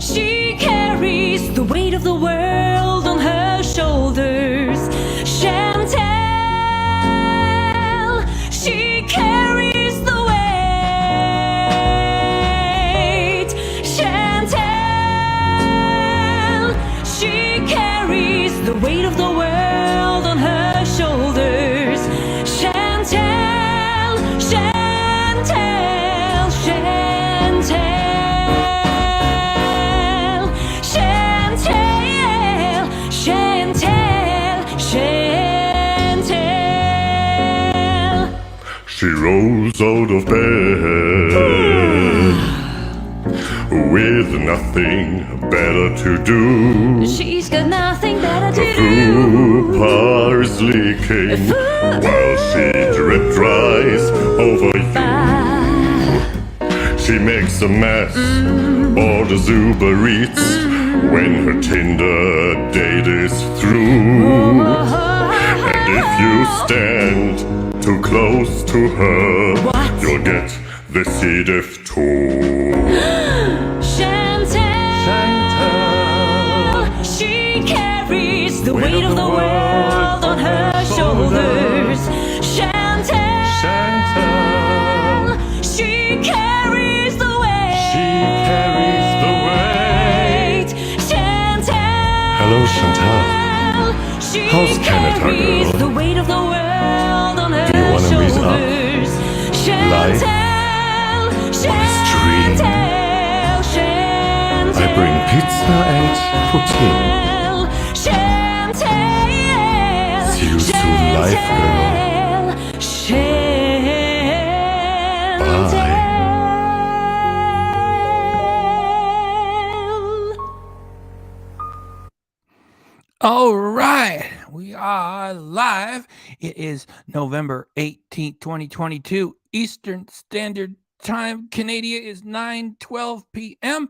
She carries the weight of the world on her shoulders. Chantel, she carries the weight. Chantel, she carries the weight of the world on her shoulders. Chantel, Chantel, Chantel, Chantel, Chantel, Chantel. She rolls out of bed with nothing better to do. She's got nothing better The to food do. bar is leaking while she drip dries over you. She makes a mess, orders Uber Eats when her Tinder date is through. And if you stand too close to her, you'll get the C. diff too. Chantel, she carries the weight of the world on her shoulders. Chantel, she carries the weight. Chantel, Hello, Chantel. she How's Canada, carries girl? the weight of the world on her Do you wanna meet up? shoulders. Life? Chantel, What is dream? Chantel, Chantel. I bring pizza and poutine. Chantel, See you soon, life girl. All right, we are live. It is November 18th, 2022, Eastern Standard Time. Canada is 9:12 p.m.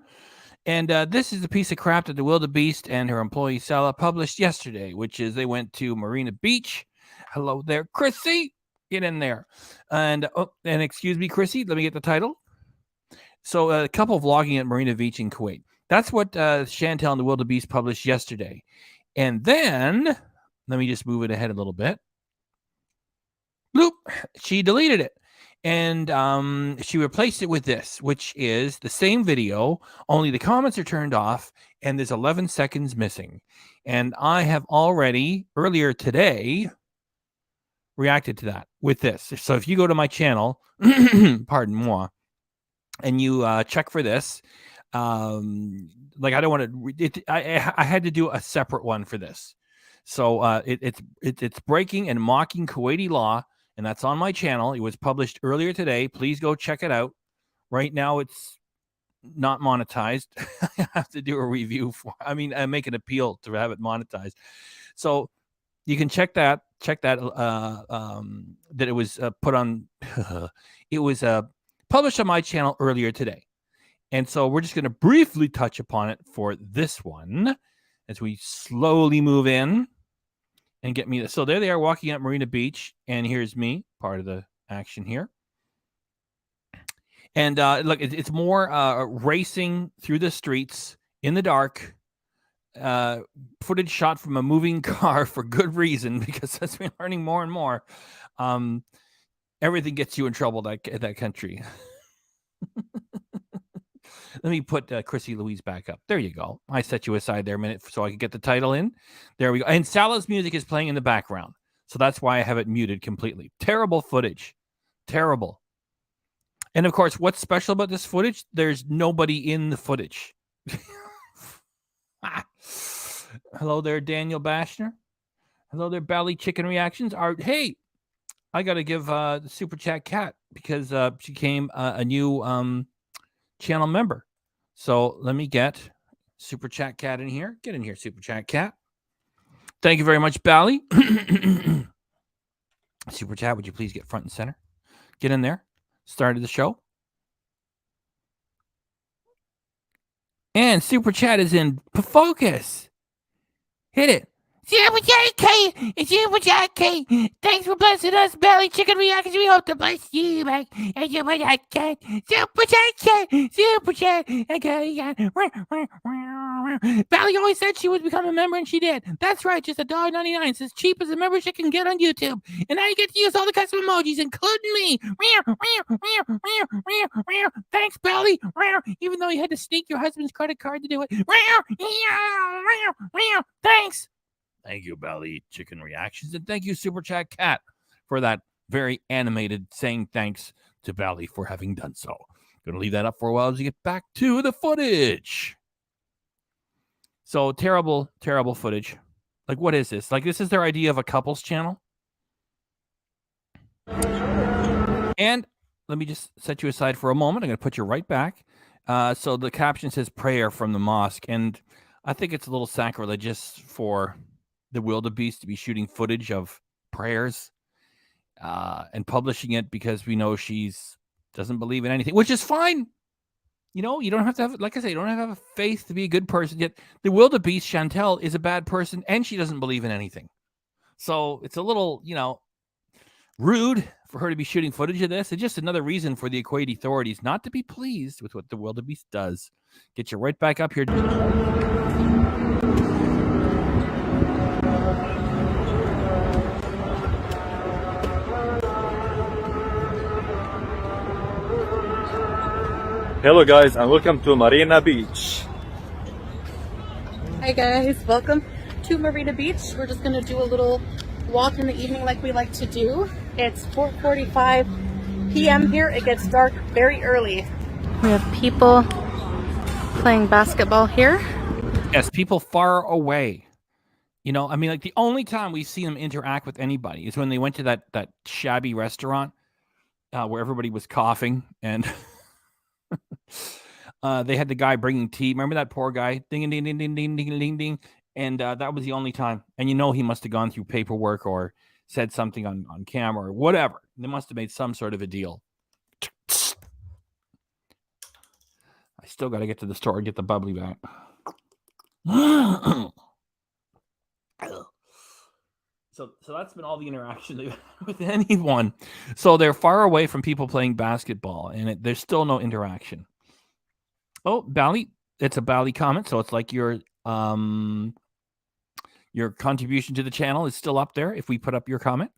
And this is the piece of crap that the wildebeest and her employee Salah published yesterday, which is they went to Marina Beach. Hello there, Chrissy. Get in there. And excuse me, Chrissy, let me get the title. So a couple vlogging at Marina Beach in Kuwait. That's what Chantel and the wildebeest published yesterday. And then, let me just move it ahead a little bit. Bloop, she deleted it. And she replaced it with this, which is the same video, only the comments are turned off, and there's 11 seconds missing. And I have already, earlier today, reacted to that with this. So if you go to my channel, pardon moi, and you check for this, like I don't want to. I had to do a separate one for this. So it's breaking and mocking Kuwaiti law, and that's on my channel. It was published earlier today. Please go check it out. Right now, it's not monetized. I have to do a review for. I make an appeal to have it monetized. So you can check that. Check that. That it was put on. It was published on my channel earlier today. And so we're just going to briefly touch upon it for this one as we slowly move in and get me. So there they are walking up Marina Beach. And here's me, part of the action here. And look, it's more racing through the streets in the dark. Footage shot from a moving car for good reason, because as we're learning more and more, everything gets you in trouble that country. Let me put Chrissy Louise back up. There you go. I set you aside there a minute so I could get the title in. There we go. And Salah's music is playing in the background. So that's why I have it muted completely. Terrible footage. Terrible. And of course, what's special about this footage? There's nobody in the footage. Hello there, Daniel Bashner. Hello there, Bally Chicken Reactions. Hey, I got to give the Super Chat Cat because she came a new channel member. So let me get Super Chat Cat in here. Get in here, Super Chat Cat. Thank you very much, Bally. Super Chat, would you please get front and center? Get in there. Started the show. And Super Chat is in focus. Hit it. Super Chat K. Super Chat K. Thanks for blessing us, Belly Chicken Reactions. We hope to bless you back. And Super Chat K. Super Chat K. Super Chat K. Belly always said she would become a member, and she did. That's right, just $1.99. It's as cheap as a membership can get on YouTube. And now you get to use all the custom emojis, including me. Thanks, Belly. Even though you had to sneak your husband's credit card to do it. Thanks. Thank you, Belly Chicken Reactions. And thank you, Super Chat Cat, for that very animated saying thanks to Belly for having done so. Going to leave that up for a while as we get back to the footage. So terrible, terrible footage. Like, what is this? Like, this is their idea of a couples channel? And let me just set you aside for a moment. I'm going to put you right back. So the caption says prayer from the mosque. And I think it's a little sacrilegious for the wildebeest to be shooting footage of prayers and publishing it because we know she's doesn't believe in anything, which is fine. You know, you don't have to have, like I say, you don't have to have a faith to be a good person. Yet the wildebeest, Chantel, is a bad person and she doesn't believe in anything. So it's a little, rude for her to be shooting footage of this. It's just another reason for the Kuwaiti authorities not to be pleased with what the wildebeest does. Get you right back up here. Hello guys and welcome to Marina Beach. Hi guys, welcome to Marina Beach. We're just going to do a little walk in the evening like we like to do. It's 4:45 p.m. here. It gets dark very early. We have people playing basketball here. Yes, people far away. Like the only time we've seen them interact with anybody is when they went to that shabby restaurant where everybody was coughing and they had the guy bringing tea. Remember that poor guy? Ding, ding, ding, ding, ding, ding, ding, ding. And that was the only time. And he must have gone through paperwork or said something on camera or whatever. They must have made some sort of a deal. I still got to get to the store and get the bubbly back. So that's been all the interaction they've had with anyone. So they're far away from people playing basketball, and there's still no interaction. Oh, Bally, it's a Bally comment, so it's like your contribution to the channel is still up there if we put up your comment.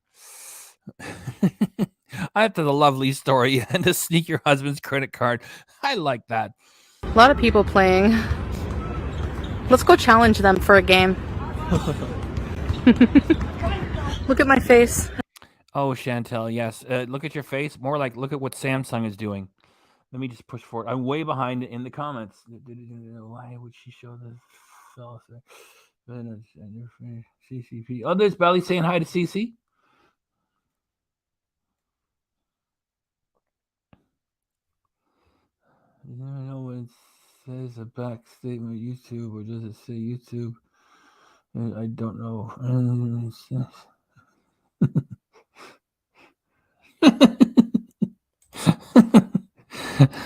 After the lovely story and to sneak your husband's credit card. I like that. A lot of people playing. Let's go challenge them for a game. Look at my face. Oh, Chantel, yes. Look at your face. More like look at what Samsung is doing. Let me just push forward. I'm way behind in the comments. Why would she show the CCP? Oh, there's Belly saying hi to CC. I don't know what it says a back statement YouTube, or does it say YouTube? I don't know.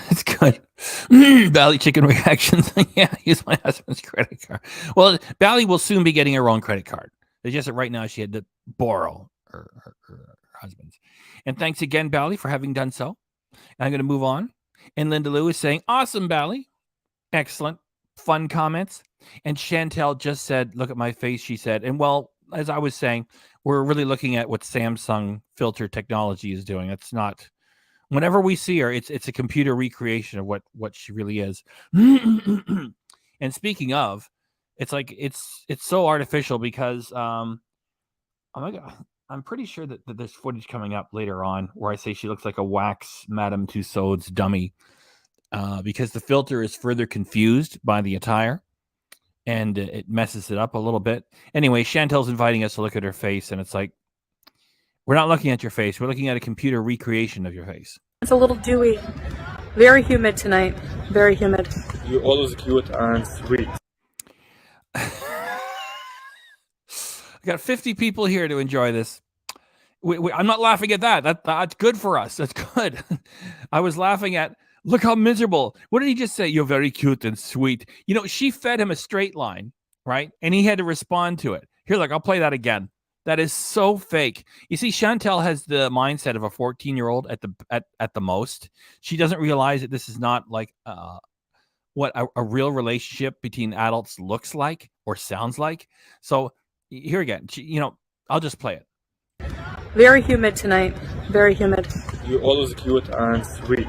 It's good. Bally Chicken Reactions. Yeah, use my husband's credit card. Well, Bally will soon be getting her own credit card. It's just that right now she had to borrow her husband's. And thanks again, Bally, for having done so. I'm going to move on. And Linda Lou is saying, awesome, Bally. Excellent. Fun comments. And Chantel just said, look at my face, she said. And well, as I was saying, we're really looking at what Samsung filter technology is doing. It's not, whenever we see her, it's a computer recreation of what she really is. And speaking of, it's like, it's so artificial because, oh my God, I'm pretty sure that there's footage coming up later on where I say she looks like a wax Madame Tussauds dummy because the filter is further confused by the attire and it messes it up a little bit. Anyway, Chantel's inviting us to look at her face, and it's like, we're not looking at your face. We're looking at a computer recreation of your face. It's a little dewy. Very humid tonight. Very humid. You're always cute and sweet. I got 50 people here to enjoy this. I'm not laughing at that. That's good for us. That's good. I was laughing at, look how miserable. What did he just say? You're very cute and sweet. You know, she fed him a straight line, right? And he had to respond to it. Here, look, I'll play that again. That is so fake. You see, Chantel has the mindset of a 14-year-old at the most. She doesn't realize that this is not like what a real relationship between adults looks like or sounds like. So here again, I'll just play it. Very humid tonight. Very humid. You're always cute and sweet.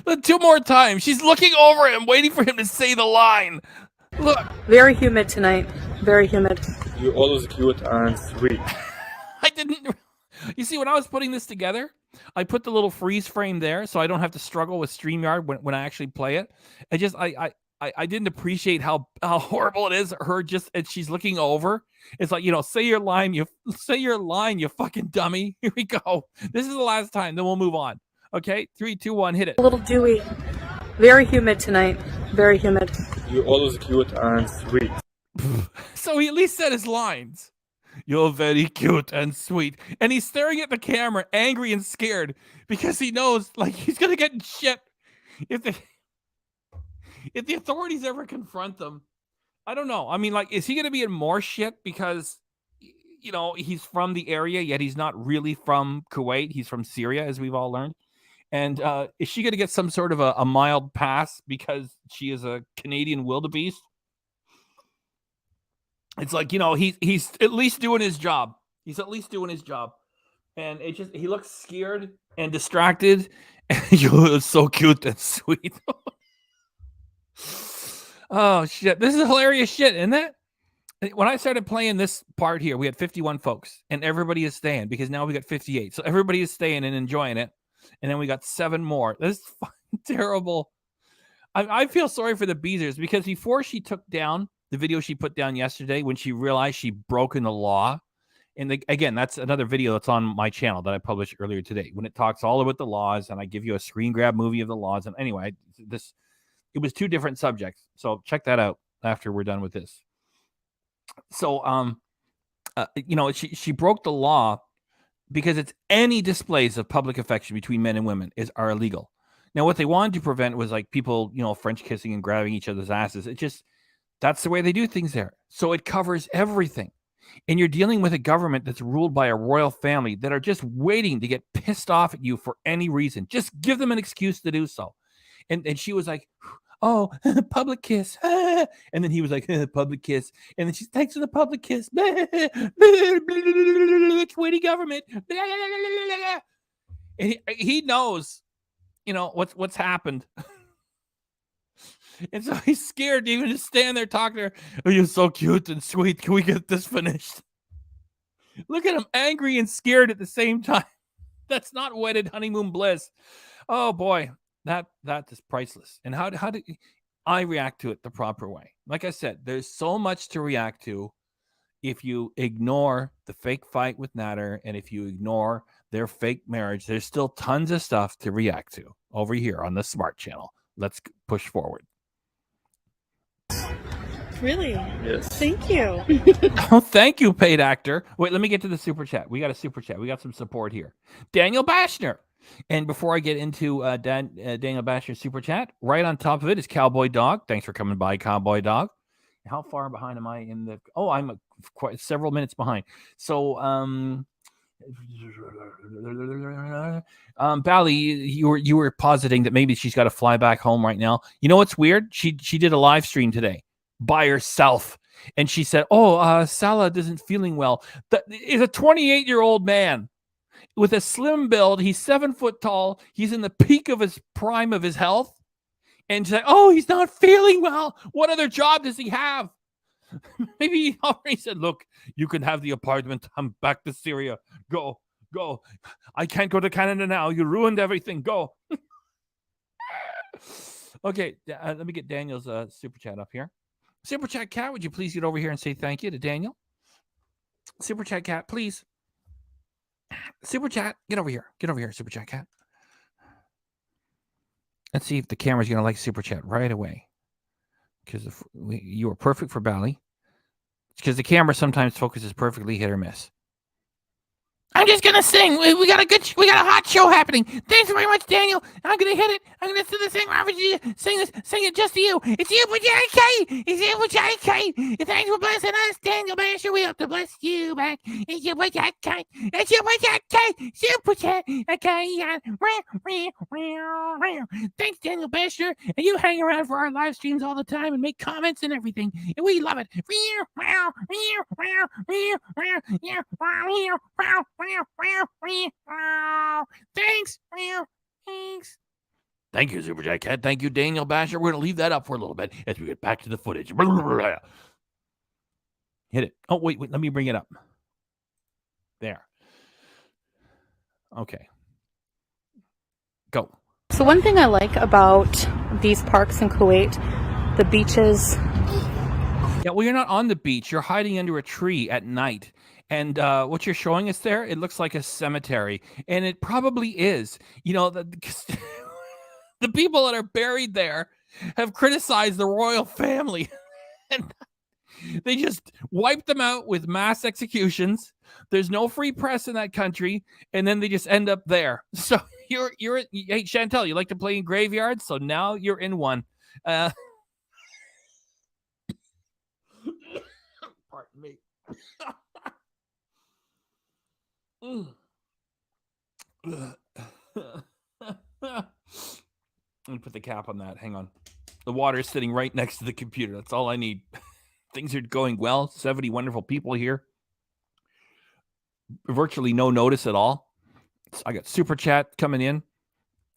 Look, 2 more times. She's looking over him, waiting for him to say the line. Look. Very humid tonight. Very humid. You're always cute and sweet. I didn't. You see, when I was putting this together, I put the little freeze frame there so I don't have to struggle with StreamYard when I actually play it. I didn't appreciate how horrible it is. Her just, and she's looking over. It's like, say your line, you fucking dummy. Here we go. This is the last time. Then we'll move on. Okay, 3, 2, 1, hit it. A little dewy. Very humid tonight. Very humid. You're always cute and sweet. So he at least said his lines. You're very cute and sweet. And he's staring at the camera, angry and scared, because he knows, like, he's going to get in shit. If the authorities ever confront them, I don't know. I mean, like, is he going to be in more shit because, he's from the area, yet he's not really from Kuwait. He's from Syria, as we've all learned. And is she going to get some sort of a mild pass because she is a Canadian wildebeest? It's like, he's at least doing his job. He's at least doing his job. And he looks scared and distracted. You're so cute and sweet. Oh, shit. This is hilarious shit, isn't it? When I started playing this part here, we had 51 folks. And everybody is staying because now we got 58. So everybody is staying and enjoying it. And then we got 7 more. This is fucking terrible. I feel sorry for the Beezers because before she took down the video she put down yesterday when she realized she'd broken the law. And again, that's another video that's on my channel that I published earlier today when it talks all about the laws and I give you a screen grab movie of the laws. And anyway, it was 2 different subjects. So check that out after we're done with this. So, she broke the law because it's any displays of public affection between men and women are illegal. Now, what they wanted to prevent was like people, French kissing and grabbing each other's asses. That's the way they do things there. So it covers everything. And you're dealing with a government that's ruled by a royal family that are just waiting to get pissed off at you for any reason. Just give them an excuse to do so. And she was like, oh, public kiss. And then he was like, public kiss. And then she's, thanks for the public kiss. Kuwaiti government. And he knows, what's happened. And so he's scared to even just stand there talking to her. Oh, you're so cute and sweet. Can we get this finished? Look at him, angry and scared at the same time. That's not wedded honeymoon bliss. Oh boy, that is priceless. And how do I react to it the proper way? Like I said, there's so much to react to if you ignore the fake fight with Nader and if you ignore their fake marriage. There's still tons of stuff to react to over here on the Smart Channel. Let's push forward. Really? Yes. Thank you. Oh, thank you, paid actor. Wait, let me get to the super chat. We got a super chat. We got some support here. Daniel Bashner. And before I get into Daniel Bashner's super chat, right on top of it is Cowboy Dog. Thanks for coming by, Cowboy Dog. How far behind am I in the? Oh, I'm quite several minutes behind. So, Bally, you were positing that maybe she's got to fly back home right now. You know what's weird? She did a live stream today by herself, and she said, "Oh, Salah isn't feeling well." Is a 28-year-old man with a slim build. He's 7 foot tall. He's in the peak of his prime of his health, and she's like, "Oh, he's not feeling well. What other job does he have?" Maybe he already said, "Look, you can have the apartment. I'm back to Syria. Go. I can't go to Canada now. You ruined everything. Go." Okay, let me get Daniel's super chat up here. Super chat cat, would you please get over here and say thank you to Daniel? Super chat cat, please. Super chat, get over here. Get over here, super chat cat. Let's see if the camera's going to like super chat right away. because you were perfect for Bally. Because the camera sometimes focuses perfectly, hit or miss. I'm just gonna sing. We got a hot show happening. Thanks very much, Daniel. I'm gonna hit it. I'm gonna sing it just to you. It's you, JK. It's you, JK. Thanks for blessing us, Daniel Basher. We hope to bless you back. It's you, JK. It's you, JK. Super chat. Okay. Thanks, Daniel Basher. And you hang around for our live streams all the time and make comments and everything. And we love it. Thanks. Thanks. Thank you, Super Jack Cat. Thank you, Daniel Basher. We're going to leave that up for a little bit as we get back to the footage. Hit it. Oh, wait. Let me bring it up. There. Okay. Go. So one thing I like about these parks in Kuwait, the beaches. Yeah, well, you're not on the beach. You're hiding under a tree at night. And what you're showing us there, it looks like a cemetery. And it probably is. You know, the people that are buried there have criticized the royal family. And they just wiped them out with mass executions. There's no free press in that country. And then they just end up there. So hey, Chantel, you like to play in graveyards? So now you're in one. Pardon me. Let me put the cap on that. Hang on. The water is sitting right next to the computer. That's all I need. Things are going well. 70 wonderful people here. Virtually no notice at all. I got super chat coming in.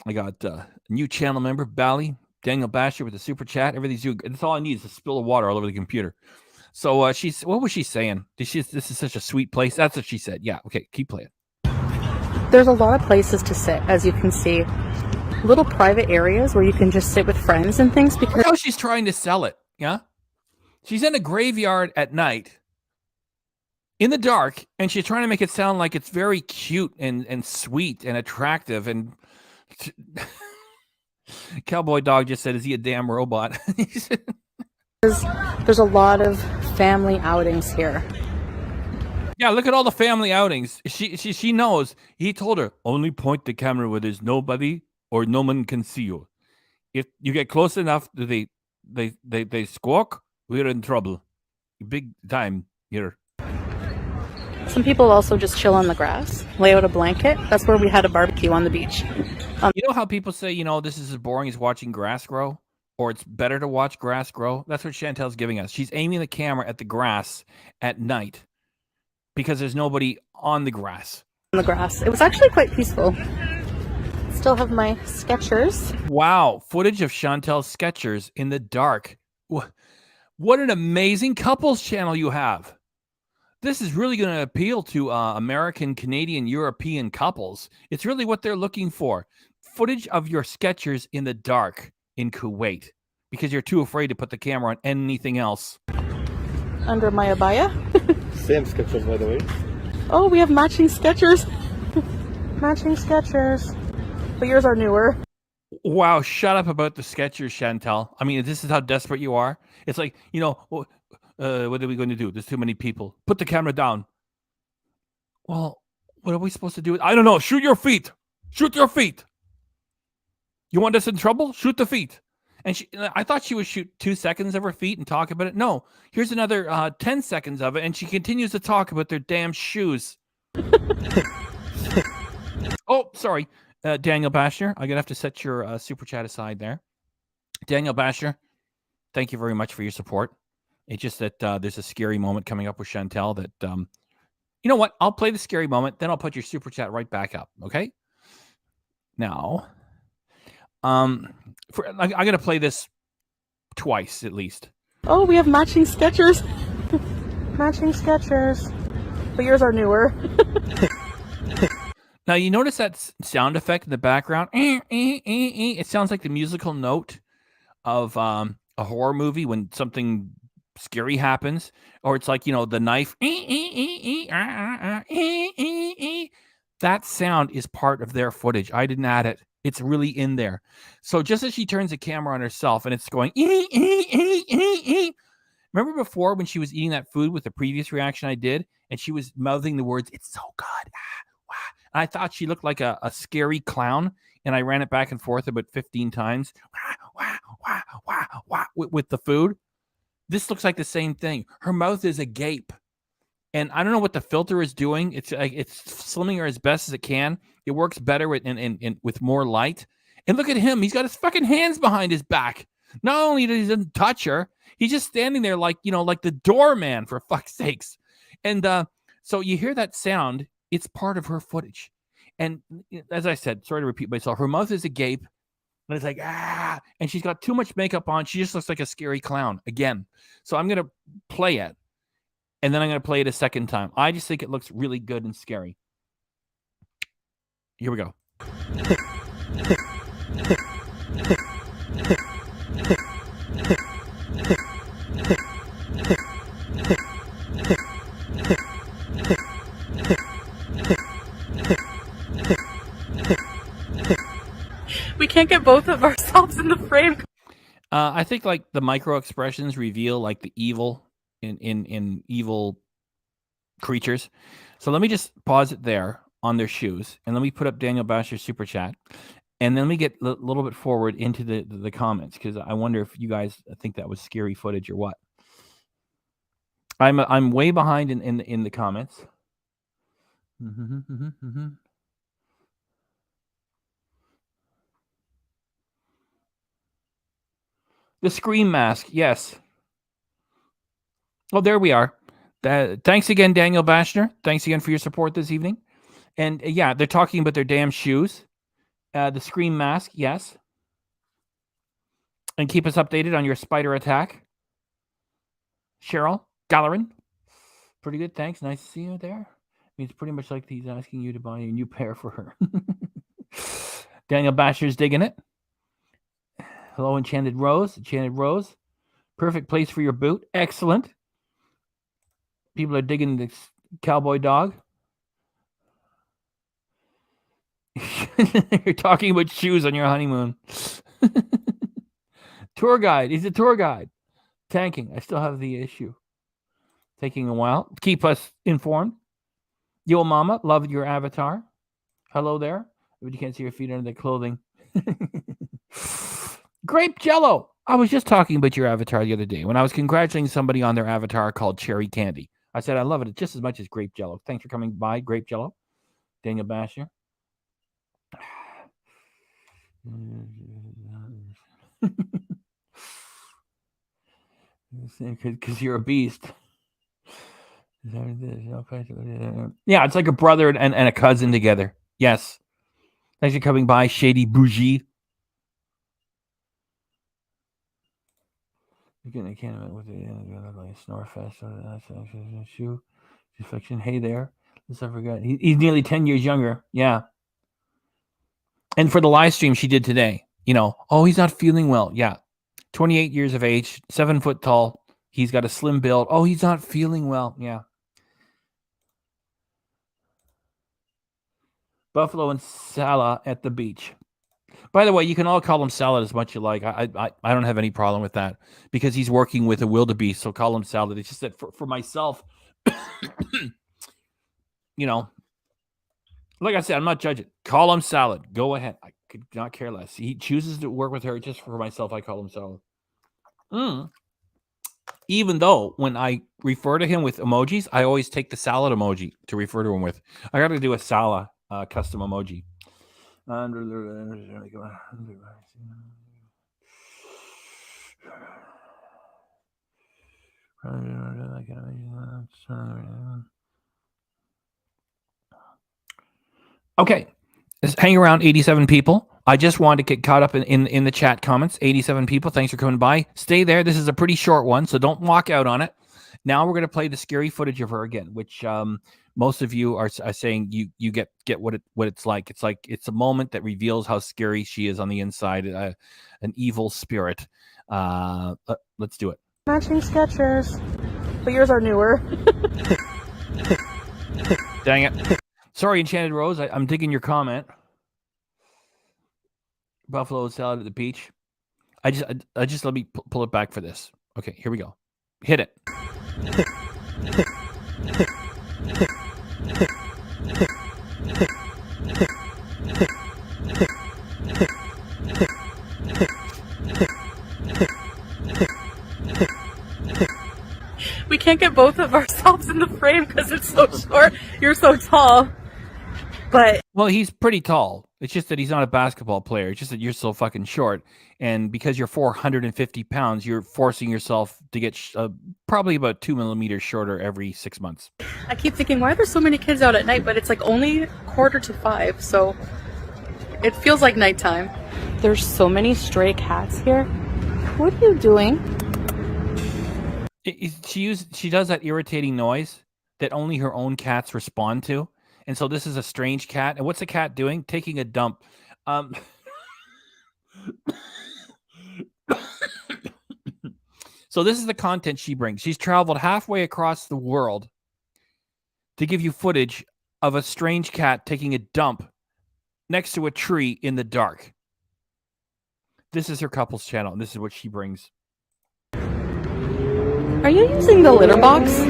I got a new channel member, Bally, Daniel Basher with the super chat. Everything's good. That's all I need is a spill of water all over the computer. So what was she saying? This is such a sweet place. That's what she said. Yeah. Okay. Keep playing. There's a lot of places to sit, as you can see. Little private areas where you can just sit with friends and things. Because how she's trying to sell it. Yeah. She's in a graveyard at night in the dark, and she's trying to make it sound like it's very cute and sweet and attractive. And Cowboy Dog just said, "Is he a damn robot?" There's a lot of family outings here. Yeah, look at all the family outings. She knows. He told her, only point the camera where there's nobody or no one can see you. If you get close enough, they squawk, we're in trouble. Big time here. Some people also just chill on the grass, lay out a blanket. That's where we had a barbecue on the beach. You know how people say, this is as boring as watching grass grow? Or it's better to watch grass grow? That's what Chantel's giving us. She's aiming the camera at the grass at night because there's nobody on the grass. On the grass. It was actually quite peaceful. Still have my Skechers. Wow. Footage of Chantel's Skechers in the dark. What an amazing couples channel you have. This is really going to appeal to American, Canadian, European couples. It's really what they're looking for. Footage of your Skechers in the dark in Kuwait because you're too afraid to put the camera on anything else. Under my abaya. Same Skechers, by the way. Oh, we have matching Skechers. Matching Skechers. But yours are newer. Wow, shut up about the Skechers, Chantel. I mean, this is how desperate you are. It's like, what are we going to do? There's too many people. Put the camera down. Well, what are we supposed to do? I don't know. Shoot your feet. Shoot your feet. You want us in trouble? Shoot the feet. And I thought she would shoot 2 seconds of her feet and talk about it. No, here's another 10 seconds of it, and she continues to talk about their damn shoes. Oh, sorry, Daniel Basher. I'm going to have to set your super chat aside there. Daniel Basher, thank you very much for your support. It's just that there's a scary moment coming up with Chantel that, you know what? I'll play the scary moment, then I'll put your super chat right back up, okay? Now... I'm going to play this twice at least. Oh, we have matching Skechers. Matching Skechers. But yours are newer. Now, you notice that sound effect in the background? It sounds like the musical note of a horror movie when something scary happens. Or it's like, the knife. That sound is part of their footage. I didn't add it. It's really in there. So just as she turns the camera on herself and it's going, remember before when she was eating that food with the previous reaction I did, and she was mouthing the words, "It's so good." And I thought she looked like a scary clown, and I ran it back and forth about 15 times with the food. This looks like the same thing. Her mouth is agape. And I don't know what the filter is doing. It's slimming her as best as it can. It works better with more light. And look at him. He's got his fucking hands behind his back. Not only does he doesn't touch her, he's just standing there like the doorman, for fuck's sakes. And so you hear that sound. It's part of her footage. And as I said, sorry to repeat myself, her mouth is agape. And it's like, and she's got too much makeup on. She just looks like a scary clown again. So I'm going to play it. And then I'm going to play it a second time. I just think it looks really good and scary. Here we go. We can't get both of ourselves in the frame. I think like the micro expressions reveal like the evil in evil creatures. So let me just pause it there on their shoes, and let me put up Daniel Basher's super chat, and then we get a little bit forward into the comments, because I wonder if you guys think that was scary footage or what. I'm way behind in the comments. The scream mask, yes. Oh, there we are. Thanks again, Daniel Bashner. Thanks again for your support this evening. And yeah, they're talking about their damn shoes. The scream mask, yes. And keep us updated on your spider attack. Cheryl Gallerin. Pretty good, thanks. Nice to see you there. It's pretty much like he's asking you to buy a new pair for her. Daniel Basher's digging it. Hello, Enchanted Rose. Enchanted Rose. Perfect place for your boot. Excellent. People are digging this cowboy dog. You're talking about shoes on your honeymoon. Tour guide. He's a tour guide. Tanking. I still have the issue. Taking a while. Keep us informed. Yo, mama. Love your avatar. Hello there. But you can't see your feet under the clothing. Grape Jello. I was just talking about your avatar the other day when I was congratulating somebody on their avatar called Cherry Candy. I said I love it just as much as Grape Jello. Thanks for coming by, Grape Jello. Daniel Basher. Because you're a beast. Yeah, it's like a brother and a cousin together. Yes. Thanks for coming by, Shady Bougie. I can't with the Snorefest shoe fiction. Hey there. Let's not forget. He's nearly 10 years younger. Yeah. And for the live stream she did today, he's not feeling well. Yeah. 28 years of age, 7 foot tall. He's got a slim build. Oh, he's not feeling well. Yeah. Buffalo and Salah at the beach. By the way, you can all call him Salad as much as you like. I don't have any problem with that because he's working with a wildebeest, so call him Salad. It's just that for myself, like I said, I'm not judging. Call him Salad. Go ahead. I could not care less. He chooses to work with her. Just for myself, I call him Salad. Even though when I refer to him with emojis, I always take the salad emoji to refer to him with. I got to do a Salah custom emoji. Okay, just hang around. 87 people. I just wanted to get caught up in the chat comments. 87 people. Thanks for coming by. Stay there. This is a pretty short one, so don't walk out on it. Now we're going to play the scary footage of her again, which most of you are saying you get what it's like. It's a moment that reveals how scary she is on the inside, an evil spirit. Let's do it. Matching Skechers, but yours are newer. Dang it! Sorry, Enchanted Rose. I'm digging your comment. buffalo salad at the beach. I just let me pull it back for this. Okay, here we go. Hit it. We can't get both of ourselves in the frame because it's so short. You're so tall. But well, he's pretty tall. It's just that he's not a basketball player. It's just that you're so fucking short. And because you're 450 pounds, you're forcing yourself to get probably about 2 millimeters shorter every 6 months. I keep thinking, why are there so many kids out at night? But it's like only 4:45, so it feels like nighttime. There's so many stray cats here. What are you doing? She does that irritating noise that only her own cats respond to. And so this is a strange cat. And what's the cat doing? Taking a dump. So this is the content she brings. She's traveled halfway across the world to give you footage of a strange cat taking a dump next to a tree in the dark. This is her couples channel, and this is what she brings. Are you using the litter box?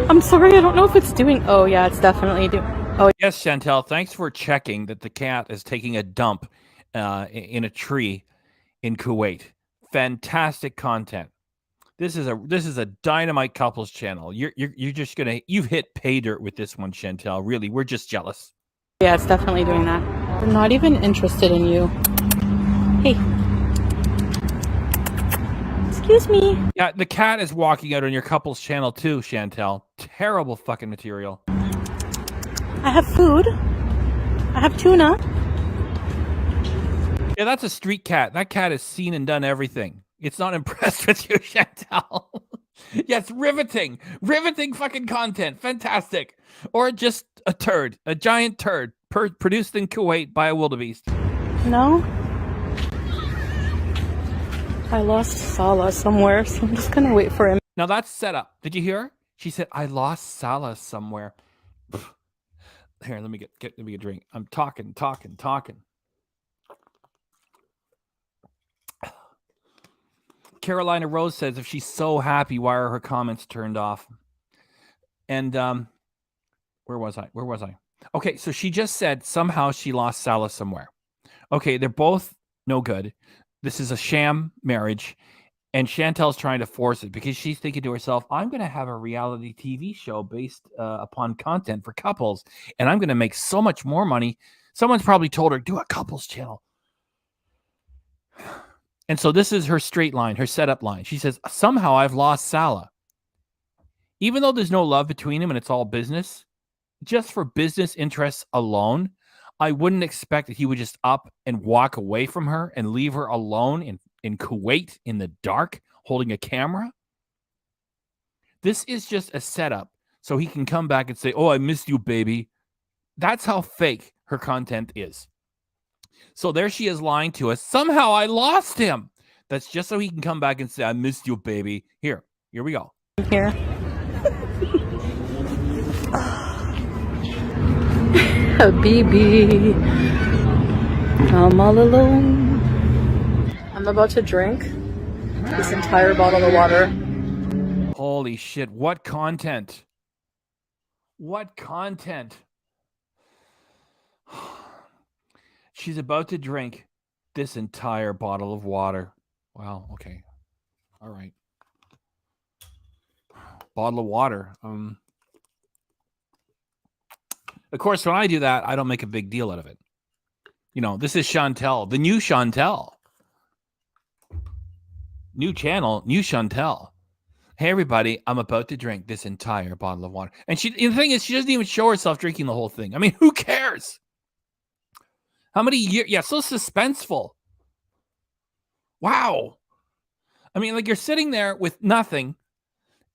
I'm sorry, I don't know if it's doing... Oh, yeah, it's definitely doing... Oh, yes, Chantel, thanks for checking that the cat is taking a dump in a tree in Kuwait. Fantastic content. This is a dynamite couples channel. You're just you've hit pay dirt with this one, Chantel. Really, we're just jealous. yeah, it's definitely doing that. They're not even interested in you. Hey. Excuse me. Yeah, the cat is walking out on your couples channel too, Chantel. Terrible fucking material. I have food. I have tuna. Yeah, that's a street cat. That cat has seen and done everything. It's not impressed with you, Chantel. Yes, riveting. Riveting fucking content. Fantastic. Or just a turd. A giant turd. Produced in Kuwait by a wildebeest. No? I lost Salah somewhere, so I'm just gonna wait for him. Now that's set up. Did you hear her? She said, I lost Salah somewhere. Here, let me get a drink. I'm talking. Carolina Rose says, if she's so happy, why are her comments turned off? And where was I? Okay, so she just said somehow she lost Salah somewhere. Okay, they're both no good. This is a sham marriage. And Chantel's trying to force it because she's thinking to herself, I'm going to have a reality TV show based upon content for couples. And I'm going to make so much more money. Someone's probably told her, do a couples channel. And so this is her straight line, her setup line. She says, somehow I've lost Salah. Even though there's no love between them and it's all business, just for business interests alone, I wouldn't expect that he would just up and walk away from her and leave her alone in Kuwait in the dark holding a camera. This is just a setup so he can come back and say, oh, I missed you, baby. That's how fake her content is. So there she is lying to us. Somehow I lost him. That's just so he can come back and say, I missed you, baby. Here we go. Here. Habibi. I'm all alone. I'm about to drink this entire bottle of water. Holy shit. What content? What content? She's about to drink this entire bottle of water. Wow. Okay. All right. Bottle of water. Of course, when I do that, I don't make a big deal out of it. You know, this is Chantel, the new Chantel. New channel, new Chantel. Hey, everybody, I'm about to drink this entire bottle of water. And the thing is, she doesn't even show herself drinking the whole thing. I mean, who cares? How many years? Yeah, so suspenseful. Wow. I mean, like you're sitting there with nothing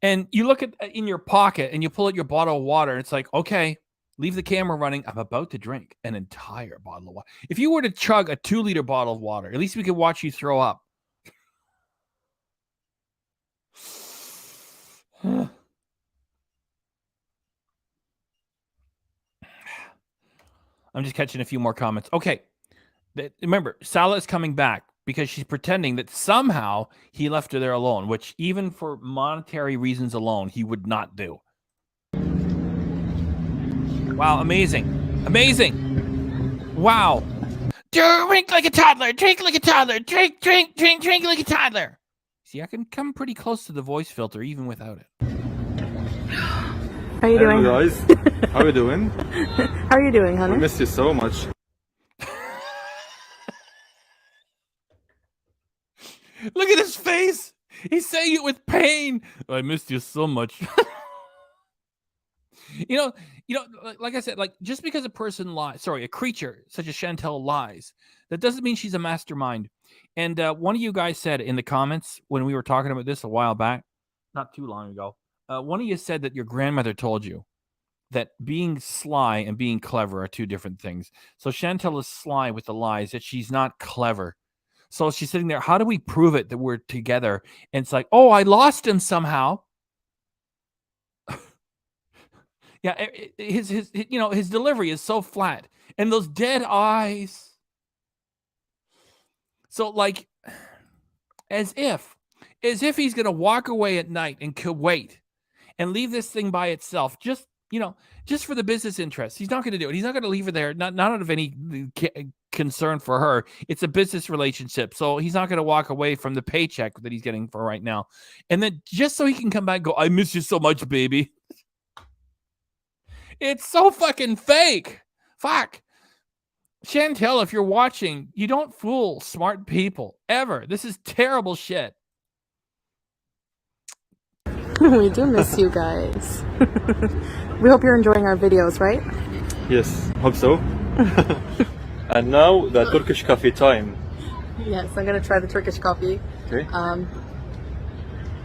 and you look in your pocket and you pull out your bottle of water. And it's like, okay, leave the camera running. I'm about to drink an entire bottle of water. If you were to chug a 2-liter bottle of water, at least we could watch you throw up. I'm just catching a few more comments. Okay. that remember, Salah is coming back because she's pretending that somehow he left her there alone, which even for monetary reasons alone, he would not do. Wow, amazing. Amazing. Wow. Drink like a toddler. Drink like a toddler. Drink like a toddler. See, I can come pretty close to the voice filter even without it. How are you doing? Hey guys, how are you doing? How are you doing, honey? I miss you so much. Look at his face. He's saying it with pain. I missed you so much. you know, like I said, like just because a person lies, a creature such as Chantel lies, that doesn't mean she's a mastermind. And one of you guys said in the comments when we were talking about this a while back, not too long ago, one of you said that your grandmother told you that being sly and being clever are two different things. So Chantel is sly with the lies, that she's not clever. So she's sitting there. How do we prove it that we're together? And it's like, oh, I lost him somehow. Yeah, his delivery is so flat, and those dead eyes. So like, as if he's gonna walk away at night in Kuwait and leave this thing by itself, just for the business interests. He's not going to do it. He's not going to leave her there, not out of any concern for her. It's a business relationship, so he's not going to walk away from the paycheck that he's getting for right now. And then just so he can come back and go, I miss you so much, baby. It's so fucking fake. Fuck. Chantel, if you're watching, you don't fool smart people, ever. This is terrible shit. We do miss you guys. We hope you're enjoying our videos, right? Yes, hope so. And now the Turkish coffee time. Yes, I'm gonna try the Turkish coffee. Okay.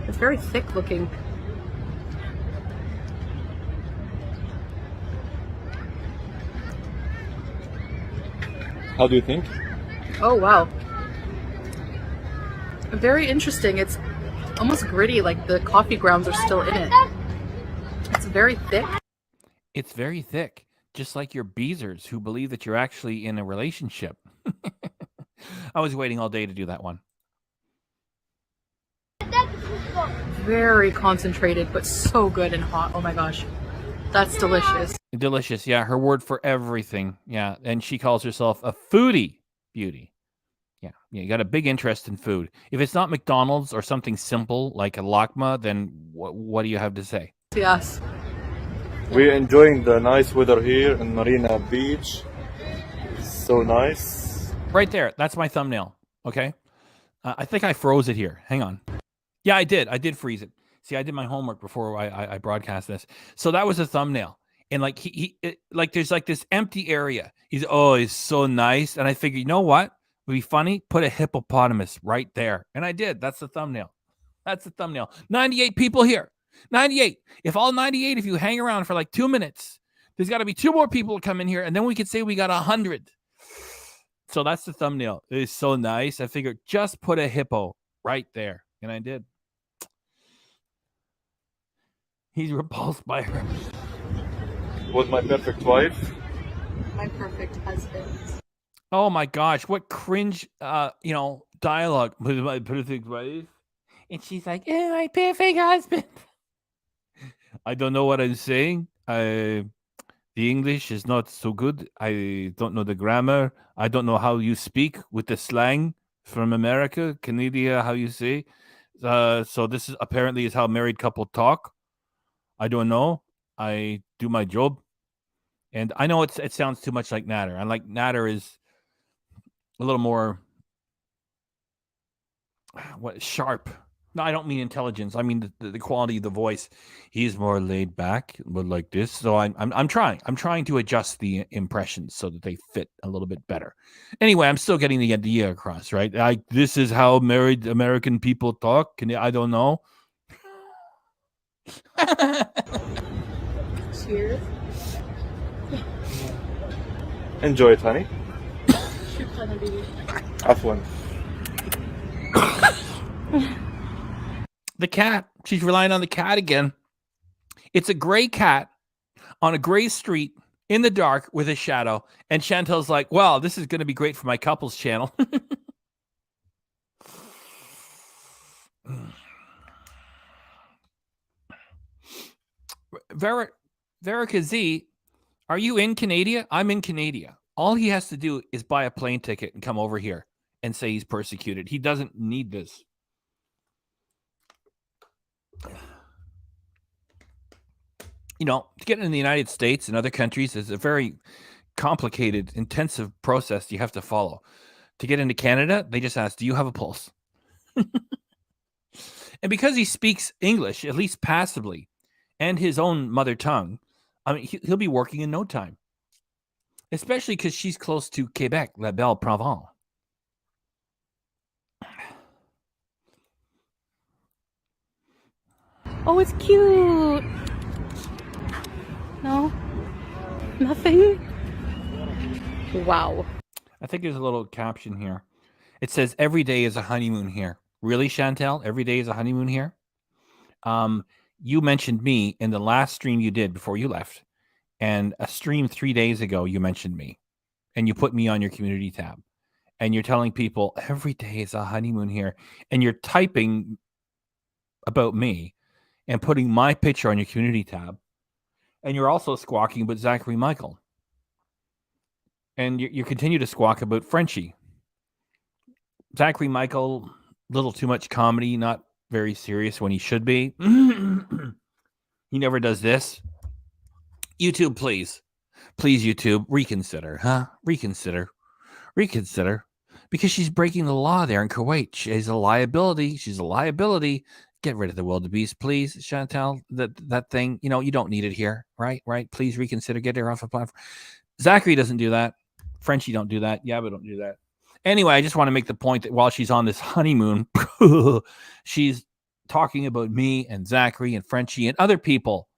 It's very thick looking. How do you think? Oh wow. Very interesting. It's almost gritty, like the coffee grounds are still in it. It's very thick. It's very thick, just like your beezers who believe that you're actually in a relationship. I was waiting all day to do that one. Very concentrated, but so good and hot. Oh my gosh. That's delicious. Delicious, yeah. Her word for everything, yeah. And she calls herself a foodie beauty. Yeah, you got a big interest in food. If it's not McDonald's or something simple like a lakma, then what do you have to say? Yes. We're enjoying the nice weather here in Marina Beach. So nice. Right there. That's my thumbnail. Okay. I think I froze it here. Hang on. Yeah, I did. I did freeze it. See, I did my homework before I broadcast this. So that was a thumbnail. And like there's like this empty area. He's so nice. And I figured, you know what would be funny? Put a hippopotamus right there. And I did. That's the thumbnail. That's the thumbnail. 98 people here. 98. If all 98 of you hang around for like 2 minutes, there's got to be 2 more people to come in here. And then we could say we got 100. So that's the thumbnail. It's so nice. I figured just put a hippo right there. And I did. He's repulsed by her. Was my perfect wife. My perfect husband. Oh my gosh, what cringe dialogue with my perfect wife. And she's like, my perfect husband. I don't know what I'm saying. The English is not so good. I don't know the grammar. I don't know how you speak with the slang from America, Canada, how you say. So this is apparently is how married couple talk. I don't know. I do my job. And I know it sounds too much like Nader. And like Nader is a little more sharp. No, I don't mean intelligence. I mean the quality of the voice. He's more laid back, but like this. So I'm trying. I'm trying to adjust the impressions so that they fit a little bit better. Anyway, I'm still getting the idea across, right? This is how married American people talk. I don't know. Cheers. Enjoy it, honey. Afwan. The cat. She's relying on the cat again. It's a gray cat on a gray street in the dark with a shadow. And Chantel's like, well, this is going to be great for my couples channel. Verica Z, are you in Canada? I'm in Canada. All he has to do is buy a plane ticket and come over here and say he's persecuted. He doesn't need this. You know, to get in the United States and other countries is a very complicated, intensive process you have to follow. To get into Canada, they just ask, do you have a pulse? And because he speaks English, at least passively, and his own mother tongue, I mean, he'll be working in no time. Especially because she's close to Quebec, La Belle Provence. Oh, it's cute. No? Nothing? Wow. I think there's a little caption here. It says, every day is a honeymoon here. Really, Chantel? Every day is a honeymoon here? You mentioned me in the last stream you did before you left. And a stream 3 days ago, you mentioned me. And you put me on your community tab. And you're telling people, every day is a honeymoon here. And you're typing about me and putting my picture on your community tab. And you're also squawking about Zachary Michael. And you continue to squawk about Frenchie. Zachary Michael, little too much comedy, not very serious when he should be. He never does this. YouTube, please. Please, YouTube, reconsider, huh? Reconsider. Because she's breaking the law there in Kuwait. She's a liability. Get rid of the wildebeest, please, Chantel. That thing, you know, you don't need it here, right? Please reconsider. Get her off the platform. Zachary doesn't do that. Frenchie don't do that. Yabba don't do that. Anyway, I just want to make the point that while she's on this honeymoon, she's talking about me and Zachary and Frenchie and other people.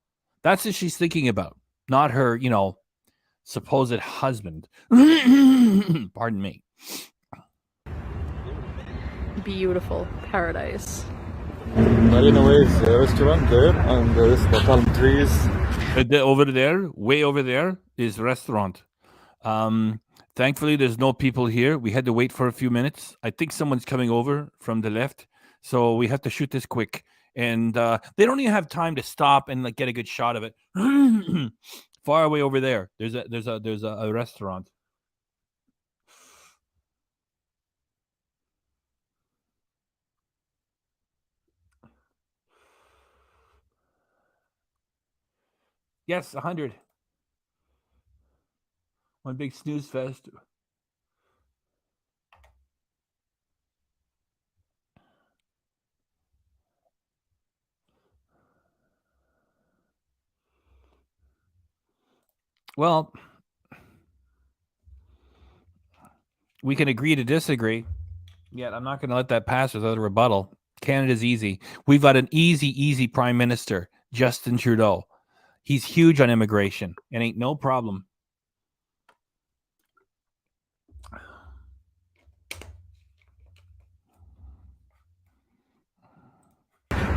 That's what she's thinking about, not her, you know, supposed husband. Pardon me. Beautiful paradise. Marina is a restaurant there, and there's the palm trees. Over there, way over there, is restaurant. Thankfully, there's no people here. We had to wait for a few minutes. I think someone's coming over from the left, so we have to shoot this quick. And they don't even have time to stop and like get a good shot of it. Far away over there, there's a restaurant. Yes, 100. One big snooze fest. Well, we can agree to disagree. Yet I'm not going to let that pass without a rebuttal. Canada's easy. We've got an easy prime minister, Justin Trudeau. He's huge on immigration. It ain't no problem.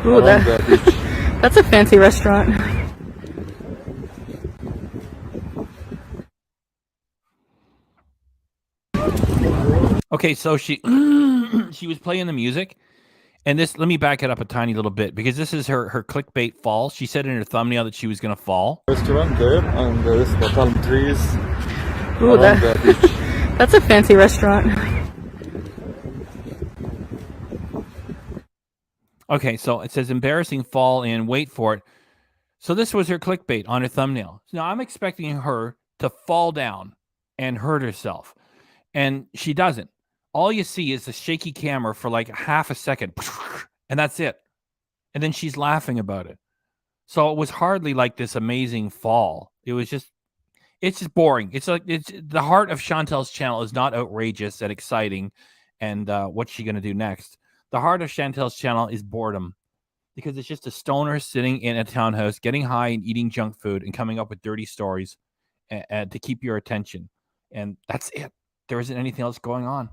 Ooh, that's a fancy restaurant. Okay, so she was playing the music, and this, let me back it up a tiny little bit, because this is her clickbait fall. She said in her thumbnail that she was going to fall. Restaurant there, and there's the palm trees. Ooh, that's a fancy restaurant. Okay, so it says embarrassing fall in, wait for it. So this was her clickbait on her thumbnail. Now I'm expecting her to fall down and hurt herself, and she doesn't. All you see is the shaky camera for like half a second, and that's it. And then she's laughing about it. So it was hardly like this amazing fall. It's just boring. It's like, it's the heart of Chantel's channel is not outrageous and exciting. And what's she going to do next? The heart of Chantel's channel is boredom, because it's just a stoner sitting in a townhouse, getting high and eating junk food and coming up with dirty stories to keep your attention. And that's it. There isn't anything else going on.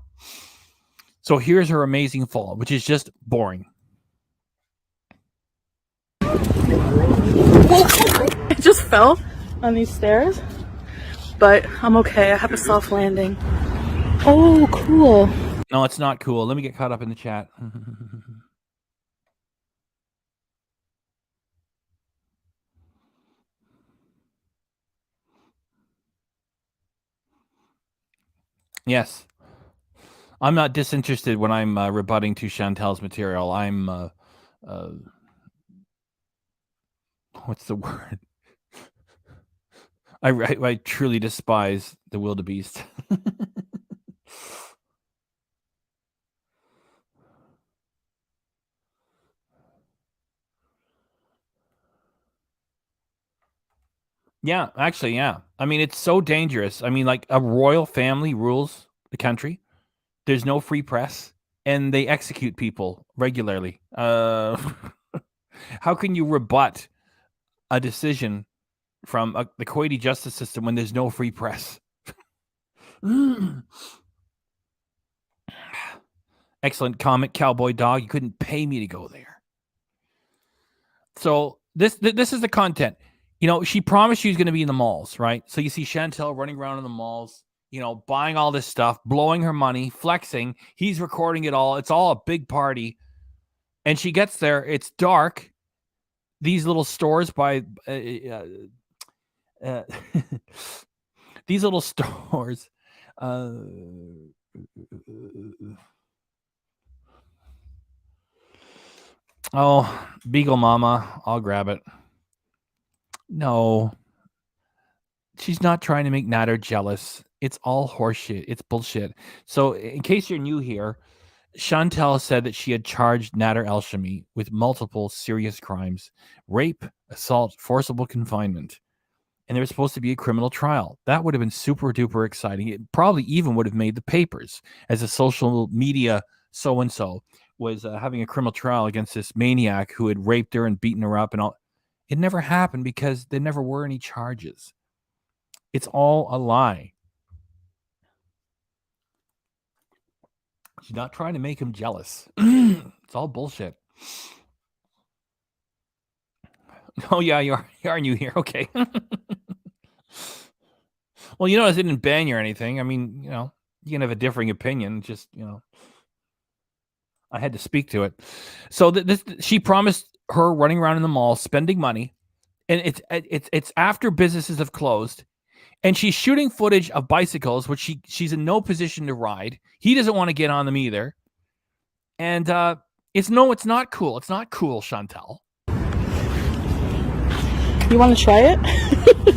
So here's her amazing fall, which is just boring. It just fell on these stairs. but I'm okay. I have a soft landing. Oh, cool. No, it's not cool. Let me get caught up in the chat. Yes. I'm not disinterested when I'm rebutting to Chantel's material. I'm, what's the word? I truly despise the wildebeest. Yeah, actually, yeah. I mean, it's so dangerous. I mean, like a royal family rules the country. There's no free press, and they execute people regularly. How can you rebut a decision from the Kuwaiti justice system when there's no free press? Excellent comment, Cowboy Dog. You couldn't pay me to go there. So this is the content. You know, she promised she was going to be in the malls, right? So you see Chantel running around in the malls, you know, buying all this stuff, blowing her money, flexing. He's recording it all. It's all a big party. And she gets there. It's dark. These little stores by these little stores. Oh, Beagle Mama. I'll grab it. No. She's not trying to make Nader jealous. It's all horseshit. It's bullshit. So, in case you're new here, Chantel said that she had charged Nader El-Shami with multiple serious crimes: rape, assault, forcible confinement. And there was supposed to be a criminal trial. That would have been super duper exciting. It probably even would have made the papers as a social media so-and-so was having a criminal trial against this maniac who had raped her and beaten her up and all. It never happened because there never were any charges. It's all a lie. She's not trying to make him jealous. It's all bullshit. Oh, yeah, you are new here. Okay. Well, you know, I didn't ban you or anything. I mean, you know, you can have a differing opinion. Just, you know, I had to speak to it. So she promised her running around in the mall, spending money, and it's after businesses have closed. And she's shooting footage of bicycles, which she's in no position to ride. He doesn't want to get on them either. And it's not cool. It's not cool, Chantel. You want to try it?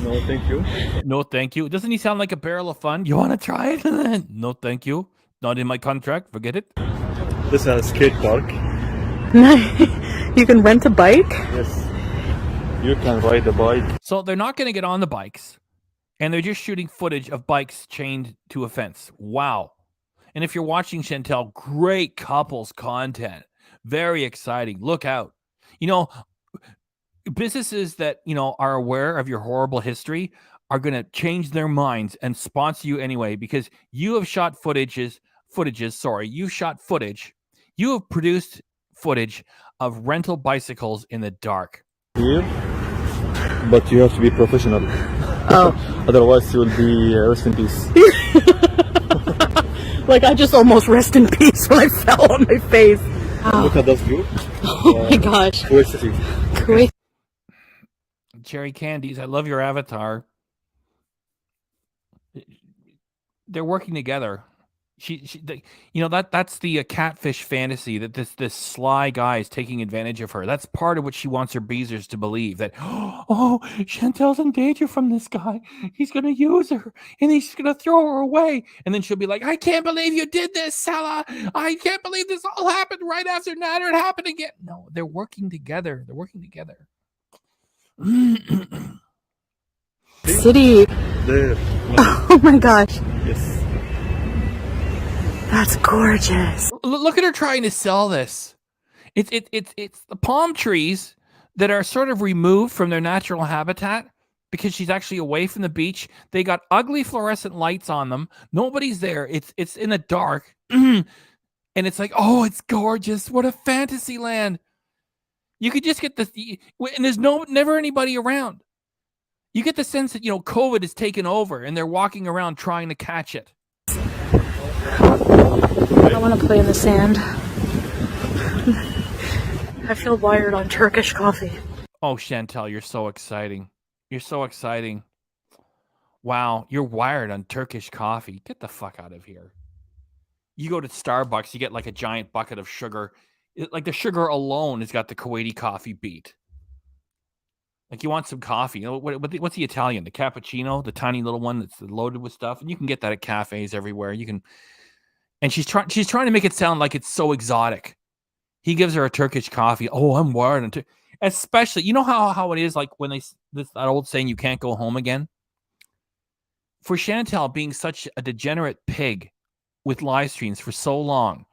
No, thank you. No, thank you. Doesn't he sound like a barrel of fun? You want to try it? No, thank you. Not in my contract. Forget it. This is a skate park. You can rent a bike? Yes. You can ride a bike. So they're not going to get on the bikes. And they're just shooting footage of bikes chained to a fence. Wow. And if you're watching Chantel, great couples content. Very exciting. Look out. You know, businesses that, you know, are aware of your horrible history are going to change their minds and sponsor you anyway because you have shot footage. You have produced footage of rental bicycles in the dark. Here, but you have to be professional. Oh. Otherwise, you will be rest in peace. Like I just almost rest in peace when I fell on my face. Look at that view. Oh my gosh. Kuwaiti. Cherry Candies, I love your avatar. They're working together. That's the catfish fantasy that this sly guy is taking advantage of her. That's part of what she wants her beezers to believe, that, oh, Chantel's in danger from this guy. He's going to use her and he's going to throw her away. And then she'll be like, I can't believe you did this, Salah. I can't believe this all happened right after Nader. It happened again. No, they're working together. City. There. Oh my gosh. Yes. That's gorgeous. Look at her trying to sell this. It's the palm trees that are sort of removed from their natural habitat because she's actually away from the beach. They got ugly fluorescent lights on them. Nobody's there. It's in the dark. And it's like, oh, it's gorgeous. What a fantasy land. You could just get this, and there's never anybody around. You get the sense that, COVID has taken over and they're walking around trying to catch it. I want to play in the sand. I feel wired on Turkish coffee. Oh, Chantel, you're so exciting. You're so exciting. Wow, you're wired on Turkish coffee. Get the fuck out of here. You go to Starbucks, you get like a giant bucket of sugar. Like the sugar alone has got the Kuwaiti coffee beat. Like you want some coffee. What's the Italian? The cappuccino, the tiny little one that's loaded with stuff. And you can get that at cafes everywhere. And she's trying to make it sound like it's so exotic. He gives her a Turkish coffee. Oh, I'm wired on especially, you know how it is like when that old saying, you can't go home again? For Chantel being such a degenerate pig with live streams for so long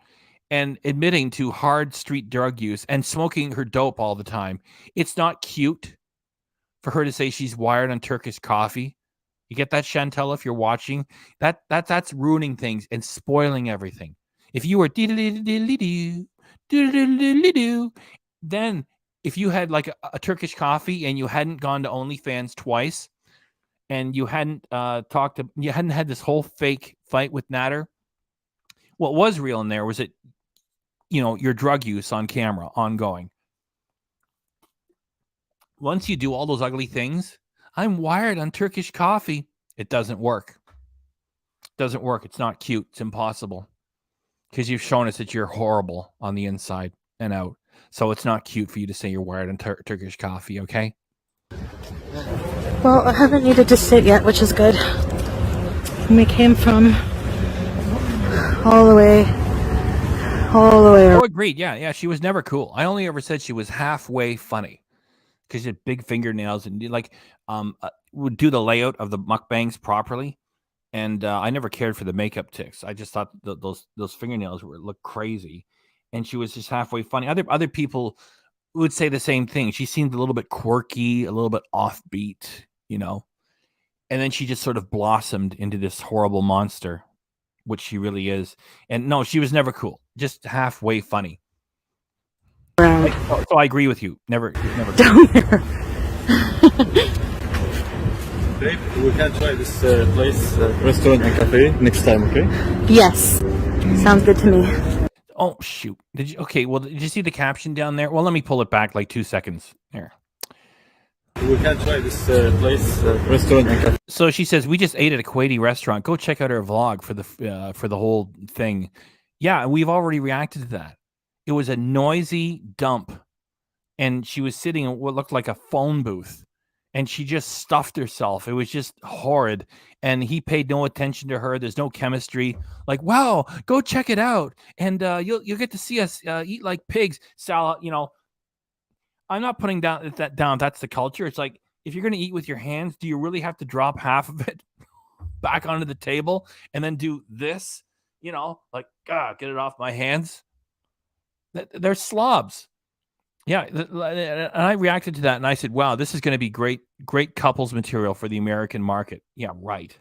and admitting to hard street drug use and smoking her dope all the time, it's not cute for her to say she's wired on Turkish coffee. You get that, Chantel, if you're watching? That's ruining things and spoiling everything. If you were then if you had like a Turkish coffee and you hadn't gone to OnlyFans twice and you hadn't you hadn't had this whole fake fight with Natter, what was real in there was that, your drug use on camera, ongoing. Once you do all those ugly things, I'm wired on Turkish coffee. It doesn't work. It doesn't work. It's not cute. It's impossible. Because you've shown us that you're horrible on the inside and out. So it's not cute for you to say you're wired on Turkish coffee, okay? Well, I haven't needed to sit yet, which is good. And we came from all the way. Oh, agreed. Yeah. She was never cool. I only ever said she was halfway funny. Because she had big fingernails and would do the layout of the mukbangs properly. And I never cared for the makeup ticks. I just thought those fingernails looked crazy. And she was just halfway funny. Other people would say the same thing. She seemed a little bit quirky, a little bit offbeat, And then she just sort of blossomed into this horrible monster, which she really is. And no, she was never cool. Just halfway funny. So I agree with you. Never Down there. Babe, we can try this place, restaurant and cafe next time, okay? Yes. Sounds good to me. Oh, shoot. Did you see the caption down there? Well, let me pull it back like 2 seconds. There. We can try this place, restaurant and cafe. So she says, we just ate at a Kuwaiti restaurant. Go check out her vlog for the whole thing. Yeah, we've already reacted to that. It was a noisy dump. And she was sitting in what looked like a phone booth. And she just stuffed herself. It was just horrid. And he paid no attention to her. There's no chemistry. Like, wow, go check it out. And you'll get to see us eat like pigs. Salah, I'm not putting that down. That's the culture. It's like, if you're going to eat with your hands, do you really have to drop half of it back onto the table and then do this? Like, God, get it off my hands. They're slobs. Yeah, and I reacted to that, and I said, wow, this is going to be great couples material for the American market. Yeah, right.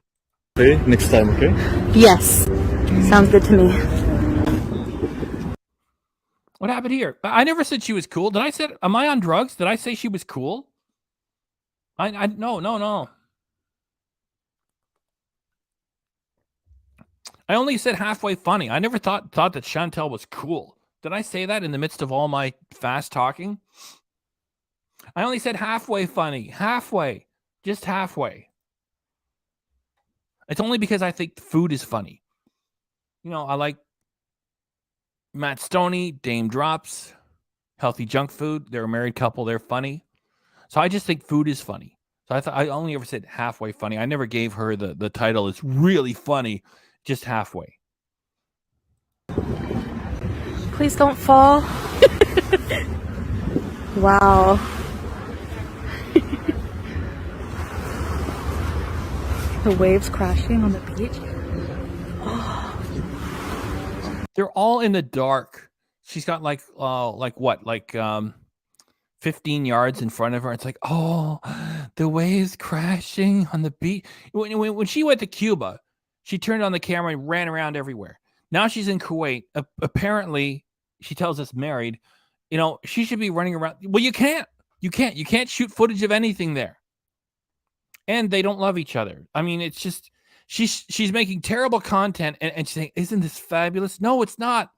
Okay, next time, okay? Yes. Sounds good to me. What happened here? I never said she was cool. Am I on drugs? Did I say she was cool? No. I only said halfway funny. I never thought that Chantel was cool. Did I say that in the midst of all my fast talking? I only said halfway funny. Halfway. Just halfway. It's only because I think food is funny. I like Matt Stoney, Dame Drops, Healthy Junk Food. They're a married couple. They're funny. So I just think food is funny. So I only ever said halfway funny. I never gave her the title. It's really funny. Just halfway. Please don't fall. Wow. The waves crashing on the beach. Oh. They're all in the dark. She's got 15 yards in front of her. It's like, oh, the waves crashing on the beach. When she went to Cuba, she turned on the camera and ran around everywhere. Now she's in Kuwait. Apparently, she tells us married. She should be running around. Well, you can't. You can't shoot footage of anything there. and they don't love each other. I mean, it's just she's making terrible content, and she's saying, "Isn't this fabulous?" No, it's not.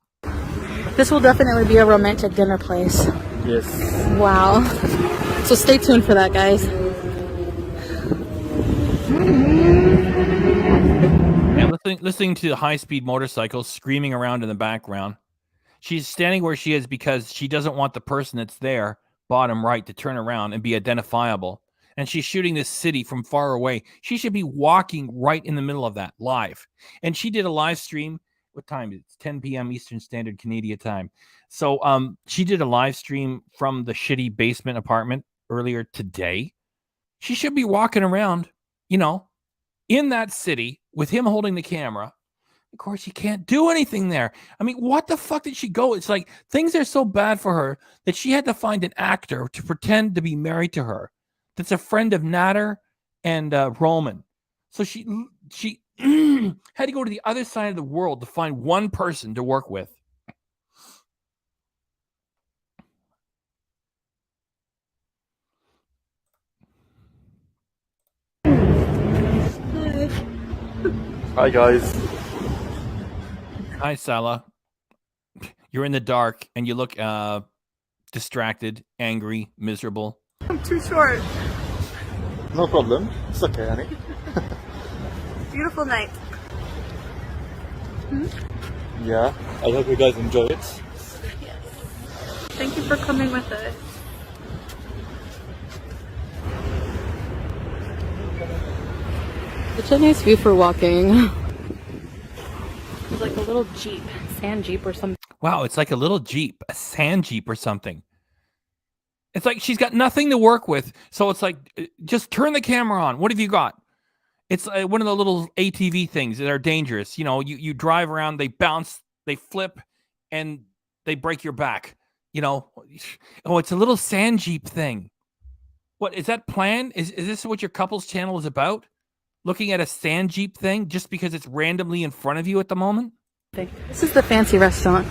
This will definitely be a romantic dinner place. Yes. Wow. So stay tuned for that, guys. And listening to the high-speed motorcycles screaming around in the background. She's standing where she is because she doesn't want the person that's there, bottom right, to turn around and be identifiable. And she's shooting this city from far away. She should be walking right in the middle of that, live. And she did a live stream. What time? It's 10 p.m. Eastern Standard Canadian time. So she did a live stream from the shitty basement apartment earlier today. She should be walking around, in that city with him holding the camera. Of course, she can't do anything there. I mean, what the fuck did she go? It's like things are so bad for her that she had to find an actor to pretend to be married to her. That's a friend of Nader and Roman. So she had to go to the other side of the world to find one person to work with. Hi guys. Hi, Salah. You're in the dark and you look distracted, angry, miserable. I'm too short. No problem. It's okay, honey. Beautiful night. Yeah. I hope you guys enjoy it. Yes. Thank you for coming with us. It's a nice view for walking. It's like a little Jeep, sand Jeep or something. Wow, it's like a little Jeep, a sand Jeep or something. It's like she's got nothing to work with. So it's like, just turn the camera on. What have you got? It's one of the little ATV things that are dangerous. You drive around, they bounce, they flip, and they break your back. Oh, it's a little sand Jeep thing. What, is that planned? Is this what your couple's channel is about? Looking at a sand Jeep thing just because it's randomly in front of you at the moment? This is the fancy restaurant.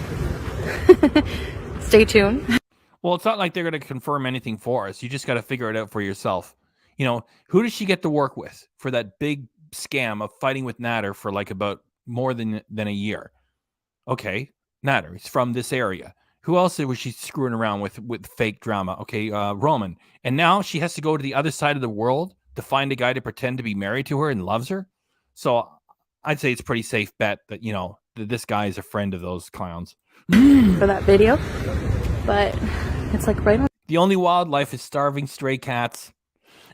Stay tuned. Well, it's not like they're going to confirm anything for us. You just got to figure it out for yourself. Who does she get to work with for that big scam of fighting with Nader for like about more than a year? Okay, Nader, he's from this area. Who else was she screwing around with fake drama? Okay, Roman. And now she has to go to the other side of the world to find a guy to pretend to be married to her and loves her. So I'd say it's a pretty safe bet that, that this guy is a friend of those clowns. For that video. But it's like right on. The only wildlife is starving stray cats.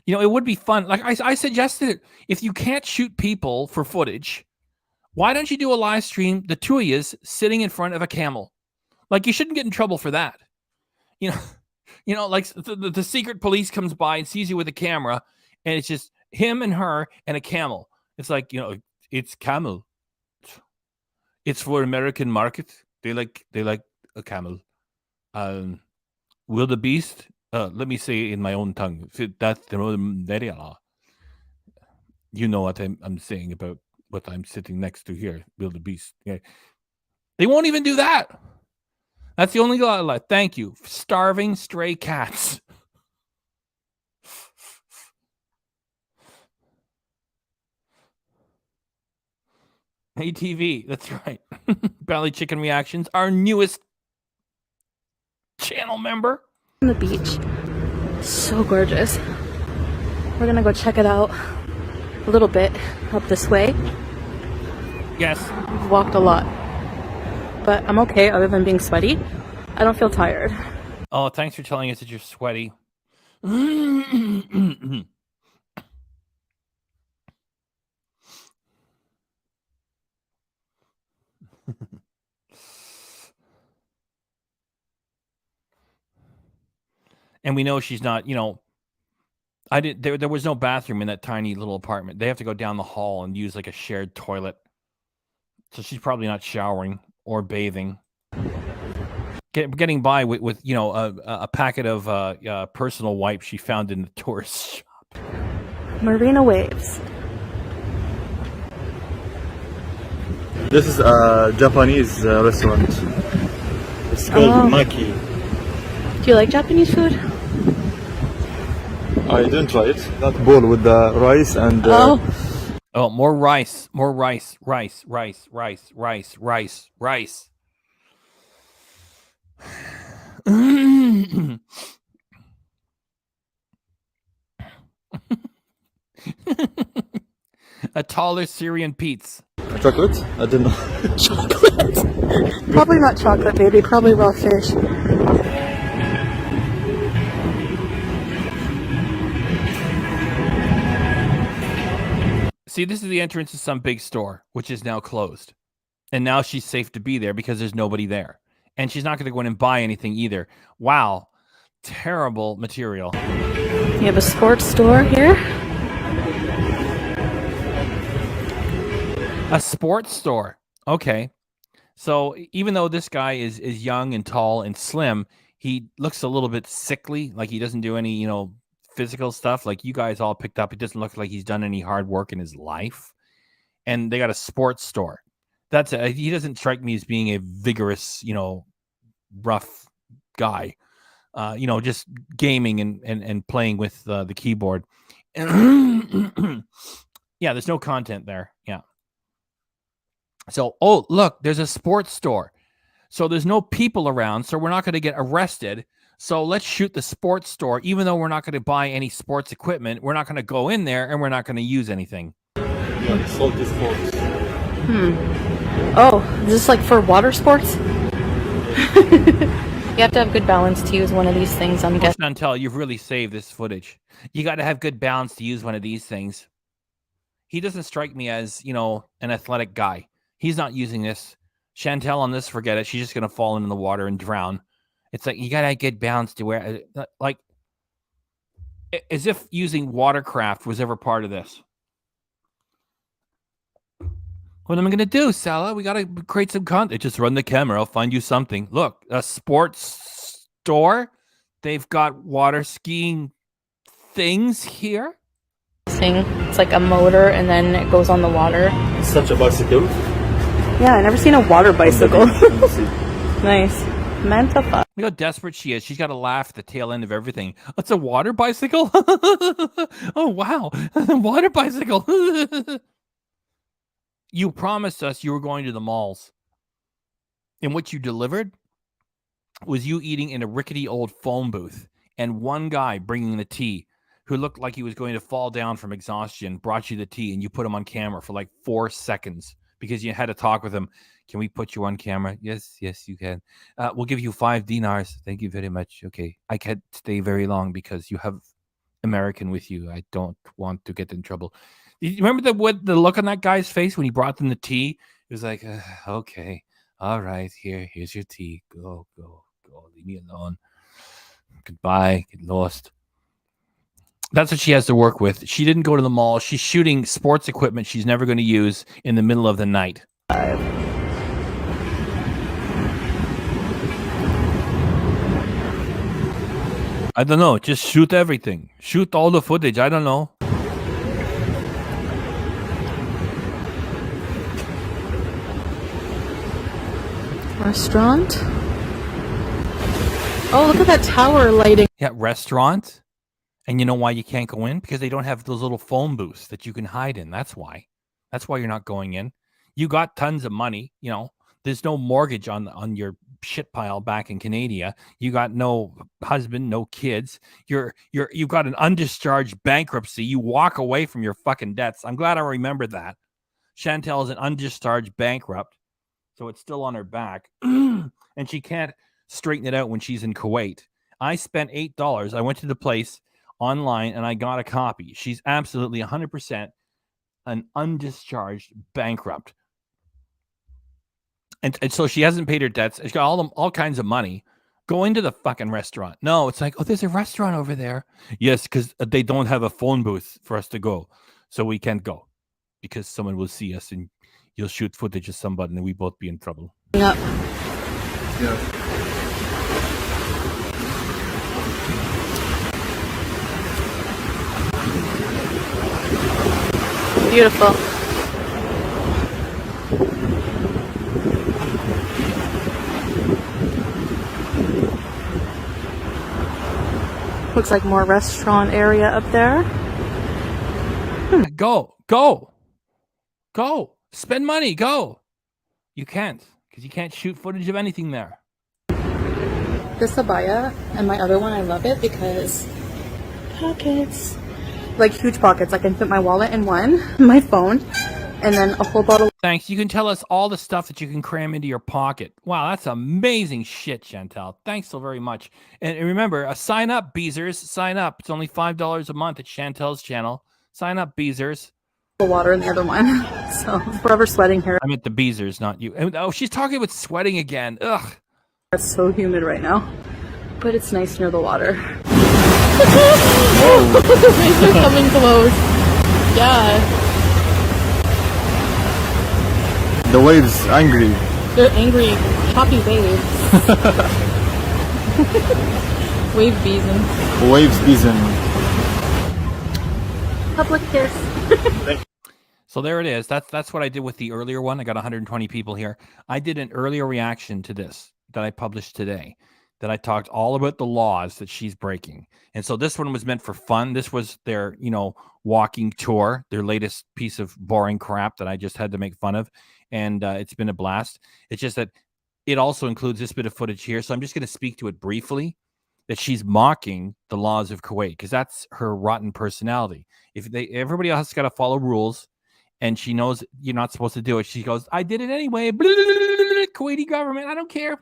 It would be fun. Like I suggested it. If you can't shoot people for footage, why don't you do a live stream, the two of you sitting in front of a camel? Like, you shouldn't get in trouble for that. Like the secret police comes by and sees you with a camera, and it's just him and her and a camel. It's like, it's camel. It's for American market. They like a camel. Wildebeest. Let me say it in my own tongue. That's the you know what I'm saying about what I'm sitting next to here. Wildebeest. Yeah. They won't even do that. That's the only lie. Thank you. Starving stray cats. ATV, that's right. Belly Chicken Reactions, our newest channel member. On the beach. So gorgeous. We're gonna go check it out a little bit up this way. Yes. We've walked a lot. But I'm okay other than being sweaty. I don't feel tired. Oh, thanks for telling us that you're sweaty. And we know she's not, there was no bathroom in that tiny little apartment. They have to go down the hall and use like a shared toilet. So she's probably not showering or bathing. Getting by with a packet of personal wipes she found in the tourist shop. Marina waves. This is a Japanese restaurant. It's called Maki. Do you like Japanese food? I didn't try it. That bowl with the rice and Oh, more rice, rice. A taller Syrian Pete's. chocolate. I didn't know. Chocolate. Probably not chocolate, baby. Probably raw fish. See, this is the entrance to some big store, which is now closed. And now she's safe to be there because there's nobody there. And she's not going to go in and buy anything either. Wow. Terrible material. You have a sports store here? A sports store. Okay. So even though this guy is young and tall and slim, he looks a little bit sickly, like he doesn't do any, physical stuff like you guys all picked up. It doesn't look like he's done any hard work in his life. And they got a sports store. He doesn't strike me as being a vigorous, rough guy. Just gaming and playing with the keyboard. Yeah, there's no content there. Yeah. So, oh, look, there's a sports store. So there's no people around, so we're not going to get arrested. So let's shoot the sports store. Even though we're not going to buy any sports equipment, we're not going to go in there and we're not going to use anything. Yeah, salty sports. Oh, is this like for water sports? You have to have good balance to use one of these things, I'm guessing. Chantel, you've really saved this footage. You got to have good balance to use one of these things. He doesn't strike me as, an athletic guy. He's not using this. Chantel on this, forget it. She's just going to fall into the water and drown. It's like, you got to get balance to where, like, as if using watercraft was ever part of this. What am I going to do, Salah? We got to create some content. Just run the camera. I'll find you something. Look, a sports store. They've got water skiing things here. It's like a motor and then it goes on the water. Such a bicycle. Yeah, I never seen a water bicycle. Nice. Meant to fuck. Look how desperate she is. She's got to laugh at the tail end of everything. It's a water bicycle? Oh, wow. Water bicycle. You promised us you were going to the malls. And what you delivered was you eating in a rickety old phone booth. And one guy bringing the tea who looked like he was going to fall down from exhaustion brought you the tea and you put him on camera for like 4 seconds because you had to talk with him. Can we put you on camera? Yes, you can. We'll give you 5 dinars. Thank you very much. Okay. I can't stay very long because you have American with you. I don't want to get in trouble. You remember the look on that guy's face when he brought them the tea? It was like, okay, all right, here's your tea. Go, leave me alone. Goodbye, get lost. That's what she has to work with. She didn't go to the mall. She's shooting sports equipment she's never going to use in the middle of the night. I don't know. Just shoot everything. Shoot all the footage. I don't know. Restaurant? Oh, look at that tower lighting. Yeah, restaurant. And you know why you can't go in? Because they don't have those little phone booths that you can hide in. That's why. That's why you're not going in. You got tons of money. There's no mortgage on your shit pile back in Canada. You got no husband, no kids. You've got an undischarged bankruptcy. You walk away from your fucking debts. I'm glad I remember that. Chantel is an undischarged bankrupt. So it's still on her back. And she can't straighten it out when she's in Kuwait. I spent $8. I went to the place online and I got a copy. She's absolutely 100% an undischarged bankrupt. And so she hasn't paid her debts. She's got all kinds of money. Go into the fucking restaurant. No, it's like, oh, there's a restaurant over there. Yes, because they don't have a phone booth for us to go. So we can't go because someone will see us and you'll shoot footage of somebody and we both be in trouble. Yep. Yeah. Beautiful. Looks like more restaurant area up there. Go. Spend money. Go. You can't, because you can't shoot footage of anything there. This abaya and my other one, I love it because pockets. Like huge pockets. I can fit my wallet in one, my phone, and then a whole bottle. Thanks. You can tell us all the stuff that you can cram into your pocket. Wow, that's amazing shit, Chantel. Thanks so very much. And remember, sign up, Beezers. Sign up. It's only $5 a month at Chantel's channel. Sign up, Beezers. Water in the other one. So forever sweating here. I meant the Beezers, not you. Oh, she's talking about sweating again. Ugh. It's so humid right now. But it's nice near the water. The waves are coming close. Yeah. The waves angry. They're angry, choppy waves. Wave beason. Waves season. Public kiss. So there it is. That's what I did with the earlier one. I got 120 people here. I did an earlier reaction to this that I published today, that I talked all about the laws that she's breaking. And so this one was meant for fun. This was their, walking tour, their latest piece of boring crap that I just had to make fun of. And it's been a blast. It's just that it also includes this bit of footage here. So I'm just going to speak to it briefly, that she's mocking the laws of Kuwait, because that's her rotten personality. Everybody else has got to follow rules, and she knows you're not supposed to do it. She goes, I did it anyway. Kuwaiti government, I don't care.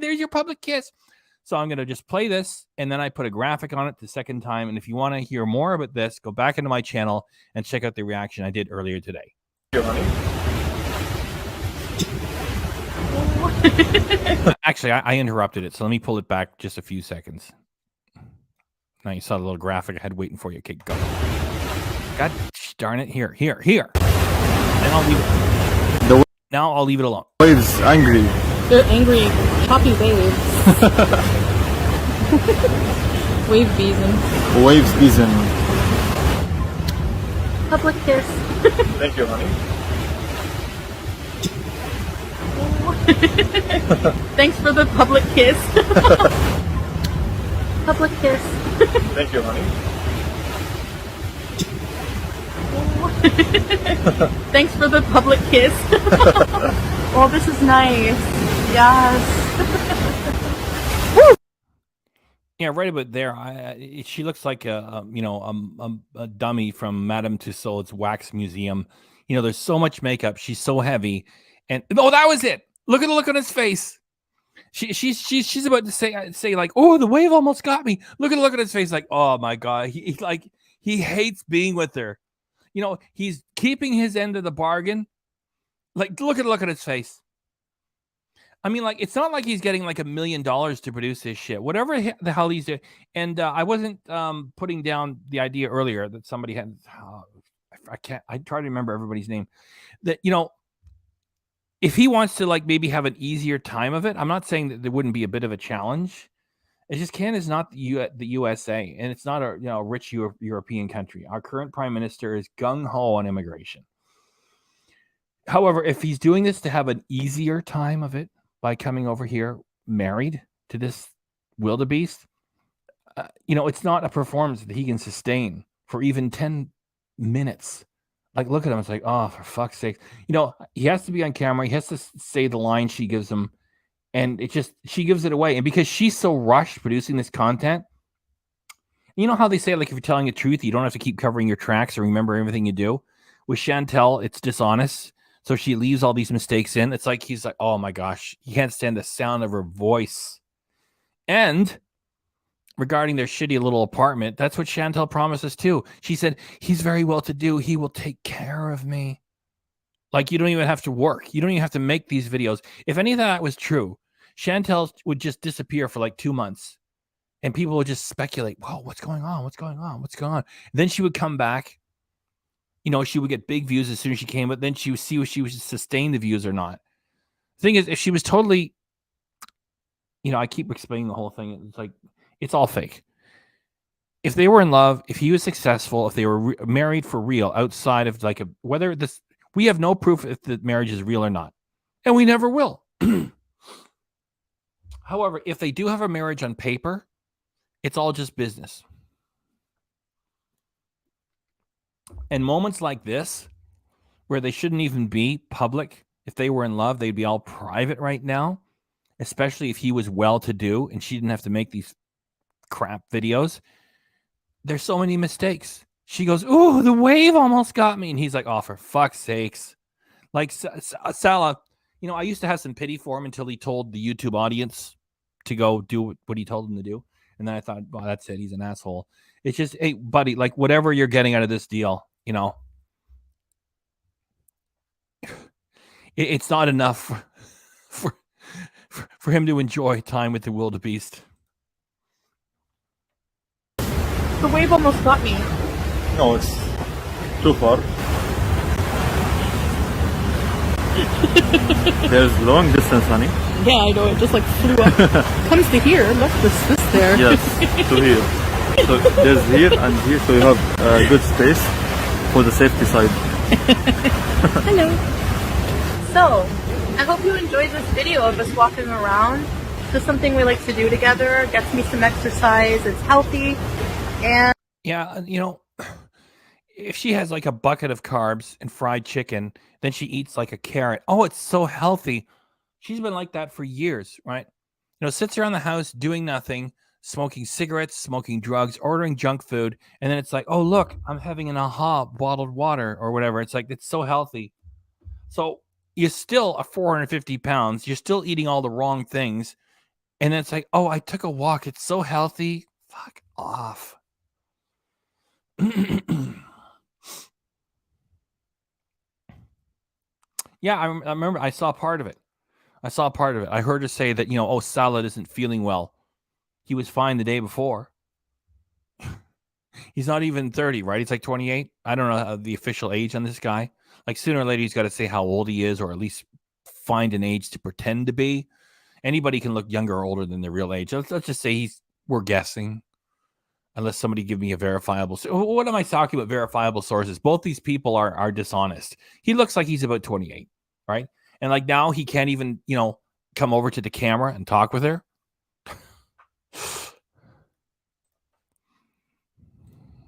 There's your public kiss. So I'm going to just play this, and then I put a graphic on it the second time. And if you want to hear more about this, go back into my channel and check out the reaction I did earlier today. Actually, I interrupted it, so let me pull it back just a few seconds. Now you saw the little graphic I had waiting for you. Okay, go. God darn it. Here. And I'll leave it. Now I'll leave it alone. Waves angry. They're angry, choppy waves. Wave beason. Waves season. Public kiss. Thank you, honey. Thanks for the public kiss. Public kiss. Thank you, honey. Thanks for the public kiss. Oh, this is nice. Yes. Yeah, right about there. She looks like a dummy from Madame Tussauds Wax Museum. There's so much makeup. She's so heavy, and that was it. Look at the look on his face. She's about to say like, oh, the wave almost got me. Look at the look on his face, like, oh my god, he hates being with her. He's keeping his end of the bargain. Like, look at the look on his face. I mean, like, it's not like he's getting like $1 million to produce this shit. Whatever the hell he's doing. And I wasn't putting down the idea earlier that somebody had. I try to remember everybody's name. That if he wants to like maybe have an easier time of it, I'm not saying that there wouldn't be a bit of a challenge. It's just Canada is not the USA, and it's not a rich European country. Our current prime minister is gung ho on immigration. However, if he's doing this to have an easier time of it by coming over here married to this wildebeest, it's not a performance that he can sustain for even 10 minutes. Like, look at him. It's like, oh, for fuck's sake. He has to be on camera. He has to say the line she gives him. And she gives it away. And because she's so rushed producing this content, you know how they say, like, if you're telling the truth, you don't have to keep covering your tracks or remember everything you do. With Chantel, it's dishonest. So she leaves all these mistakes in. It's like, he's like, oh my gosh, he can't stand the sound of her voice. And regarding their shitty little apartment, that's what Chantel promises too. She said, he's very well to do. He will take care of me. Like, you don't even have to work. You don't even have to make these videos. If any of that was true, Chantel would just disappear for like 2 months. And people would just speculate, whoa, what's going on? What's going on? What's going on? Then she would come back. She would get big views as soon as she came, but then she would see if she would sustain the views or not. The thing is, if she was totally, I keep explaining the whole thing. It's like, it's all fake. If they were in love, if he was successful, if they were married for real outside of like whether this, we have no proof if the marriage is real or not. And we never will. However, if they do have a marriage on paper It's all just business. And moments like this, where they shouldn't even be public, if they were in love, they'd be all private right now, especially if he was well-to-do and she didn't have to make these crap videos. There's so many mistakes. She goes, "Ooh, the wave almost got me." And he's like, "Oh, for fuck's sakes." Like Salah, I used to have some pity for him until he told the YouTube audience to go do what he told them to do. And then I thought, well, that's it. He's an asshole. It's just, hey, buddy, like whatever you're getting out of this deal, it's not enough for him to enjoy time with the wildebeest. The wave almost got me. No, it's too far. There's long distance, honey. Yeah, I know. It just like flew up. Comes to here. Look, this there. Yes, to here. So there's here and here, so you have good space for the safety side. Hello. So, I hope you enjoyed this video of us walking around. Just something we like to do together. Gets me some exercise. It's healthy. And yeah, if she has like a bucket of carbs and fried chicken, then she eats like a carrot. Oh, it's so healthy. She's been like that for years, right? Sits around the house doing nothing, smoking cigarettes, smoking drugs, ordering junk food. And then it's like, oh, look, I'm having an AHA bottled water or whatever. It's like, it's so healthy. So you're still 450 pounds. You're still eating all the wrong things. And then it's like, oh, I took a walk. It's so healthy. Fuck off. Yeah, I remember I saw part of it. I heard her say that, oh, Salah isn't feeling well. He was fine the day before. He's not even 30, right? He's like 28. I don't know the official age on this guy. Like sooner or later, he's got to say how old he is, or at least find an age to pretend to be. Anybody can look younger or older than their real age. Let's just say we're guessing. Unless somebody give me a verifiable. What am I talking about? Verifiable sources. Both these people are dishonest. He looks like he's about 28, right? And like now he can't even, come over to the camera and talk with her.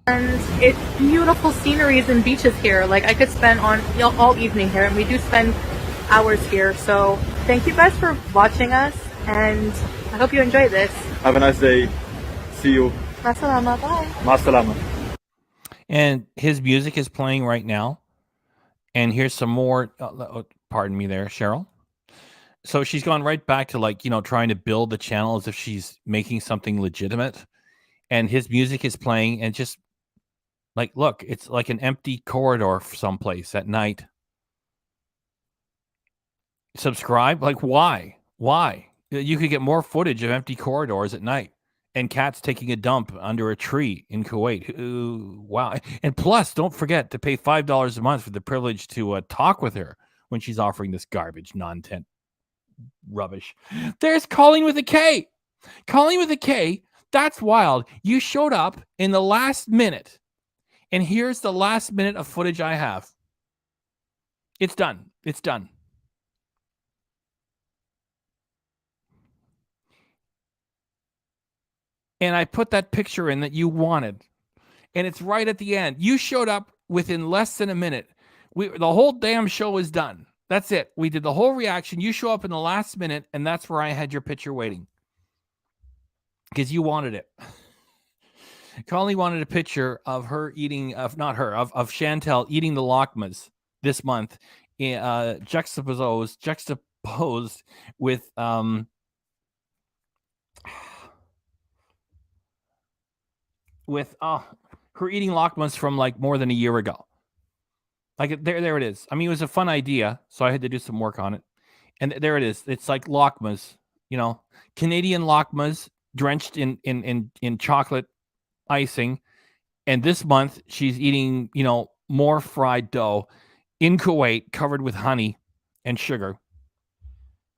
And it's beautiful sceneries and beaches here. Like I could spend all evening here, and we do spend hours here. So thank you guys for watching us, and I hope you enjoy this. Have a nice day. See you. Masalama, bye. Masalama. And his music is playing right now. And here's some more. Pardon me there, Cheryl. So she's gone right back to trying to build the channel as if she's making something legitimate. And his music is playing, and just look, it's like an empty corridor someplace at night. Subscribe? Why? Why? You could get more footage of empty corridors at night. And cats taking a dump under a tree in Kuwait. Ooh, wow. And plus, don't forget to pay $5 a month for the privilege to talk with her when she's offering this garbage, non-tent rubbish. There's Colleen with a K. Colleen with a K. That's wild. You showed up in the last minute. And here's the last minute of footage I have. It's done. It's done. And I put that picture in that you wanted. And it's right at the end. You showed up within less than a minute. The whole damn show is done. That's it. We did the whole reaction. You show up in the last minute, and that's where I had your picture waiting. Because you wanted it. Colleen wanted a picture of her eating, of Chantel eating the lakmas this month, juxtaposed with her eating lakmas from more than a year ago. There it is. I mean, it was a fun idea, so I had to do some work on it. And there it is. It's like lakmas, Canadian lakmas drenched in chocolate icing. And this month she's eating, more fried dough in Kuwait covered with honey and sugar.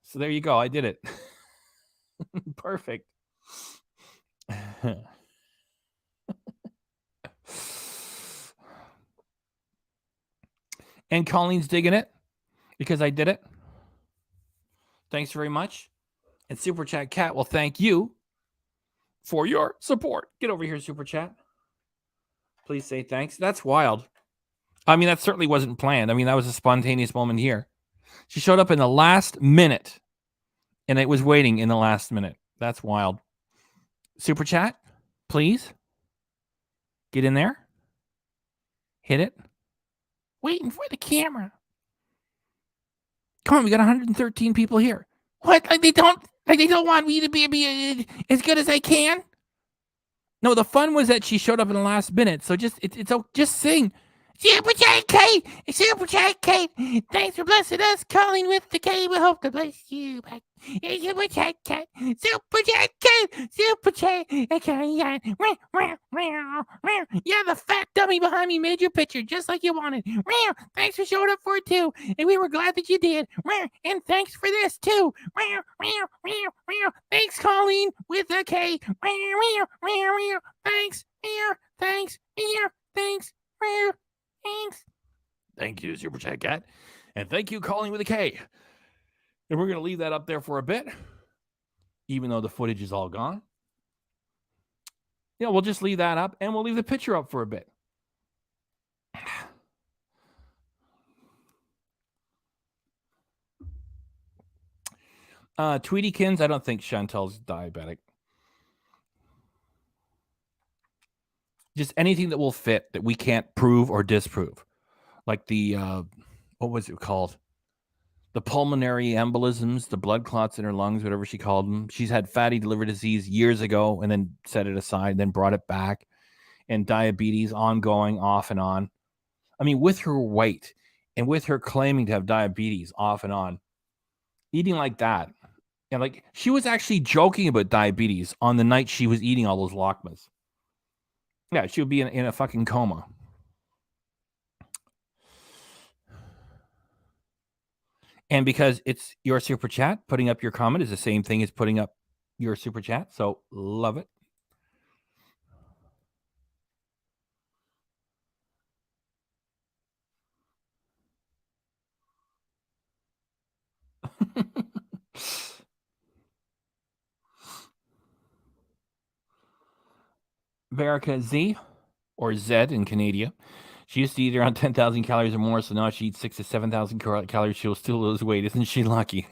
So there you go. I did it. Perfect. And Colleen's digging it because I did it. Thanks very much. And Super Chat Cat will thank you for your support. Get over here, Super Chat. Please say thanks. That's wild. I mean, that certainly wasn't planned. I mean, that was a spontaneous moment here. She showed up in the last minute, and it was waiting in the last minute. That's wild. Super Chat, please. Get in there. Hit it. Waiting for the camera. Come on, we got 113 people here. What? They don't want me to be as good as I can? No, the fun was that she showed up in the last minute. So just sing. Super Chat Kate! Super Chat Kate! Thanks for blessing us, calling with the K. We hope to bless you back. Super Chat Kate! Super Chat Kate! Super Chat Kate! Yeah, the fat dummy behind me made your picture just like you wanted. Thanks for showing up for it too. And we were glad that you did. And thanks for this too. Thanks, Colleen with the K. Thanks. Thanks. Thanks. Thanks. Thank you, Super Chat Cat. And thank you, Calling with a K. And we're going to leave that up there for a bit, even though the footage is all gone. Yeah, we'll just leave that up, and we'll leave the picture up for a bit. Tweetykins, I don't think Chantel's diabetic. Just anything that will fit that we can't prove or disprove. Like the, what was it called? The pulmonary embolisms, the blood clots in her lungs, whatever she called them. She's had fatty liver disease years ago and then set it aside, then brought it back. And diabetes ongoing, off and on. I mean, with her weight and with her claiming to have diabetes off and on, eating like that. And like, she was actually joking about diabetes on the night she was eating all those lakmas. Yeah, she would be in a fucking coma. And because it's your super chat, putting up your comment is the same thing as putting up your super chat. So love it. Verica Z, or Zed in Canada. She used to eat around 10,000 calories or more, so now she eats 6,000 to 7,000 calories. She'll still lose weight. Isn't she lucky?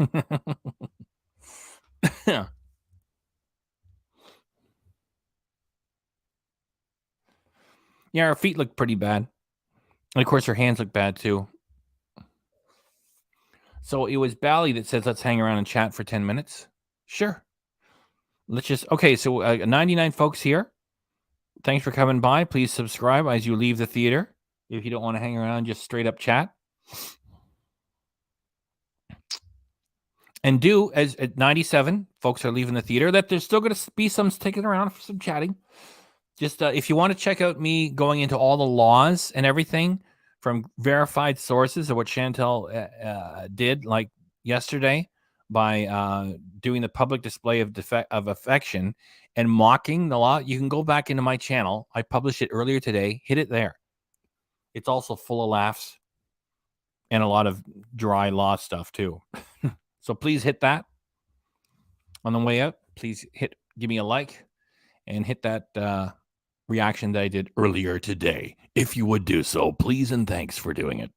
Yeah, her feet look pretty bad. And of course, her hands look bad too. So it was Bally that says, let's hang around and chat for 10 minutes. Sure. Let's just, okay, so 99 folks here. Thanks for coming by. Please subscribe as you leave the theater. If you don't want to hang around, just straight up chat. And do, as at 97 folks are leaving the theater, that there's still going to be some sticking around for some chatting. Just if you want to check out me going into all the laws and everything from verified sources of what Chantel did, like yesterday, by doing the public display of affection and mocking the law, you can go back into my channel. I published it earlier today. Hit it there. It's also full of laughs and a lot of dry law stuff too. So please hit that on the way out. Please give me a like and hit that reaction that I did earlier today. If you would do so, please and thanks for doing it.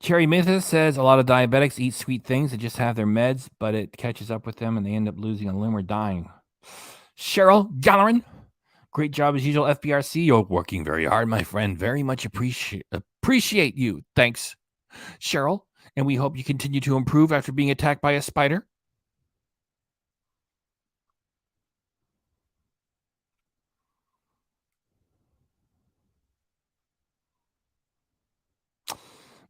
Cherry Mythos says a lot of diabetics eat sweet things that just have their meds, but it catches up with them and they end up losing a limb or dying. Cheryl Gallerin, great job as usual, FBRC. You're working very hard, my friend. Very much appreciate you. Thanks, Cheryl. And we hope you continue to improve after being attacked by a spider.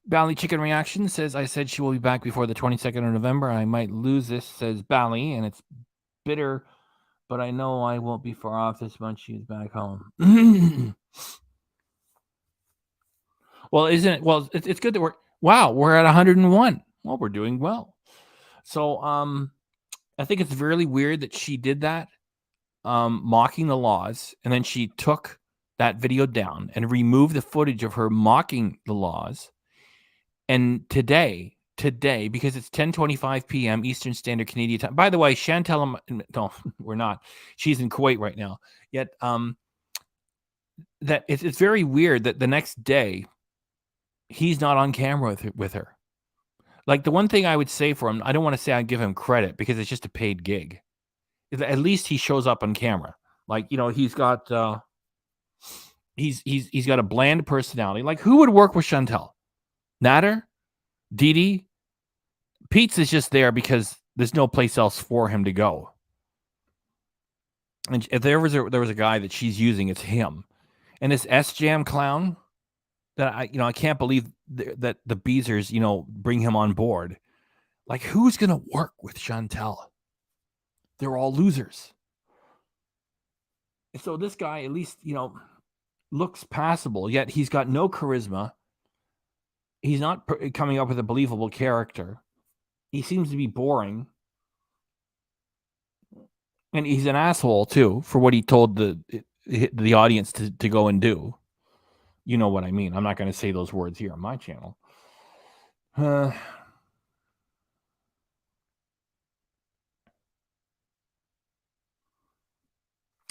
Bally Chicken Reaction says, I said she will be back before the 22nd of November. I might lose this, says Bally, and it's bitter, but I know I won't be far off this month. She's back home. Well, isn't it? Well, it's good that we're at 101. Well, we're doing well. So I think it's really weird that she did that, mocking the laws, and then she took that video down and removed the footage of her mocking the laws And today, because it's 10:25 p.m. Eastern Standard Canadian time. By the way, Chantel, no, we're not. She's in Kuwait right now. Yet, that it's very weird that the next day he's not on camera with her. Like, the one thing I would say for him, I don't want to say I give him credit because it's just a paid gig. At least he shows up on camera. Like, he's got he's got a bland personality. Like, who would work with Chantel? Nader? Didi? Pete's is just there because there's no place else for him to go. And if there was a guy that she's using, it's him. And this S-Jam clown that I can't believe that the Beezers, bring him on board. Like, who's going to work with Chantel? They're all losers. And so this guy, at least, looks passable, yet he's got no charisma. He's not coming up with a believable character. He seems to be boring. And he's an asshole, too, for what he told the audience to go and do. You know what I mean. I'm not going to say those words here on my channel.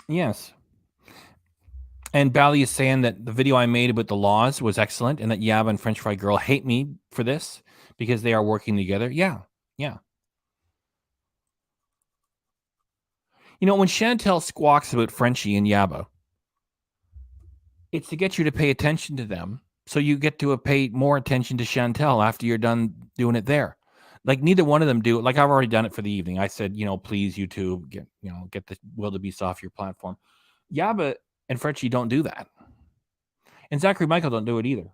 Yes. And Bally is saying that the video I made about the laws was excellent and that Yaba and French Fry Girl hate me for this because they are working together. Yeah. When Chantel squawks about Frenchie and Yaba, it's to get you to pay attention to them so you get to pay more attention to Chantel after you're done doing it there. Like, neither one of them do it. Like, I've already done it for the evening. I said, please, YouTube, get the wildebeest off your platform. Yaba and Frenchie don't do that. And Zachary Michael don't do it either.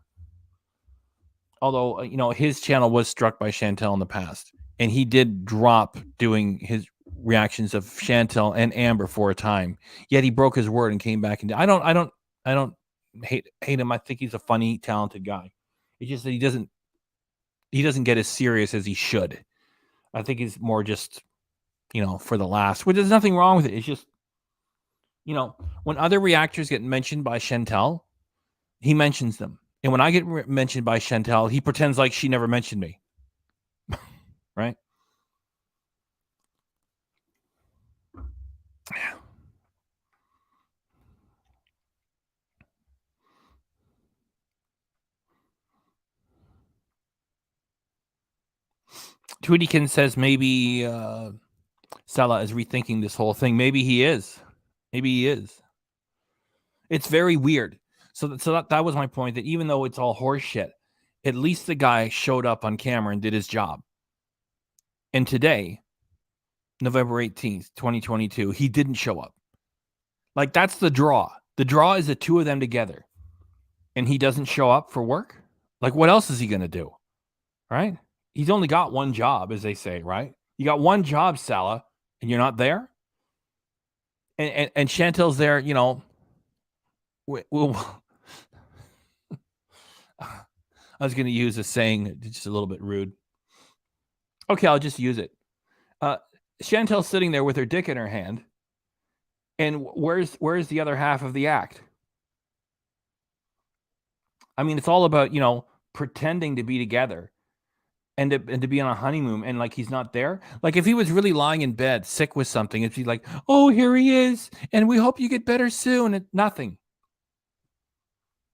Although, his channel was struck by Chantel in the past. And he did drop doing his reactions of Chantel and Amber for a time. Yet he broke his word and came back. And I don't hate him. I think he's a funny, talented guy. It's just that he doesn't get as serious as he should. I think he's more just, for the laughs, which there's nothing wrong with it. It's just, when other reactors get mentioned by Chantel, he mentions them. And when I get mentioned by Chantel, he pretends like she never mentioned me. Right? Tweetykin says maybe Salah is rethinking this whole thing. Maybe he is. It's very weird. So that was my point, that even though it's all horseshit, at least the guy showed up on camera and did his job. And today, November 18th, 2022, he didn't show up. Like, that's the draw. The draw is the two of them together. And he doesn't show up for work? Like, what else is he going to do? Right? He's only got one job, as they say, right? You got one job, Salah, and you're not there? And Chantel's there, well, I was going to use a saying, just a little bit rude. Okay, I'll just use it. Chantel's sitting there with her dick in her hand. And where's the other half of the act? I mean, it's all about, pretending to be together and to be on a honeymoon, and like he's not there. Like, if he was really lying in bed sick with something, it'd be like, oh, here he is, and we hope you get better soon. And nothing.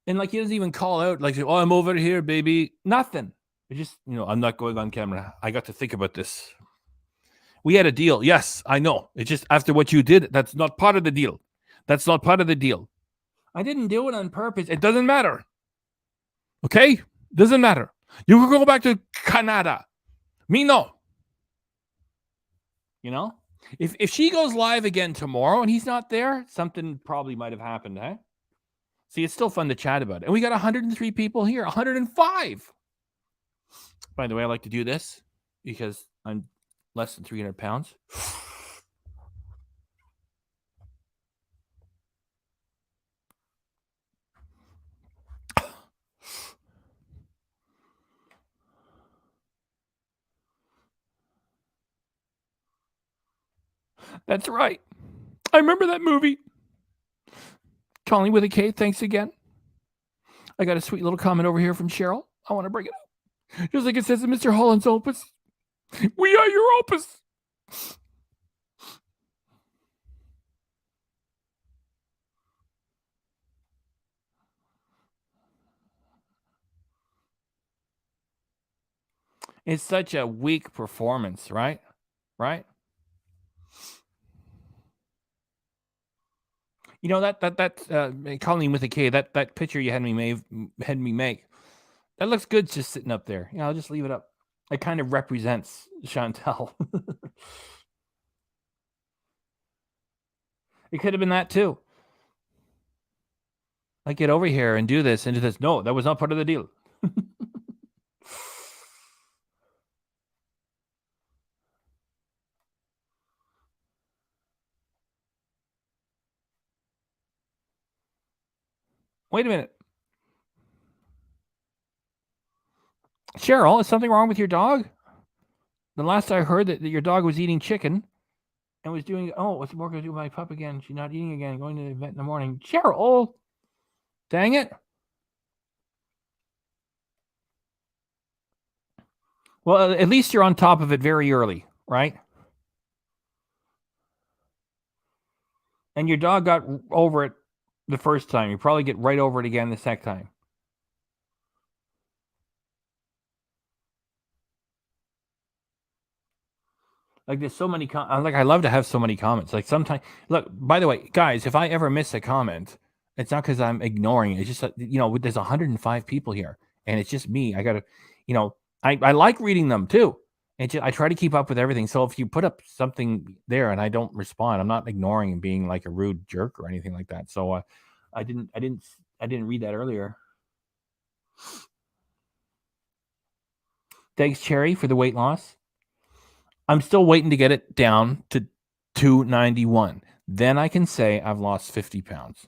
And like, he doesn't even call out like, oh, I'm over here, baby. Nothing. It's just, I'm not going on camera. I got to think about this. We had a deal. Yes, I know. It's just after what you did, that's not part of the deal. I didn't do it on purpose. It doesn't matter. Okay? Doesn't matter. You can go back to Canada. Me, no. If she goes live again tomorrow and he's not there, something probably might have happened, eh? See, it's still fun to chat about it. And we got 103 people here, 105. By the way, I like to do this because I'm less than 300 pounds. That's right. I remember that movie. Calling with a K, thanks again. I got a sweet little comment over here from Cheryl. I want to bring it up. Just like it says in Mr. Holland's opus. We are your opus. It's such a weak performance, right? Right? You know that Colleen with a K, that picture you had me make. That looks good just sitting up there. I'll just leave it up. It kind of represents Chantel. It could have been that too. Like, get over here and do this and do this. No, that was not part of the deal. Wait a minute. Cheryl, is something wrong with your dog? The last I heard that your dog was eating chicken and was doing, what's more going to do with my pup again? She's not eating again, going to the vet in the morning. Cheryl, dang it. Well, at least you're on top of it very early, right? And your dog got over it the first time. You probably get right over it again the second time. Like, there's so many I love to have so many comments. Like, sometimes, look, by the way, guys, if I ever miss a comment, it's not because I'm ignoring it. It's just that, there's 105 people here, and it's just me. I gotta, I like reading them too. And I try to keep up with everything. So if you put up something there and I don't respond, I'm not ignoring and being like a rude jerk or anything like that. So I didn't read that earlier. Thanks, Cherry, for the weight loss. I'm still waiting to get it down to 291. Then I can say I've lost 50 pounds.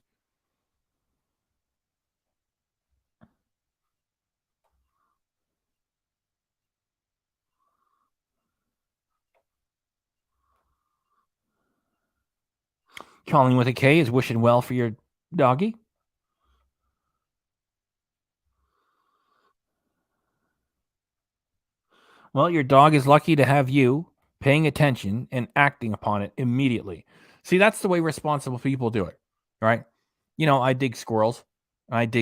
Colleen with a K is wishing well for your doggy. Well, your dog is lucky to have you paying attention and acting upon it immediately. See, that's the way responsible people do it, right? I dig squirrels. And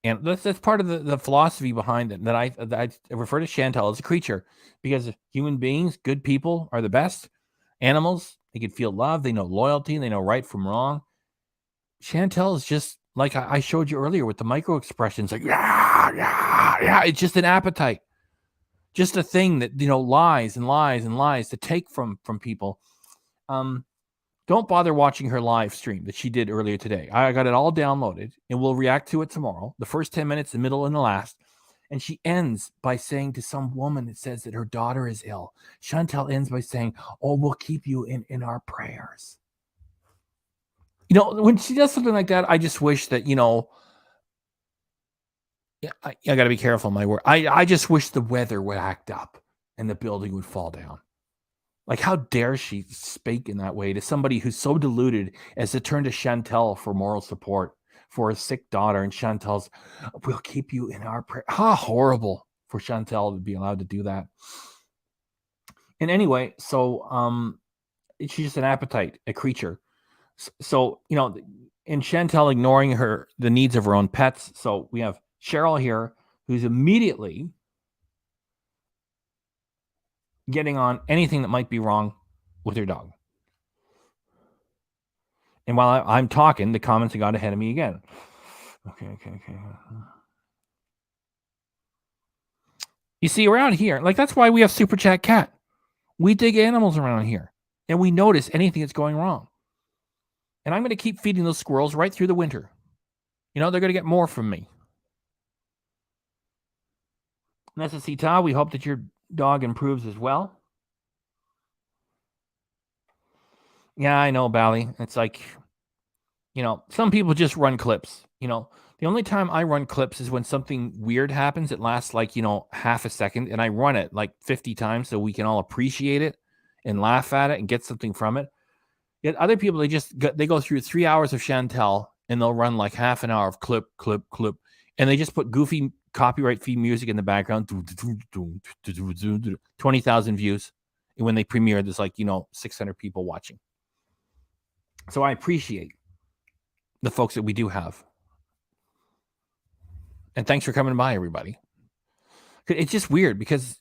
that's part of the philosophy behind it, that I refer to Chantel as a creature, because human beings, good people, are the best. Animals, they can feel love, they know loyalty, they know right from wrong. Chantel is just like I showed you earlier with the micro expressions, like yeah. It's just an appetite, just a thing that lies and lies and lies to take from people. Don't bother watching her live stream that she did earlier today. I got it all downloaded, and we'll react to it tomorrow. The first 10 minutes, the middle, and the last. And she ends by saying to some woman that says that her daughter is ill. Chantel ends by saying, we'll keep you in our prayers. When she does something like that, I just wish that, I got to be careful my word. I just wish the weather would act up and the building would fall down. Like, how dare she speak in that way to somebody who's so deluded as to turn to Chantel for moral support for a sick daughter, and Chantel's, we'll keep you in our prayer. How horrible for Chantel to be allowed to do that. And anyway, so she's just an appetite, a creature. So, and Chantel ignoring the needs of her own pets. So we have Cheryl here, who's immediately getting on anything that might be wrong with her dog. And while I'm talking, the comments have got ahead of me again. Okay. You see, around here, like, that's why we have Super Chat Cat. We dig animals around here, and we notice anything that's going wrong. And I'm going to keep feeding those squirrels right through the winter. They're going to get more from me. Necessita, we hope that your dog improves as well. Yeah, I know, Bally. It's like, some people just run clips. The only time I run clips is when something weird happens. It lasts like, half a second, and I run it like 50 times so we can all appreciate it and laugh at it and get something from it. Yet other people, they go through 3 hours of Chantel, and they'll run like half an hour of clip, and they just put goofy copyright free music in the background. 20,000 views. And when they premiere, there's 600 people watching. So I appreciate the folks that we do have. And thanks for coming by, everybody. It's just weird because,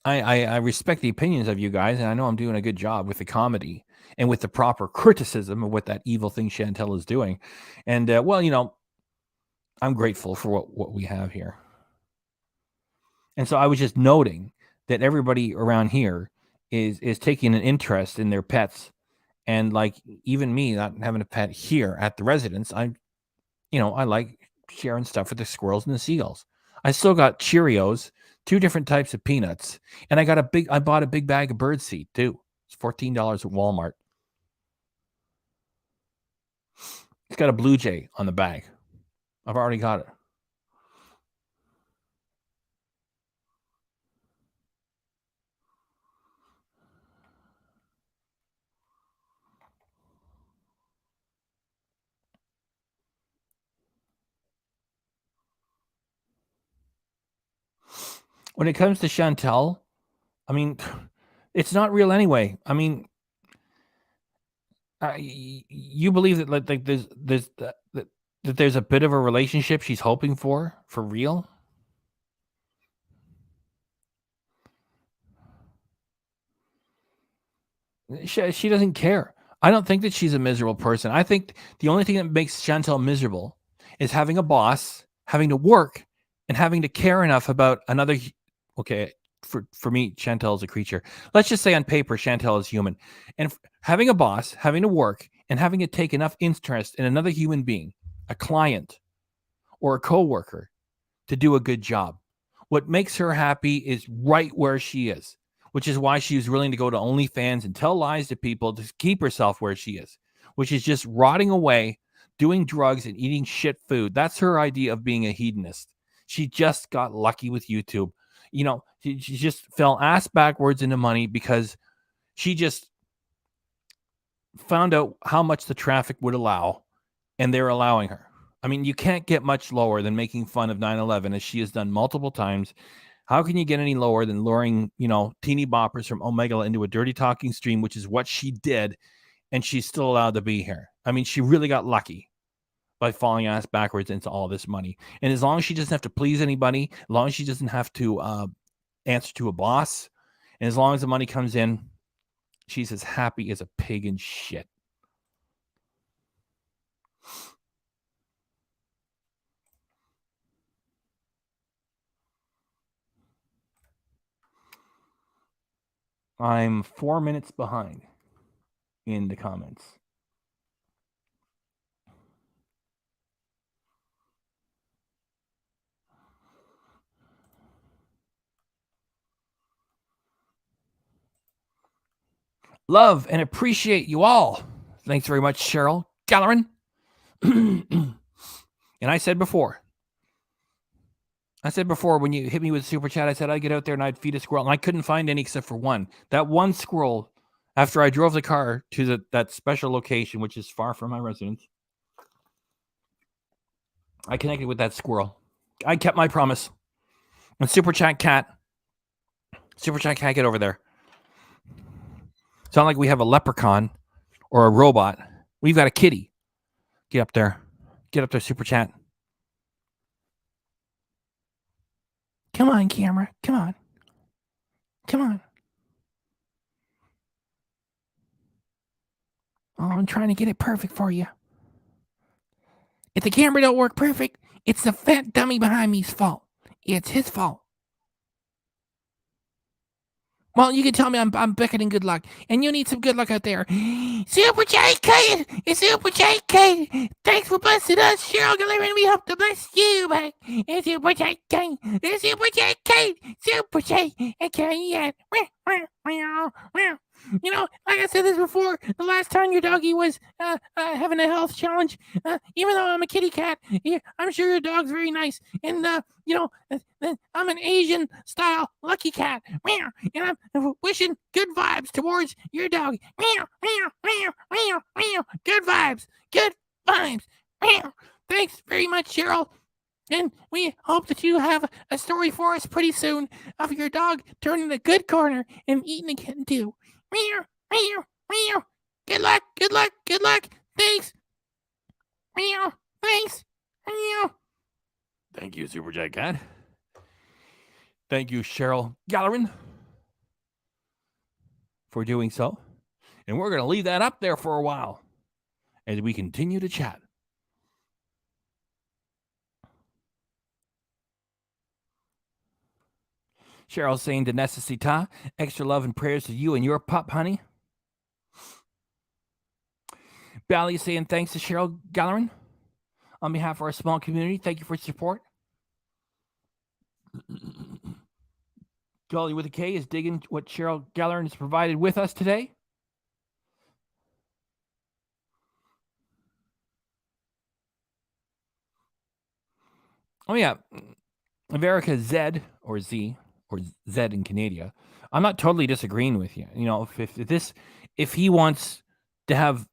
I respect the opinions of you guys, and I know I'm doing a good job with the comedy and with the proper criticism of what that evil thing Chantel is doing. And, I'm grateful for what we have here. And so I was just noting that everybody around here is taking an interest in their pets. And even me not having a pet here at the residence, I like sharing stuff with the squirrels and the seagulls. I still got Cheerios, 2 different types of peanuts, and I bought a big bag of birdseed too. It's $14 at Walmart. It's got a blue jay on the bag. I've already got it. When it comes to Chantel, I mean, it's not real anyway. I mean, you believe that that there's a bit of a relationship she's hoping for real? She doesn't care. I don't think that she's a miserable person. I think the only thing that makes Chantel miserable is having a boss, having to work, and having to care enough about another. Okay, for me, Chantel is a creature. Let's just say on paper, Chantel is human. And having a boss, having to work, and having to take enough interest in another human being, a client or a coworker, to do a good job. What makes her happy is right where she is, which is why she was willing to go to OnlyFans and tell lies to people to keep herself where she is, which is just rotting away, doing drugs and eating shit food. That's her idea of being a hedonist. She just got lucky with YouTube. She just fell ass backwards into money because she just found out how much the traffic would allow, and they're allowing her. I mean, you can't get much lower than making fun of 9/11, as she has done multiple times. How can you get any lower than luring, teeny boppers from Omega into a dirty talking stream, which is what she did, and she's still allowed to be here? I mean, she really got lucky by falling ass backwards into all this money. And as long as she doesn't have to please anybody, as long as she doesn't have to answer to a boss, and as long as the money comes in, she's as happy as a pig in shit. I'm 4 minutes behind in the comments. Love and appreciate you all. Thanks very much, Cheryl Gallerin. And I said before, when you hit me with super chat, I said I'd get out there and I'd feed a squirrel. And I couldn't find any except for one. That one squirrel, after I drove the car to that special location, which is far from my residence, I connected with that squirrel. I kept my promise. And Super Chat Cat, get over there. It's not like we have a leprechaun or a robot. We've got a kitty. Get up there. Super Chat. Come on, camera. Come on. Oh, I'm trying to get it perfect for you. If the camera don't work perfect, it's the fat dummy behind me's fault. It's his fault. Well, you can tell me I'm beckoning good luck, and you need some good luck out there. Super J Kate! It's Super J Kate! Thanks for blessing us, Cheryl Gallery, and we hope to bless you back. It's Super J Kate! It's Super J Kate! Super J Kate! Like I said this before, the last time your doggy was having a health challenge, even though I'm a kitty cat, I'm sure your dog's very nice. And, I'm an Asian style lucky cat. And I'm wishing good vibes towards your dog. Good vibes. Thanks very much, Cheryl. And we hope that you have a story for us pretty soon of your dog turning the good corner and eating a kitten too. Meow, meow, meow. Good luck, good luck, good luck. Thanks. Meow, thanks. Meow. Thank you, Super Jet Cat. Thank you, Cheryl Gallerin, for doing so. And we're going to leave that up there for a while as we continue to chat. Cheryl saying de necessita, extra love and prayers to you and your pup, honey. Bally saying thanks to Cheryl Gallerin on behalf of our small community. Thank you for your support. Golly with a K is digging what Cheryl Gallerin has provided with us today. Oh, yeah. America Z, or Z, or Z in Canada. I'm not totally disagreeing with you. You know, if he wants to have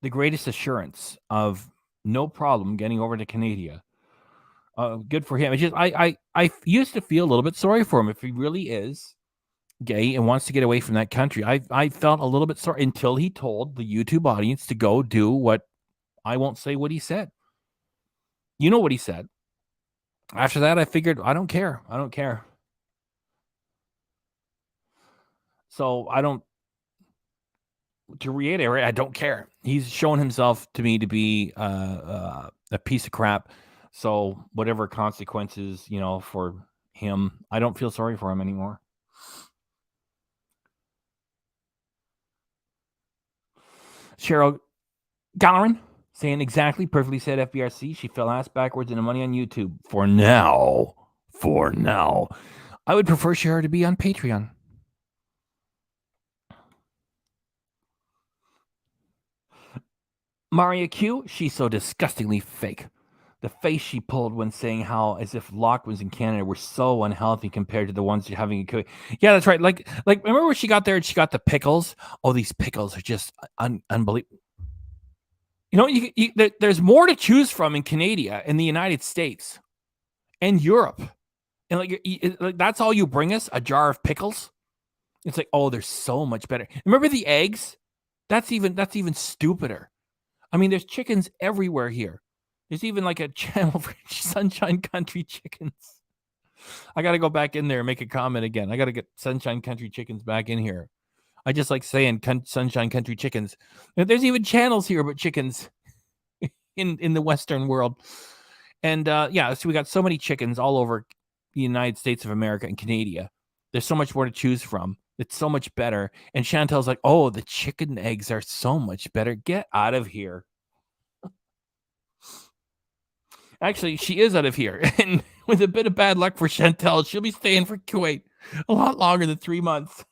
the greatest assurance of no problem getting over to Canada, good for him. It's just I used to feel a little bit sorry for him if he really is gay and wants to get away from that country. I felt a little bit sorry until he told the YouTube audience to go do what I won't say what he said. You know what he said. After that, I figured I don't care. I don't care. So to reiterate, I don't care. He's shown himself to me to be a piece of crap. So whatever consequences, you know, for him, I don't feel sorry for him anymore. Cheryl Gallerin saying exactly, perfectly said FBRC. She fell ass backwards into money on YouTube. For now. I would prefer Cheryl to be on Patreon. Maria Q, she's so disgustingly fake. The face she pulled when saying how as if locked ones in Canada were so unhealthy compared to the ones you're having in Kuwait. Yeah, that's right. Like remember when she got there and she got the pickles? Oh, these pickles are just unbelievable. You know, there's more to choose from in Canada, in the United States, and Europe. And like that's all you bring us, a jar of pickles? It's like, oh, they're so much better. Remember the eggs? That's even stupider. I mean, there's chickens everywhere here. There's even like a channel for Sunshine Country Chickens. I got to go back in there and make a comment again. I got to get Sunshine Country Chickens back in here. I just like saying Sunshine Country Chickens. There's even channels here about chickens in the Western world. And yeah, so we got so many chickens all over the United States of America and Canada. There's so much more to choose from. It's so much better. And Chantel's like, oh, the chicken eggs are so much better. Get out of here. Actually, she is out of here. And with a bit of bad luck for Chantel, she'll be staying for Kuwait a lot longer than 3 months.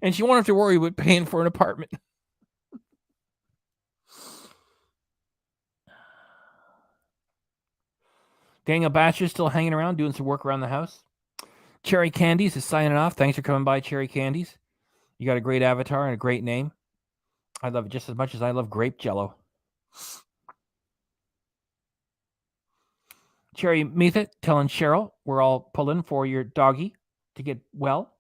And she won't have to worry about paying for an apartment. Daniel Batcher's still hanging around, doing some work around the house. Cherry Candies is signing off. Thanks for coming by, Cherry Candies. You got a great avatar and a great name. I love it just as much as I love grape jello. Cherry Meathit telling Cheryl we're all pulling for your doggy to get well.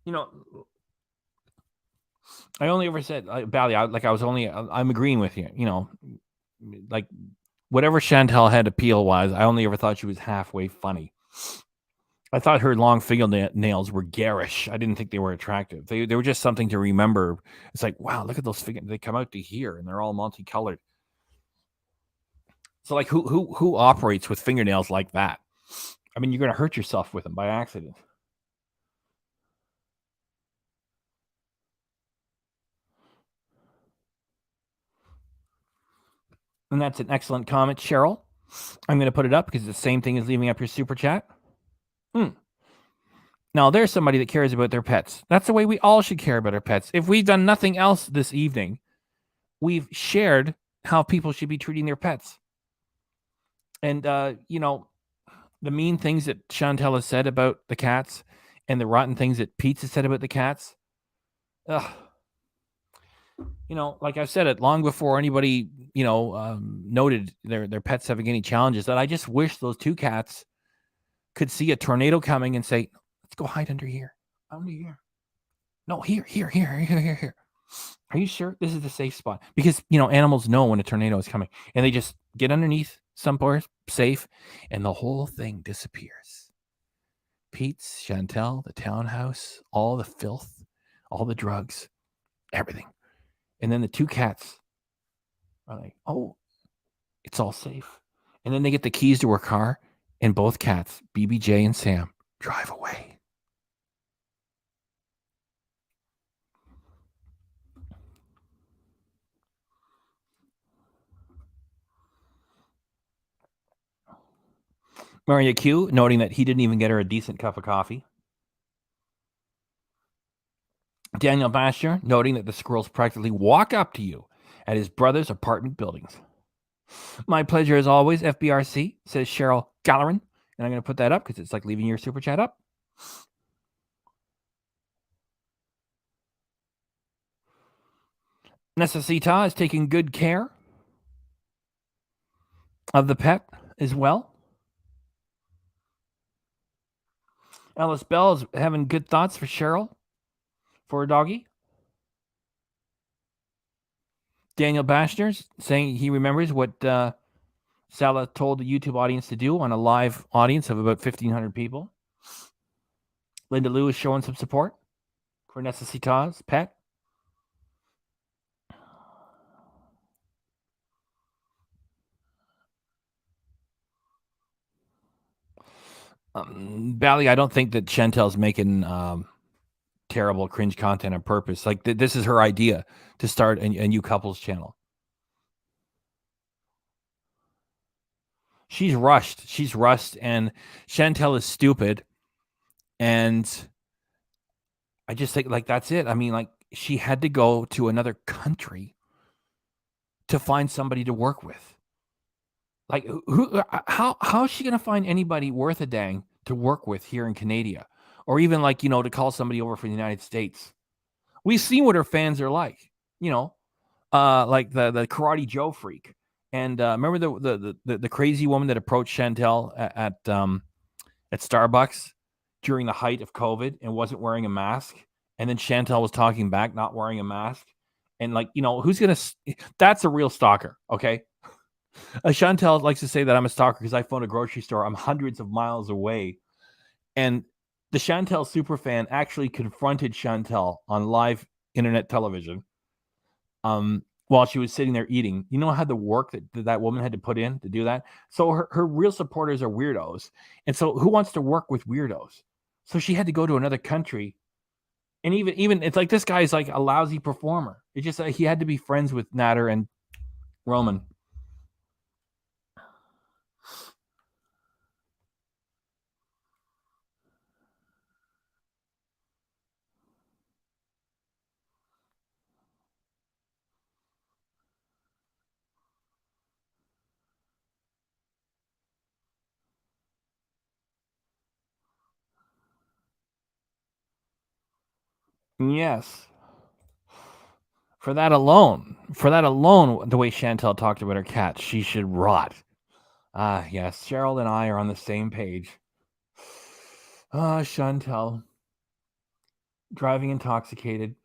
You know, I only ever said, Bally, I'm agreeing with you. You know, like whatever Chantel had appeal-wise, I only ever thought she was halfway funny. I thought her long fingernails were garish. I didn't think they were attractive. They were just something to remember. It's like, wow, look at those fingernails. They come out to here, and they're all multicolored. So, like, who operates with fingernails like that? I mean, you're going to hurt yourself with them by accident. And that's an excellent comment, Cheryl. I'm going to put it up because it's the same thing as leaving up your super chat. Now, there's somebody that cares about their pets. That's the way we all should care about our pets. If we've done nothing else this evening, we've shared how people should be treating their pets. And, you know, the mean things that Chantel has said about the cats and the rotten things that Pete has said about the cats, Ugh. You know, like I've said it long before anybody, noted their pets having any challenges, that I just wish those two cats could see a tornado coming and say, let's go hide under here. Under here. No, here. Are you sure this is the safe spot? Because, animals know when a tornado is coming and they just get underneath somewhere safe and the whole thing disappears. Pete's, Chantel, the townhouse, all the filth, all the drugs, everything. And then the two cats are like, oh, it's all safe. And then they get the keys to her car and both cats, BBJ and Sam, drive away. Maria Q noting that he didn't even get her a decent cup of coffee. Daniel Basher noting that the squirrels practically walk up to you at his brother's apartment buildings. My pleasure as always, FBRC, says Cheryl Gallerin. And I'm going to put that up because it's like leaving your super chat up. Necessita is taking good care of the pet as well. Alice Bell is having good thoughts for Cheryl, for her doggy. Daniel Bashner's saying he remembers what Salah told the YouTube audience to do on a live audience of about 1,500 people. Linda Lou is showing some support for Necessita's pet. Bally, I don't think that Chantel's making terrible cringe content on purpose. Like this is her idea to start a new couples channel. She's rushed, and Chantel is stupid. And I just think like that's it. I mean, like she had to go to another country to find somebody to work with. Like how is she going to find anybody worth a dang to work with here in Canada? Or even like, to call somebody over from the United States. We've seen what her fans are like, like the Karate Joe freak. And remember the crazy woman that approached Chantel at Starbucks during the height of COVID and wasn't wearing a mask. And then Chantel was talking back, not wearing a mask. And like, who's going to, that's a real stalker. Okay. Chantel likes to say that I'm a stalker because I phoned a grocery store. I'm hundreds of miles away. And the Chantel superfan actually confronted Chantel on live internet television while she was sitting there eating. You know how the work that woman had to put in to do that? So her real supporters are weirdos. And so who wants to work with weirdos? So she had to go to another country. And even it's like this guy's like a lousy performer. It's just he had to be friends with Natter and Roman. Yes. For that alone, the way Chantel talked about her cat, she should rot. Yes, Cheryl and I are on the same page. Chantel. Driving intoxicated,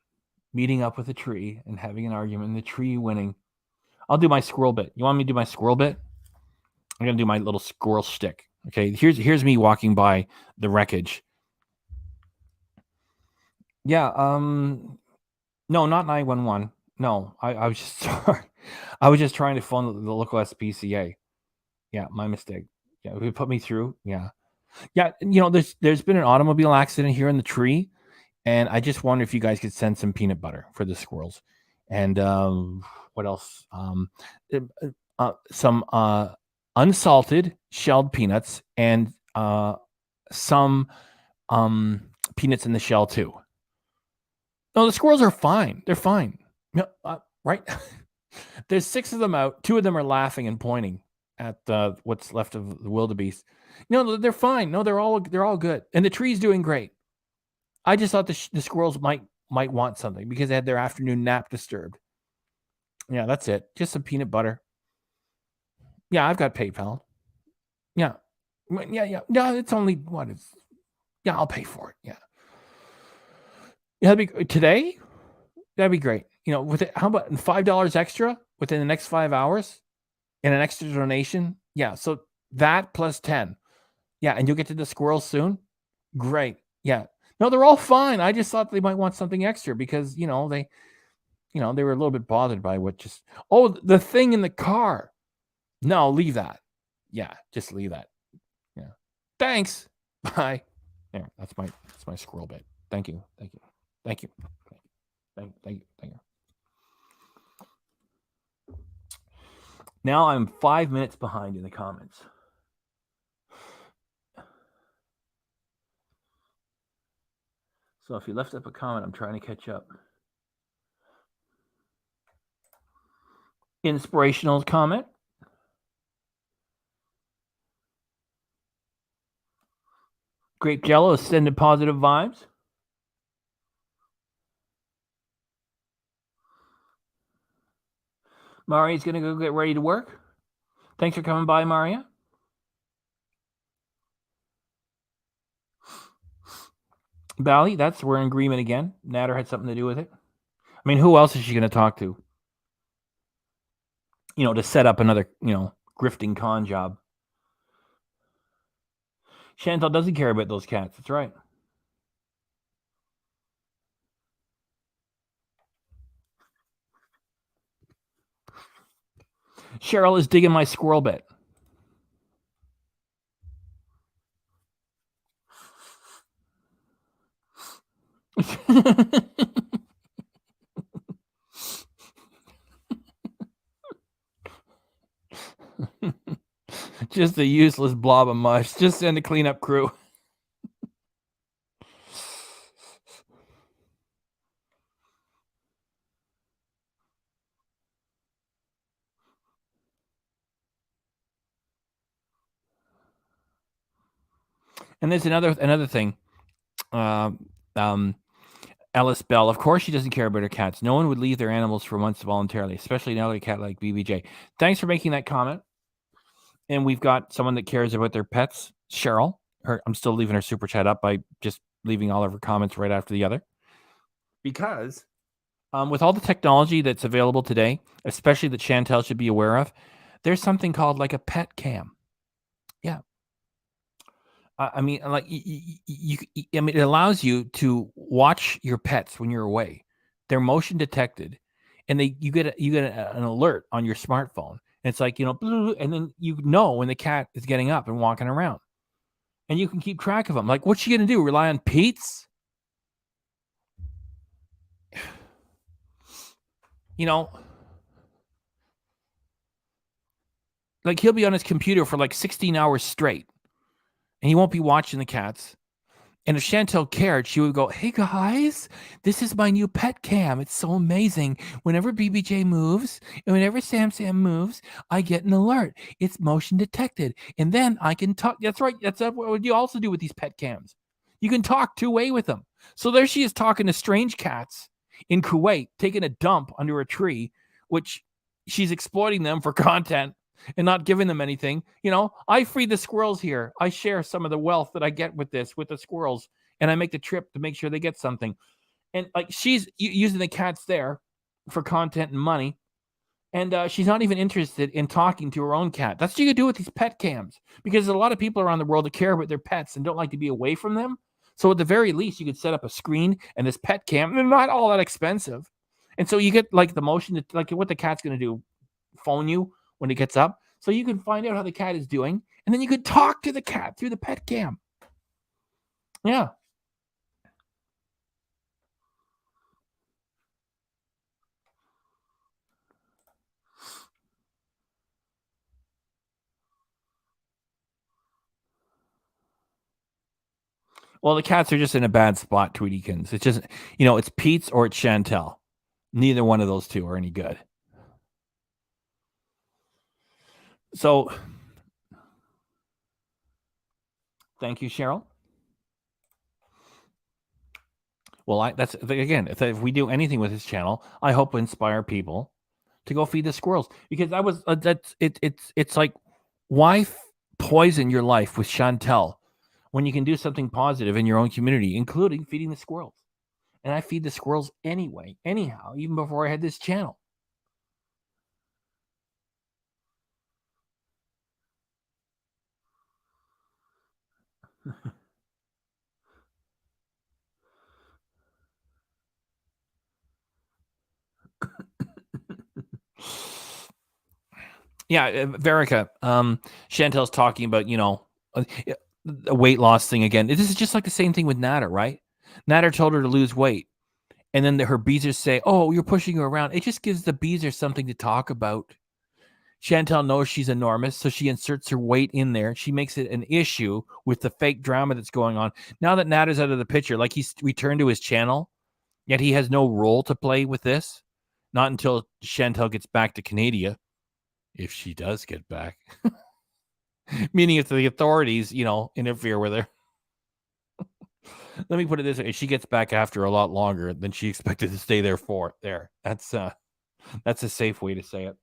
meeting up with a tree and having an argument, and the tree winning. I'll do my squirrel bit. You want me to do my squirrel bit? I'm going to do my little squirrel shtick. Okay, here's me walking by the wreckage. Yeah, no, not 911. No, I was just sorry. I was just trying to phone the local SPCA. Yeah, my mistake. Yeah, it put me through. Yeah. There's been an automobile accident here in the tree, and I just wonder if you guys could send some peanut butter for the squirrels. And what else? Some unsalted shelled peanuts and some peanuts in the shell too. No, the squirrels are fine. They're fine. Right? There's 6 of them out. 2 of them are laughing and pointing at what's left of the wildebeest. They're fine. No, they're all good. And the tree's doing great. I just thought the squirrels might might want something because they had their afternoon nap disturbed. Yeah, that's it. Just some peanut butter. Yeah, I've got PayPal. Yeah. Yeah. No, it's only what is. Yeah, I'll pay for it. Yeah. Yeah, that'd be today. That'd be great. With it, how about $5 extra within the next 5 hours and an extra donation? Yeah. So that plus 10. Yeah. And you'll get to the squirrels soon. Great. Yeah. No, they're all fine. I just thought they might want something extra because, they were a little bit bothered by the thing in the car. No, leave that. Yeah. Just leave that. Yeah. Thanks. Bye. There. That's my squirrel bit. Thank you. Thank you. Thank you. Thank you. Now I'm 5 minutes behind in the comments. So if you left up a comment, I'm trying to catch up. Inspirational comment. Grape Jello is sending positive vibes. Maria's going to go get ready to work. Thanks for coming by, Maria. Bally, we're in agreement again. Natter had something to do with it. I mean, who else is she going to talk to? To set up another, grifting con job. Chantel doesn't care about those cats. That's right. Cheryl is digging my squirrel bit. Just a useless blob of mush. Just send a cleanup crew. And there's another thing. Ellis Bell, of course she doesn't care about her cats. No one would leave their animals for months voluntarily, especially an elderly cat like BBJ. Thanks for making that comment. And we've got someone that cares about their pets, Cheryl. I'm still leaving her super chat up by just leaving all of her comments right after the other. Because with all the technology that's available today, especially that Chantel should be aware of, there's something called like a pet cam. Yeah. I mean, like it allows you to watch your pets when you're away. They're motion detected, and you get an alert on your smartphone. And it's like, and then when the cat is getting up and walking around, and you can keep track of them. Like, what's she gonna do? Rely on Pete's? Like he'll be on his computer for like 16 hours straight. And he won't be watching the cats. And if Chantel cared, she would go, "Hey guys, this is my new pet cam. It's so amazing. Whenever BBJ moves and whenever Sam moves, I get an alert. It's motion detected. And then I can talk." That's right. That's what you also do with these pet cams. You can talk two-way with them. So there she is talking to strange cats in Kuwait, taking a dump under a tree, which she's exploiting them for content. And not giving them anything. I feed the squirrels here. I share some of the wealth that I get with the squirrels, and I make the trip to make sure they get something. And like she's using the cats there for content and money, and she's not even interested in talking to her own cat. That's what you can do with these pet cams, because there's a lot of people around the world that care about their pets and don't like to be away from them. So at the very least, you could set up a screen and this pet cam. They're not all that expensive, and so you get like the motion, like what the cat's going to do, phone you when it gets up, so you can find out how the cat is doing, and then you could talk to the cat through the pet cam. Yeah. Well, the cats are just in a bad spot, Tweetykins. It's just, it's Pete's or it's Chantel. Neither one of those two are any good. So, thank you, Cheryl. Well, that's again, if we do anything with this channel, I hope to inspire people to go feed the squirrels, because that was it's like, why poison your life with Chantel when you can do something positive in your own community, including feeding the squirrels. And I feed the squirrels anyway, anyhow, even before I had this channel. Yeah, Verica, Chantel's talking about, the weight loss thing again. This is just like the same thing with Natter, right? Natter told her to lose weight. And then her beezers say, oh, you're pushing her around. It just gives the beezers something to talk about. Chantel knows she's enormous, so she inserts her weight in there. She makes it an issue with the fake drama that's going on. Now that Natter's out of the picture, like he's returned to his channel, yet he has no role to play with this. Not until Chantel gets back to Canada. If she does get back. Meaning if the authorities, interfere with her. Let me put it this way. If she gets back after a lot longer than she expected to stay there for. There. That's a safe way to say it.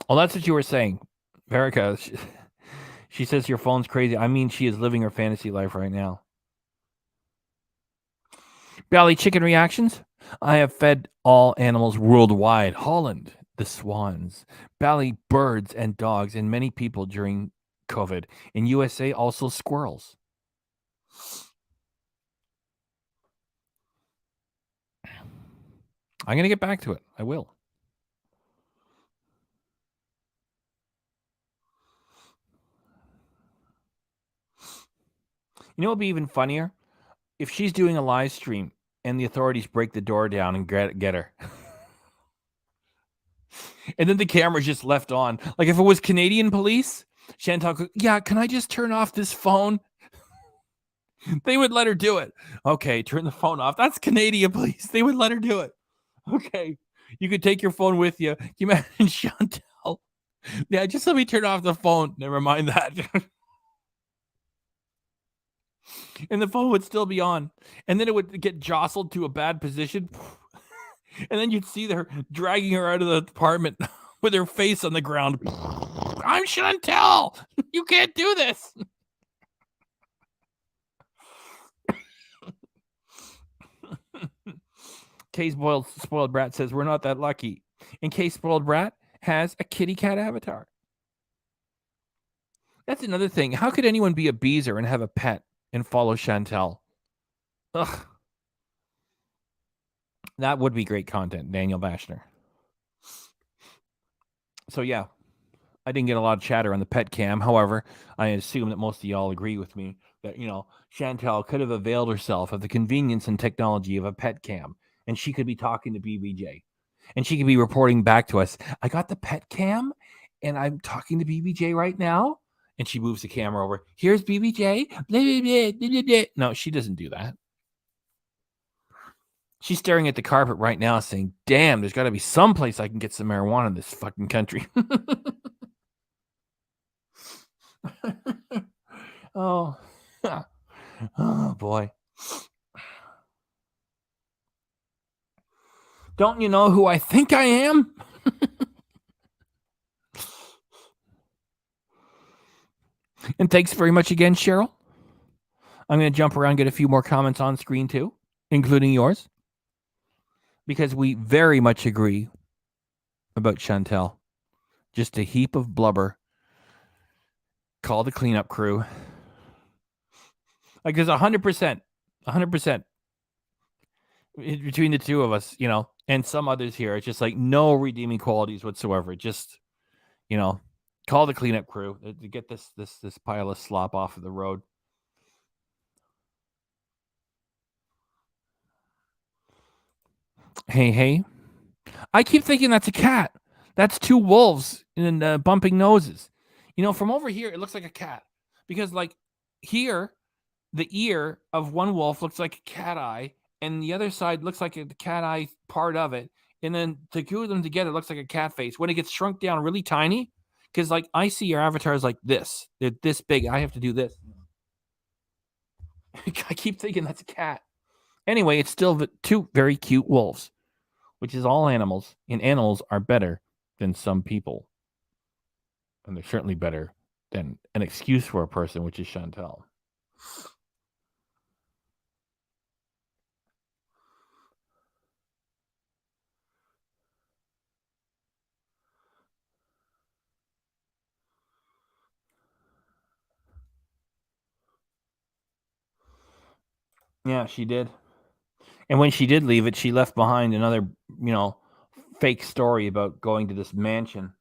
Oh, that's what you were saying. Verica, she says your phone's crazy. I mean, she is living her fantasy life right now. Bally chicken reactions. I have fed all animals worldwide. Holland, the swans. Bally birds and dogs and many people during COVID. In USA, also squirrels. I'm going to get back to it. I will. You know what would be even funnier? If she's doing a live stream and the authorities break the door down and get her. And then the camera's just left on. Like if it was Canadian police, Chantal could, yeah, can I just turn off this phone? They would let her do it. Okay, turn the phone off. That's Canadian police. They would let her do it. Okay. You could take your phone with you. Can you imagine Chantal? Yeah, just let me turn off the phone. Never mind that. And the phone would still be on. And then it would get jostled to a bad position. And then you'd see her dragging her out of the apartment with her face on the ground. I'm Chantel. You can't do this. K Spoiled Brat says we're not that lucky. And K Spoiled Brat has a kitty cat avatar. That's another thing. How could anyone be a beezer and have a pet and follow Chantel? Ugh. That would be great content, Daniel Bashner. So yeah, I didn't get a lot of chatter on the pet cam. However, I assume that most of y'all agree with me that, Chantel could have availed herself of the convenience and technology of a pet cam, and she could be talking to BBJ, and she could be reporting back to us. I got the pet cam, and I'm talking to BBJ right now. And she moves the camera over. Here's BBJ. Blah, blah, blah, blah, blah. No, she doesn't do that. She's staring at the carpet right now saying, damn, there's got to be some place I can get some marijuana in this fucking country. Oh. Oh, boy. Don't you know who I think I am? And thanks very much again, Cheryl. I'm going to jump around and get a few more comments on screen too, including yours, because we very much agree about Chantel. Just a heap of blubber. Call the cleanup crew. Like there's 100% between the two of us, and some others here. It's just like no redeeming qualities whatsoever. Just, call the cleanup crew to get this pile of slop off of the road. Hey. I keep thinking that's a cat. That's two wolves and bumping noses. From over here, it looks like a cat. Because, like, here, the ear of one wolf looks like a cat eye, and the other side looks like the cat eye part of it. And then the two of them together looks like a cat face. When it gets shrunk down really tiny, because like I see your avatars like this. They're this big. I have to do this. I keep thinking that's a cat. Anyway, it's still two very cute wolves, which is all animals. And animals are better than some people. And they're certainly better than an excuse for a person, which is Chantel. Yeah, she did. And when she did leave it, she left behind another, fake story about going to this mansion.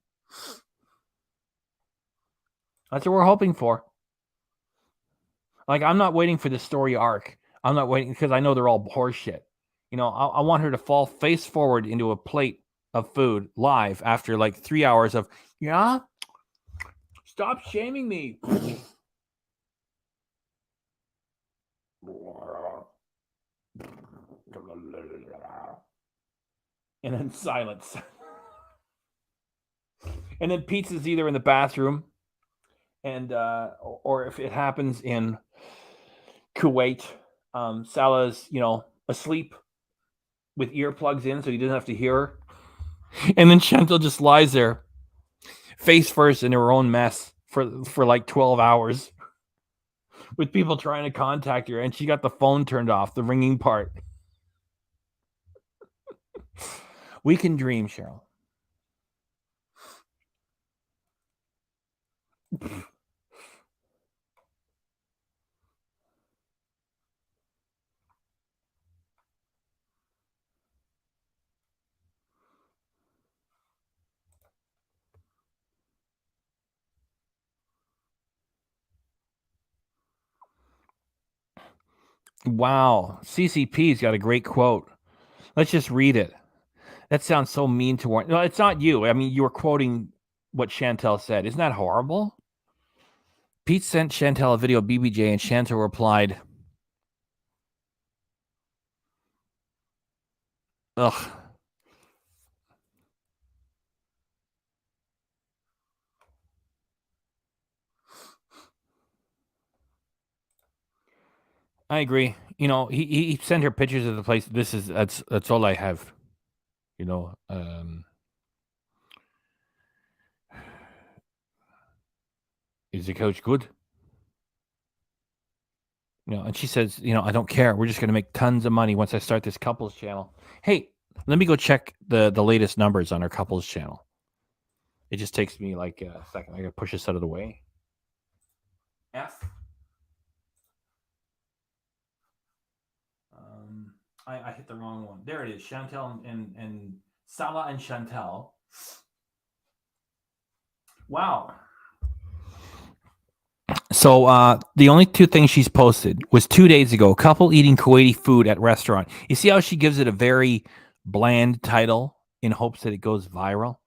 That's what we're hoping for. Like, I'm not waiting for the story arc. I'm not waiting because I know they're all horseshit. I want her to fall face forward into a plate of food live after like 3 hours of, yeah, stop shaming me. And then silence. And then pizza's either in the bathroom and or if it happens in Kuwait, Salah's, asleep with earplugs in so he doesn't have to hear her. And then Chantel just lies there face first in her own mess for like 12 hours with people trying to contact her, and she got the phone turned off, the ringing part. We can dream, Cheryl. Wow. CCP's got a great quote. Let's just read it. That sounds so mean to Warren. No, it's not you. I mean, you were quoting what Chantel said. Isn't that horrible? Pete sent Chantel a video of BBJ, and Chantel replied, ugh. I agree. He sent her pictures of the place. That's all I have. Is the coach good? And she says, I don't care. We're just going to make tons of money once I start this couples channel. Hey, let me go check the latest numbers on our couples channel. It just takes me like a second. I got to push this out of the way. F. I hit the wrong one. There it is. Chantel and Salah and Chantel. Wow. So the only two things she's posted was 2 days ago. Couple eating Kuwaiti food at restaurant. You see how she gives it a very bland title in hopes that it goes viral?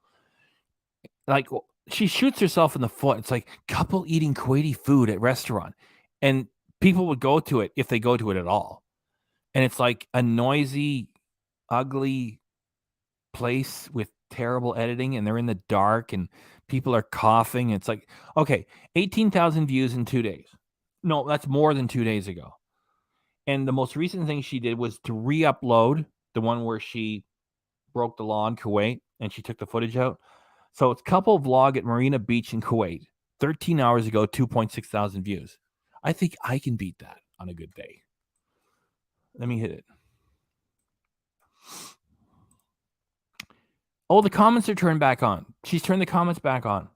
Like, she shoots herself in the foot. It's like, couple eating Kuwaiti food at restaurant. And people would go to it if they go to it at all. And it's like a noisy, ugly place with terrible editing, and they're in the dark, and people are coughing. It's like, okay, 18,000 views in 2 days. No, that's more than 2 days ago. And the most recent thing she did was to re-upload the one where she broke the law in Kuwait, and she took the footage out. So it's couple vlog at Marina Beach in Kuwait. 13 hours ago, 2.6 thousand views. I think I can beat that on a good day. Let me hit it. Oh, the comments are turned back on. She's turned the comments back on.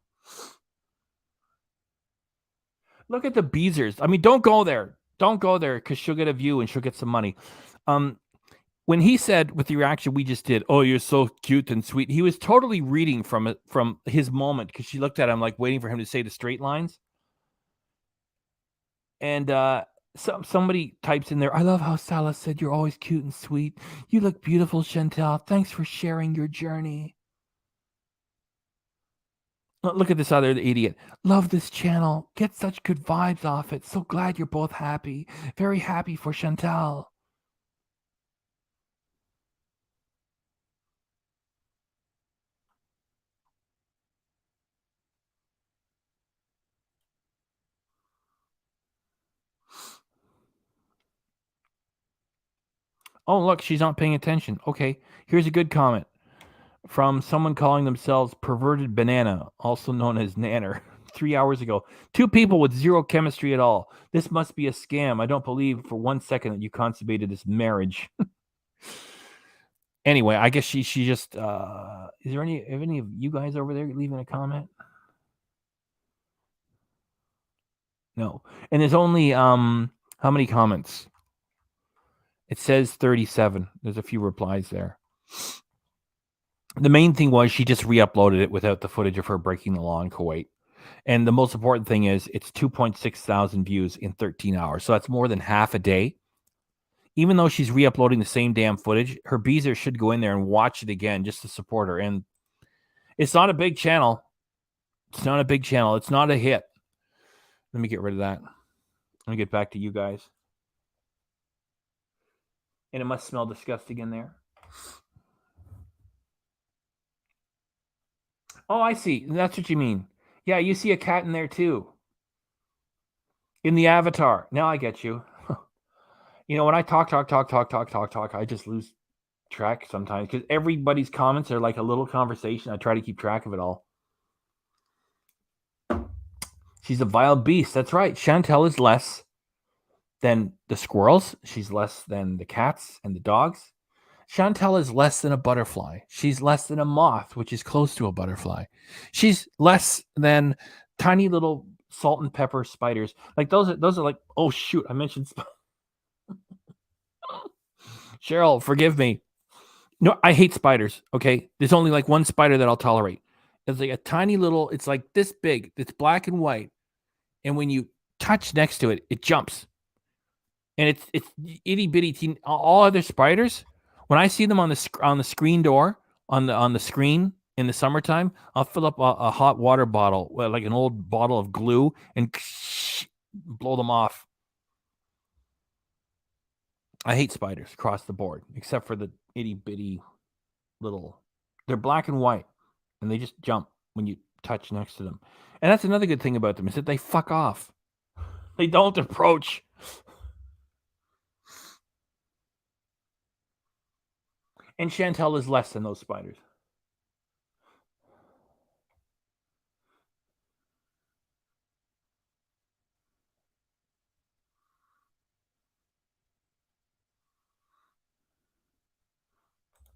Look at the Beezers. I mean, don't go there. Don't go there because she'll get a view and she'll get some money. When he said with the reaction we just did, oh, you're so cute and sweet, he was totally reading from his moment because she looked at him like waiting for him to say the straight lines. And somebody types in there, I love how Salah said you're always cute and sweet. You look beautiful, Chantel. Thanks for sharing your journey. Look at this other idiot. Love this channel. Get such good vibes off it. So glad you're both happy. Very happy for Chantel. Oh, look, she's not paying attention. Okay, here's a good comment from someone calling themselves Perverted Banana, also known as Nanner, 3 hours ago. 2 people with zero chemistry at all. This must be a scam. I don't believe for 1 second that you consummated this marriage. Anyway, I guess she just is there any of you guys over there leaving a comment? No. And there's only how many comments? It says 37. There's a few replies there. The main thing was she just re-uploaded it without the footage of her breaking the law in Kuwait. And the most important thing is it's 2.6 thousand views in 13 hours. So that's more than half a day. Even though she's re-uploading the same damn footage, her beezer should go in there and watch it again just to support her. And it's not a big channel. It's not a big channel. It's not a hit. Let me get rid of that. Let me get back to you guys. And it must smell disgusting in there. Oh, I see. That's what you mean. Yeah, you see a cat in there too. In the avatar. Now I get you. You know, when I talk, I just lose track sometimes because everybody's comments are like a little conversation. I try to keep track of it all. She's a wild beast. That's right. Chantel is less than the squirrels. She's less than the cats and the dogs. Chantel is less than a butterfly. She's less than a moth, which is close to a butterfly. She's less than tiny little salt and pepper spiders. Like those are like, oh shoot, I mentioned Cheryl, forgive me. No, I hate spiders. Okay. There's only like one spider that I'll tolerate. It's like a tiny little, it's like this big, it's black and white. And when you touch next to it, it jumps. And it's itty bitty teen. All other spiders, when I see them on the screen door, on the screen in the summertime, I'll fill up a hot water bottle, like an old bottle of glue, and blow them off. I hate spiders across the board, except for the itty bitty little. They're black and white, and they just jump when you touch next to them. And that's another good thing about them is that they fuck off. They don't approach. And Chantel is less than those spiders.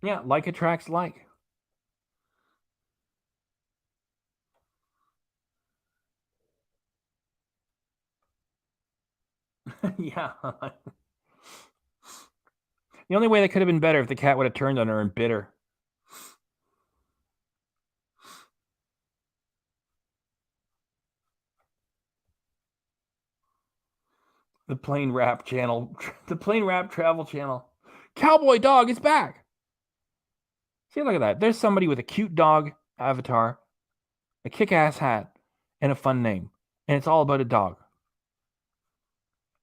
Yeah, like attracts like. Yeah. The only way that could have been better if the cat would have turned on her and bit her. The Plain Rap channel. The Plain Rap travel channel. Cowboy dog is back. See, look at that. There's somebody with a cute dog avatar, a kick-ass hat, and a fun name. And it's all about a dog.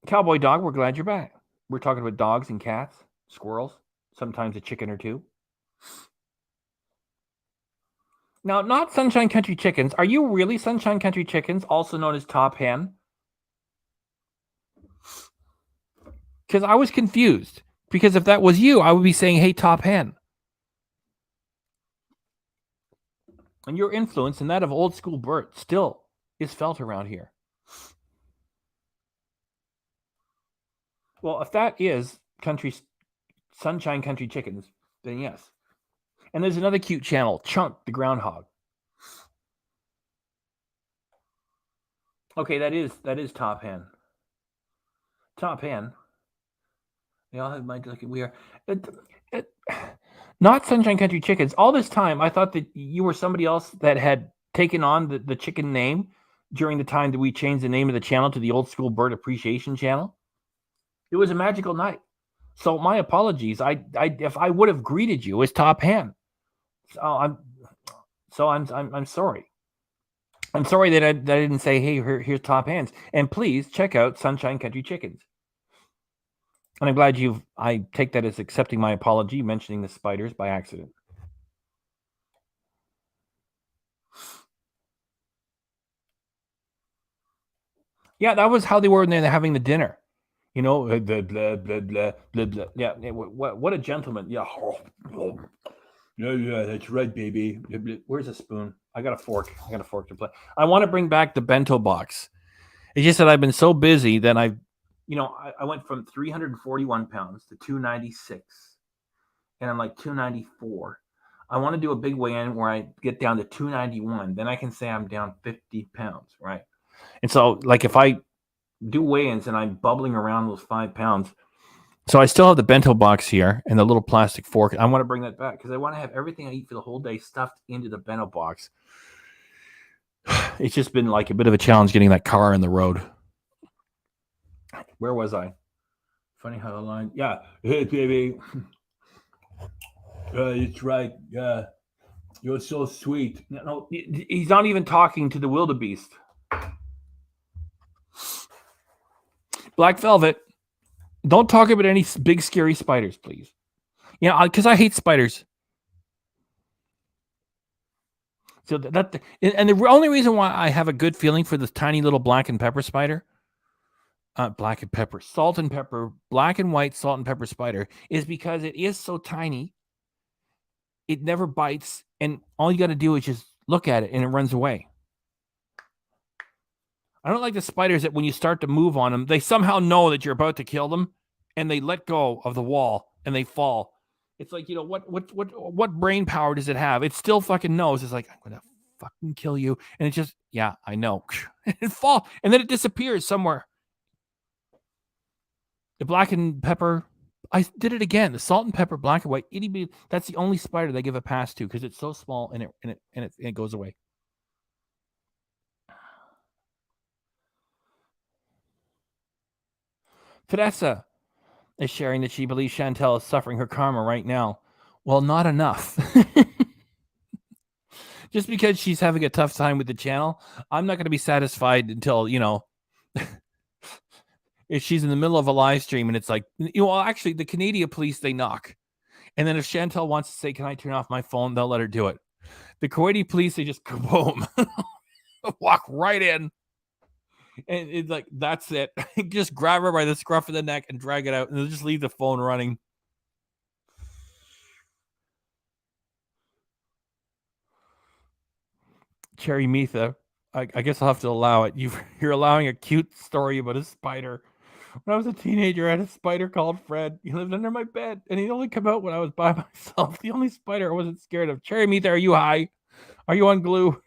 Cowboy dog, we're glad you're back. We're talking about dogs and cats, squirrels, sometimes a chicken or two. Now, not Sunshine Country Chickens. Are you really Sunshine Country Chickens, also known as Top Hen? Because I was confused. Because if that was you, I would be saying, hey, Top Hen. And your influence and that of old school Bert still is felt around here. Well, if that is Sunshine Country Chickens, then yes. And there's another cute channel, Chunk the Groundhog. Okay, that is Top Hen. Top Hen. They all have my like we are not Sunshine Country Chickens. All this time, I thought that you were somebody else that had taken on the chicken name during the time that we changed the name of the channel to the Old School Bird Appreciation Channel. It was a magical night. So my apologies. I if I would have greeted you as Top Hen. I'm sorry. I'm sorry that I didn't say, hey, here's Top Hens. And please check out Sunshine Country Chickens. And I'm glad I take that as accepting my apology, mentioning the spiders by accident. Yeah, that was how they were when they were having the dinner. You know, blah, blah, blah, blah, blah, blah. Yeah, what a gentleman. Yeah. Yeah, that's right, baby. Blah, blah. Where's a spoon? I got a fork. To play. I want to bring back the bento box. It's just that I've been so busy that I went from 341 pounds to 296, and I'm like 294. I want to do a big weigh-in where I get down to 291. Then I can say I'm down 50 pounds, right? And so, like, if I do weigh-ins and I'm bubbling around those 5 pounds, so I still have the bento box here and the little plastic fork. I want to bring that back because I want to have everything I eat for the whole day stuffed into the bento box. It's just been like a bit of a challenge getting that car on the road. Where was I? Funny how the line. Yeah. Hey, baby. It's right. Yeah. You're so sweet. No, he's not even talking to the wildebeest. Black Velvet. Don't talk about any big scary spiders, please. Because I hate spiders. So and the only reason why I have a good feeling for this tiny little black and pepper spider, salt and pepper, black and white salt and pepper spider, is because it is so tiny. It never bites, and all you got to do is just look at it, and it runs away. I don't like the spiders that when you start to move on them, they somehow know that you're about to kill them, and they let go of the wall and they fall. It's like, what brain power does it have? It still fucking knows. It's like, I'm gonna fucking kill you, and it just, yeah, I know. It fall, and then it disappears somewhere. The black and pepper, I did it again. The salt and pepper, black and white, itty bitty. That's the only spider they give a pass to because it's so small and it goes away. Vanessa is sharing that she believes Chantel is suffering her karma right now. Well, not enough. Just because she's having a tough time with the channel, I'm not going to be satisfied until, if she's in the middle of a live stream and it's like, actually, the Canadian police, they knock. And then if Chantel wants to say, can I turn off my phone? They'll let her do it. The Kuwaiti police, they just kaboom, walk right in. And it's like, that's it. Just grab her by the scruff of the neck and drag it out. And they'll just leave the phone running. Cherry Mitha, I guess I'll have to allow it. You're allowing a cute story about a spider. When I was a teenager, I had a spider called Fred. He lived under my bed, and he'd only come out when I was by myself. The only spider I wasn't scared of. Cherry Mitha, are you high? Are you on glue?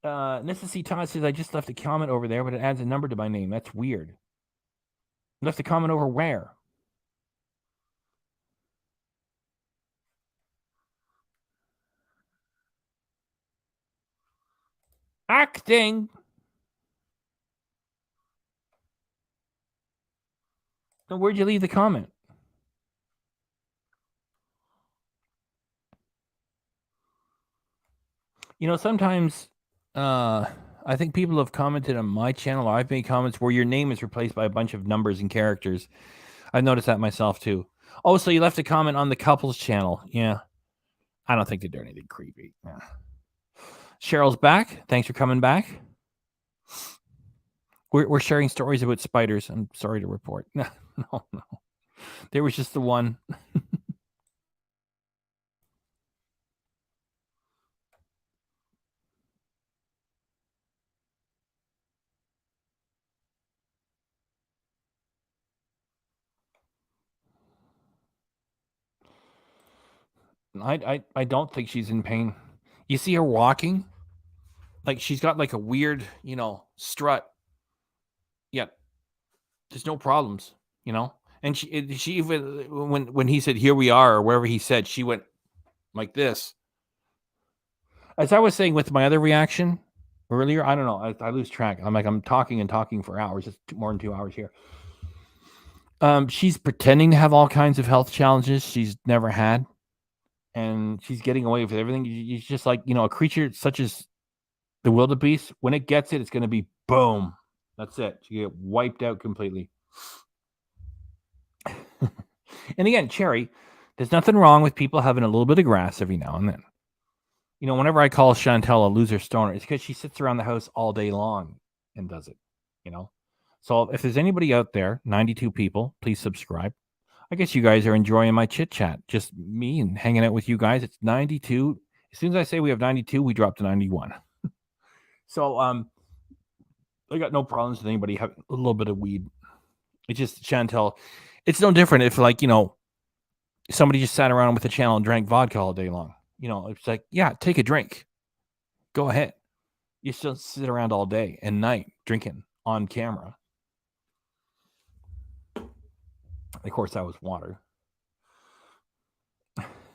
Necessity Todd says, I just left a comment over there, but it adds a number to my name. That's weird. Left a comment over where? Acting. So where'd you leave the comment? Sometimes I think people have commented on my channel, or I've made comments where your name is replaced by a bunch of numbers and characters. I've noticed that myself too. Oh, so you left a comment on the couples channel. Yeah. I don't think they do anything creepy. Yeah. Cheryl's back. Thanks for coming back. We're sharing stories about spiders. I'm sorry to report. No. There was just the one. I don't think she's in pain. You see her walking? Like she's got like a weird, strut. Yet there's no problems, And she even when he said here we are or wherever he said, she went like this. As I was saying with my other reaction earlier, I don't know, I lose track. I'm talking and talking for hours. It's more than 2 hours here. She's pretending to have all kinds of health challenges she's never had, and she's getting away with everything. It's just like, a creature such as the wildebeest, when it gets it, it's going to be boom. That's it. You get wiped out completely. And again, Cherry, there's nothing wrong with people having a little bit of grass every now and then. You know, whenever I call Chantel a loser stoner, it's because she sits around the house all day long and does it, you know? So if there's anybody out there, 92 people, please subscribe. I guess you guys are enjoying my chit chat. Just me and hanging out with you guys. It's 92. As soon as I say we have 92, we drop to 91. So I got no problems with anybody having a little bit of weed. It's just Chantel. It's no different if, like, you know, somebody just sat around with a channel and drank vodka all day long. You know, it's like, yeah, take a drink. Go ahead. You still sit around all day and night drinking on camera. Of course, that was water.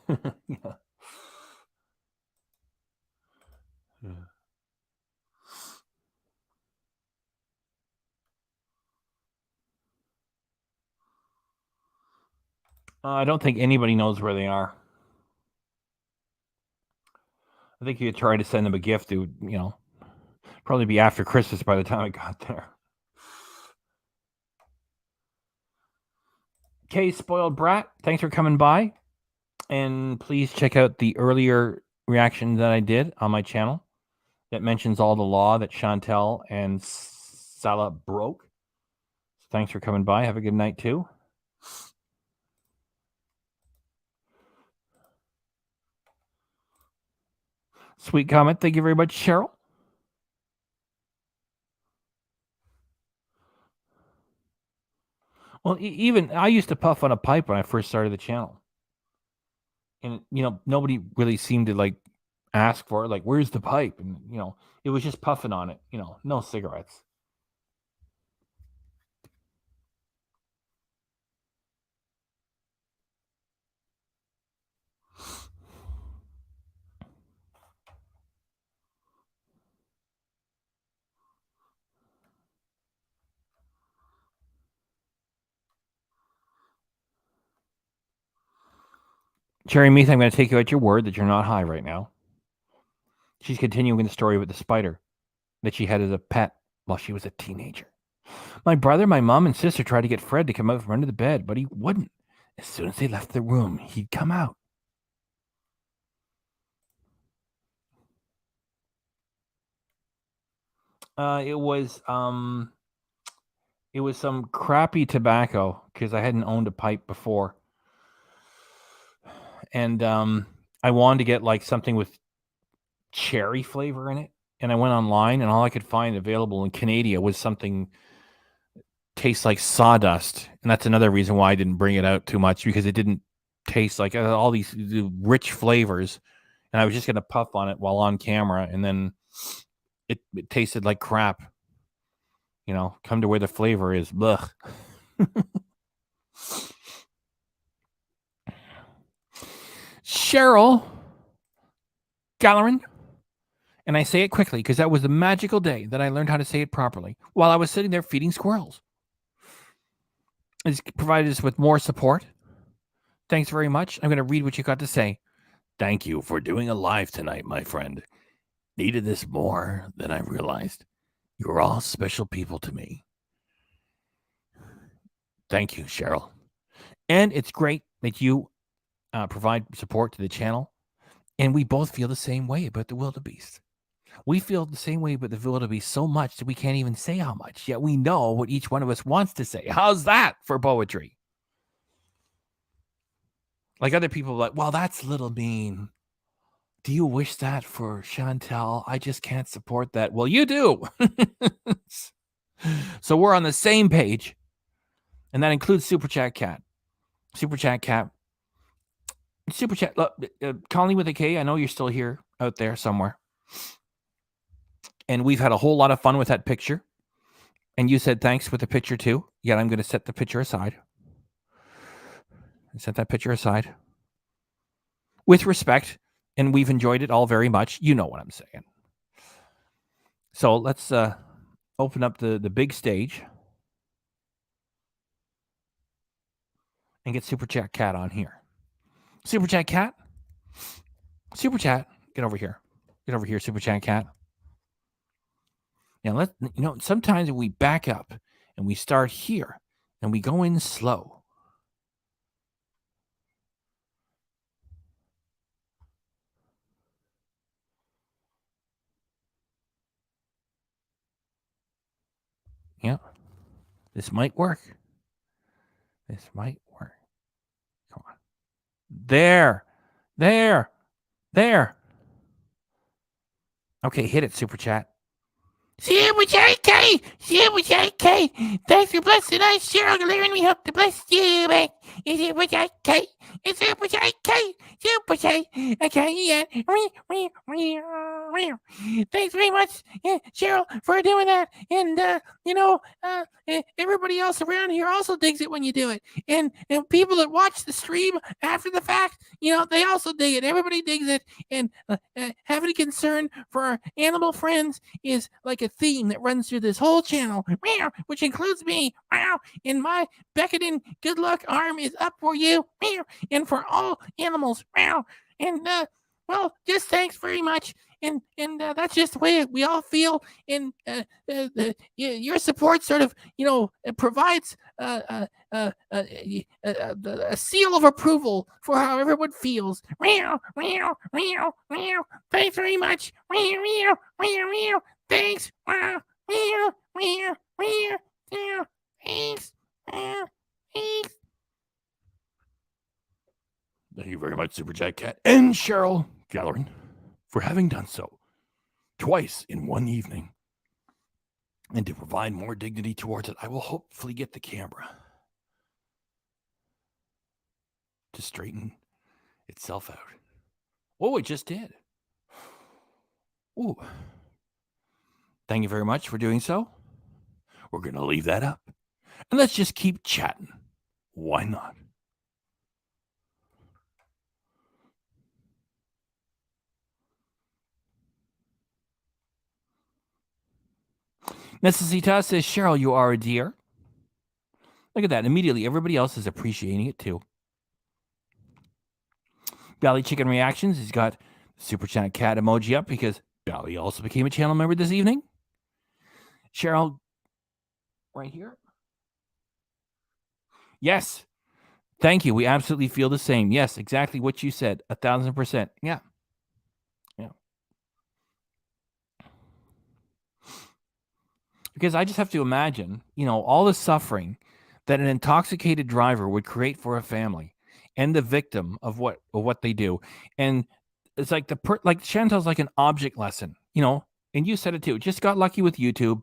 Yeah. I don't think anybody knows where they are. I think you could try to send them a gift. It would, you know, probably be after Christmas by the time I got there. Okay, spoiled brat, thanks for coming by. And please check out the earlier reaction that I did on my channel that mentions all the law that Chantel and Salah broke. So thanks for coming by. Have a good night too. Sweet comment. Thank you very much, Cheryl. Well, even I used to puff on a pipe when I first started the channel. And, you know, nobody really seemed to, like, ask for it. Like, where's the pipe? And, you know, it was just puffing on it. You know, no cigarettes. Cherry Meath, I'm going to take you at your word that you're not high right now. She's continuing the story with the spider that she had as a pet while she was a teenager. My brother, my mom, and sister tried to get Fred to come out from under the bed, but he wouldn't. As soon as they left the room, he'd come out. It was some crappy tobacco because I hadn't owned a pipe before. And I wanted to get like something with cherry flavor in it. And I went online and all I could find available in Canada was something tastes like sawdust. And that's another reason why I didn't bring it out too much, because it didn't taste like all these rich flavors. And I was just going to puff on it while on camera. And then it tasted like crap. You know, come to where the flavor is. Blech. Cheryl Gallerin. And I say it quickly because that was the magical day that I learned how to say it properly while I was sitting there feeding squirrels. It's provided us with more support. Thanks very much. I'm going to read what you got to say. Thank you for doing a live tonight, my friend. Needed this more than I realized. You're all special people to me. Thank you, Cheryl. And it's great that you provide support to the channel. And we both feel the same way about the wildebeest. We feel the same way about the wildebeest so much that we can't even say how much. Yet we know what each one of us wants to say. How's that for poetry? Like other people are like, well, that's a little mean. Do you wish that for Chantel? I just can't support that. Well, you do. So we're on the same page. And that includes Super Chat Cat. Super Chat Cat. Super Chat. Colleen with a K, I know you're still here out there somewhere. And we've had a whole lot of fun with that picture. And you said thanks with the picture too. Yet I'm going to set the picture aside. Set that picture aside. With respect. And we've enjoyed it all very much. You know what I'm saying. So let's open up the big stage. And get Super Chat Cat on here. Super Chat Cat. Super Chat. Get over here. Get over here, Super Chat Cat. Now, sometimes we back up and we start here and we go in slow. This might work. This might work. Come on. There. Okay, hit it, Super Chat. Super Chat K! Super Chat K! Thanks for blessing us, Cheryl. And we hope to bless you, man. It's Super Chat K! It's Super Chat K! Super Chat! Okay, yeah. Thanks very much, Cheryl, for doing that. And, everybody else around here also digs it when you do it. And people that watch the stream after the fact, they also dig it. Everybody digs it. And having a concern for our animal friends is like a theme that runs through this whole channel, which includes me. And my beckoning good luck arm is up for you and for all animals. And, just thanks very much. And that's just the way we all feel. And your support sort of, provides a seal of approval for how everyone feels. Thanks very much. Thanks. Thanks. Thank you very much, Super Chat Cat and Cheryl Gallerin, for having done so twice in one evening. And to provide more dignity towards it, I will hopefully get the camera to straighten itself out. Oh, it just did. Ooh. Thank you very much for doing so. We're going to leave that up. And let's just keep chatting. Why not? Necessita says, Cheryl, you are a dear. Look at that. Immediately, everybody else is appreciating it too. Bally Chicken Reactions, he's got Super Chat Cat emoji up because Bally also became a channel member this evening. Cheryl, right here. Yes. Thank you. We absolutely feel the same. Yes, exactly what you said. 1,000%. Yeah. Because I just have to imagine, all the suffering that an intoxicated driver would create for a family and the victim of what they do. And it's like like Chantel's like an object lesson, and you said it too. Just got lucky with YouTube,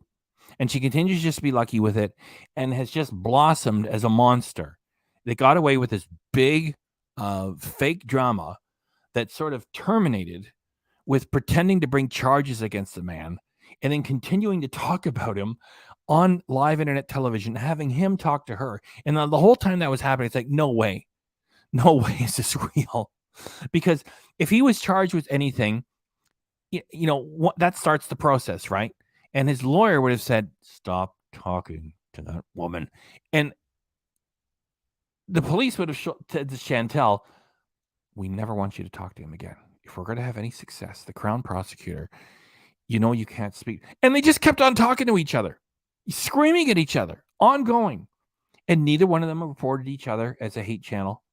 and she continues to just be lucky with it and has just blossomed as a monster. They got away with this big fake drama that sort of terminated with pretending to bring charges against the man and then continuing to talk about him on live internet television, having him talk to her. And the whole time that was happening, it's like, no way is this real. Because if he was charged with anything, that starts the process, right? And his lawyer would have said, stop talking to that woman. And the police would have said to Chantel, we never want you to talk to him again. If we're going to have any success, the Crown prosecutor, you can't speak. And they just kept on talking to each other, screaming at each other, ongoing. And neither one of them reported each other as a hate channel.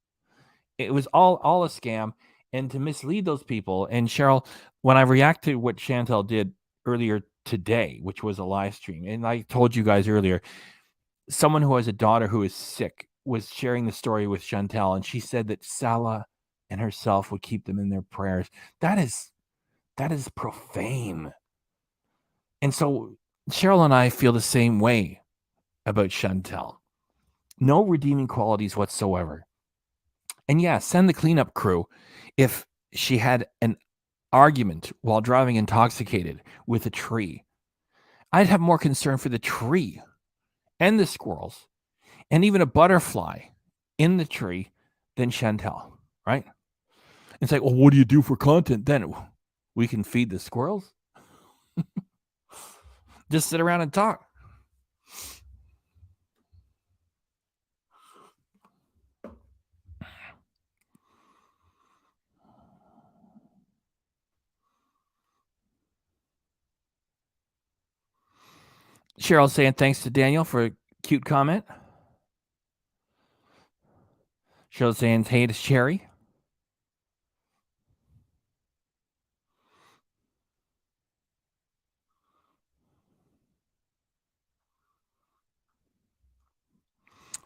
It was all a scam. And to mislead those people. And Cheryl, when I react to what Chantel did earlier today, which was a live stream, and I told you guys earlier, someone who has a daughter who is sick was sharing the story with Chantel, and she said that Salah and herself would keep them in their prayers. That is profane. And so Cheryl and I feel the same way about Chantel. No redeeming qualities whatsoever. And yeah, send the cleanup crew if she had an argument while driving intoxicated with a tree. I'd have more concern for the tree and the squirrels and even a butterfly in the tree than Chantel, right? It's like, well, what do you do for content then? We can feed the squirrels? Just sit around and talk. Cheryl saying thanks to Daniel for a cute comment. Cheryl saying hey to Sherry.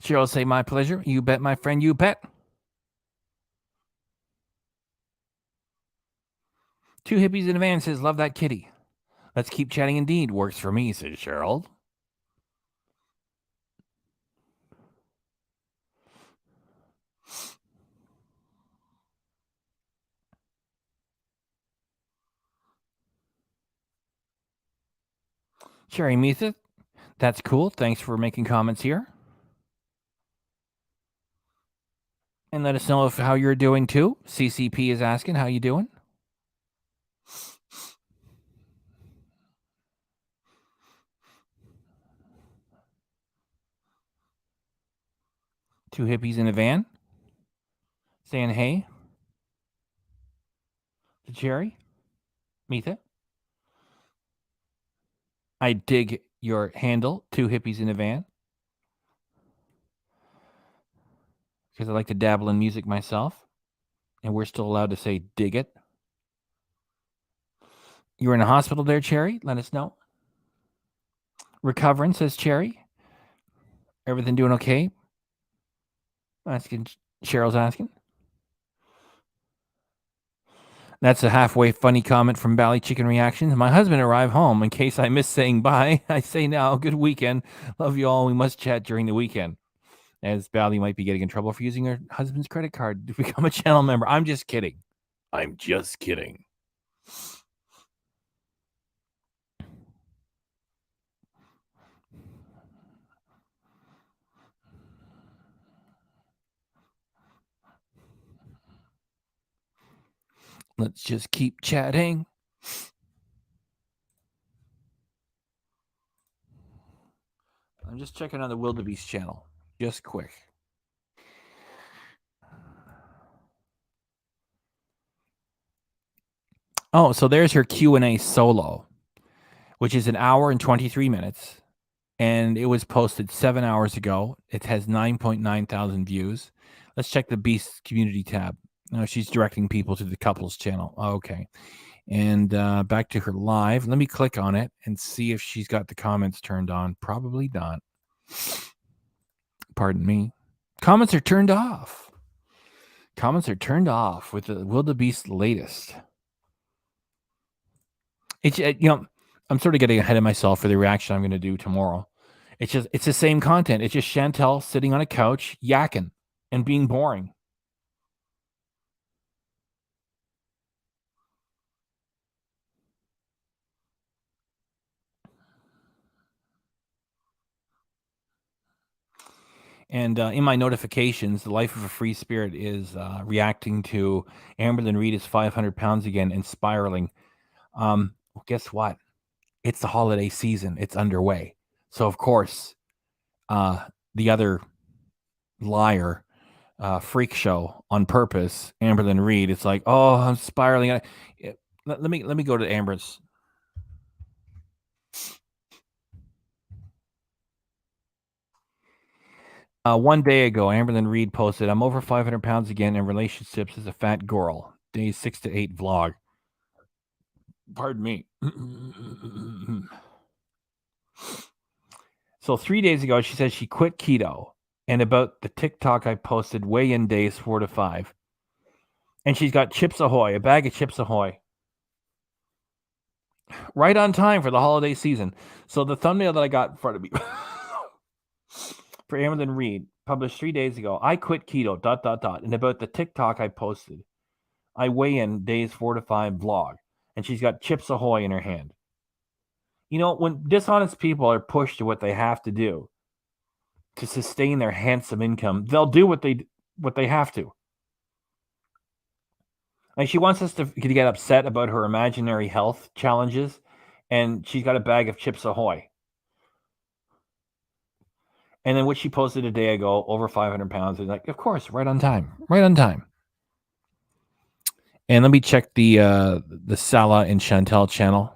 Cheryl say, my pleasure. You bet, my friend, you bet. 2 hippies in a van says, love that kitty. Let's keep chatting indeed. Works for me, says Cheryl. Cherry Metha, that's cool. Thanks for making comments here. And let us know how you're doing too. CCP is asking, how you doing? Two hippies in a van saying hey to Cherry Metha. I dig your handle, 2 hippies in a van. Because I like to dabble in music myself. And we're still allowed to say dig it. You're in a hospital there, Cherry? Let us know. Recovering, says Cherry. Everything doing okay? Cheryl's asking. That's a halfway funny comment from Bally Chicken Reactions. My husband arrived home. In case I miss saying bye, I say now, good weekend. Love you all. We must chat during the weekend. As Bally might be getting in trouble for using her husband's credit card to become a channel member. I'm just kidding. I'm just kidding. Let's just keep chatting. I'm just checking on the Wildebeest channel. Just quick. Oh, so there's her Q&A solo, which is 1 hour and 23 minutes. And it was posted 7 hours ago. It has 9.9 thousand views. Let's check the Beast community tab. No, she's directing people to the couples channel. Okay. And back to her live. Let me click on it and see if she's got the comments turned on. Probably not. Pardon me. Comments are turned off. Comments are turned off with the Wildebeest latest. It's I'm sort of getting ahead of myself for the reaction I'm going to do tomorrow. It's the same content. It's just Chantel sitting on a couch yakking and being boring. And in my notifications, the Life of a Free Spirit is reacting to Amberlynn Reid is 500 pounds again and spiraling. Well, guess what? It's the holiday season. It's underway. So, of course, the other liar freak show on purpose, Amberlynn Reid, it's like, oh, I'm spiraling. Let me go to Amber's. One day ago, Amberlynn Reid posted, I'm over 500 pounds again in relationships as a fat girl. Days 6 to 8 vlog. Pardon me. So 3 days ago, she said she quit keto. And about the TikTok I posted, weigh-in days 4 to 5. And she's got Chips Ahoy, a bag of Chips Ahoy. Right on time for the holiday season. So the thumbnail that I got in front of me for Amberlynn Reid, published 3 days ago, I quit keto, ... And about the TikTok I posted, I weigh in days 4 to 5 vlog. And she's got Chips Ahoy in her hand. You know, when dishonest people are pushed to what they have to do to sustain their handsome income, they'll do what they have to. And she wants us to get upset about her imaginary health challenges, and she's got a bag of Chips Ahoy. And then what she posted a day ago, over 500 pounds, is like, of course, right on time. Right on time. And let me check the Salah and Chantel channel.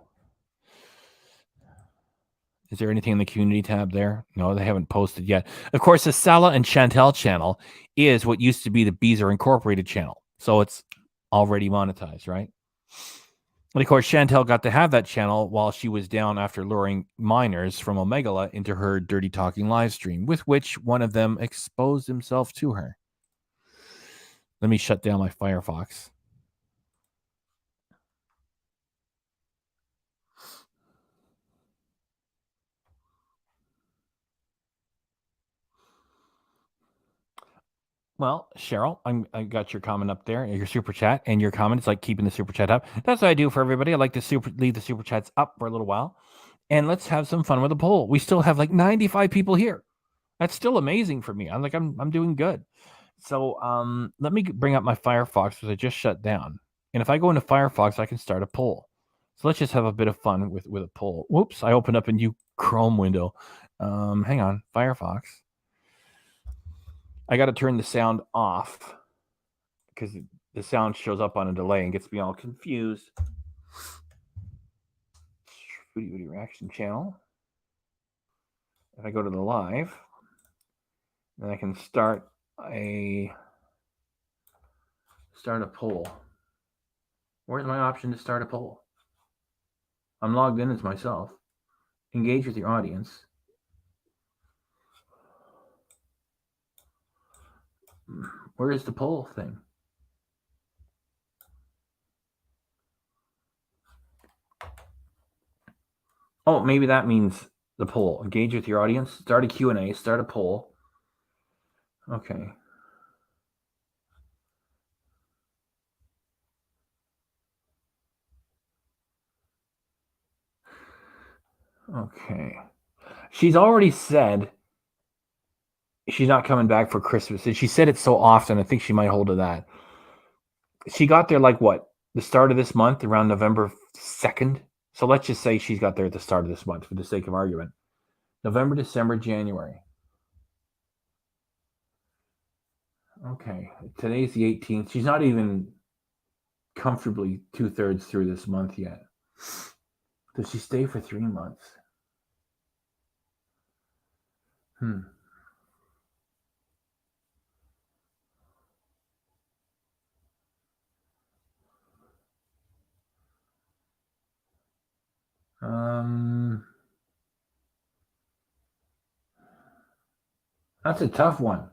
Is there anything in the community tab there? No, they haven't posted yet. Of course, the Salah and Chantel channel is what used to be the Beezer Incorporated channel. So it's already monetized, right? And of course, Chantel got to have that channel while she was down after luring minors from Omegala into her dirty talking live stream, with which one of them exposed himself to her. Let me shut down my Firefox. Well, Cheryl, I got your comment up there, your super chat, and your comment is like keeping the super chat up. That's what I do for everybody. I like to leave the super chats up for a little while, and let's have some fun with a poll. We still have like 95 people here. That's still amazing for me. I'm doing good. So let me bring up my Firefox because I just shut down, and if I go into Firefox, I can start a poll. So let's just have a bit of fun with a poll. Whoops! I opened up a new Chrome window. Hang on, Firefox. I got to turn the sound off because the sound shows up on a delay and gets me all confused. Foodie reaction channel. If I go to the live, then I can start a poll. Where's my option to start a poll? I'm logged in as myself. Engage with your audience. Where is the poll thing? Oh, maybe that means the poll. Engage with your audience. Start a Q&A. Start a poll. Okay. Okay. She's already said she's not coming back for Christmas. And she said it so often, I think she might hold to that. She got there like what? The start of this month, around November 2nd. So let's just say she's got there at the start of this month for the sake of argument. November, December, January. Okay. Today's the 18th. She's not even comfortably 2/3 through this month yet. Does she stay for 3 months? That's a tough one.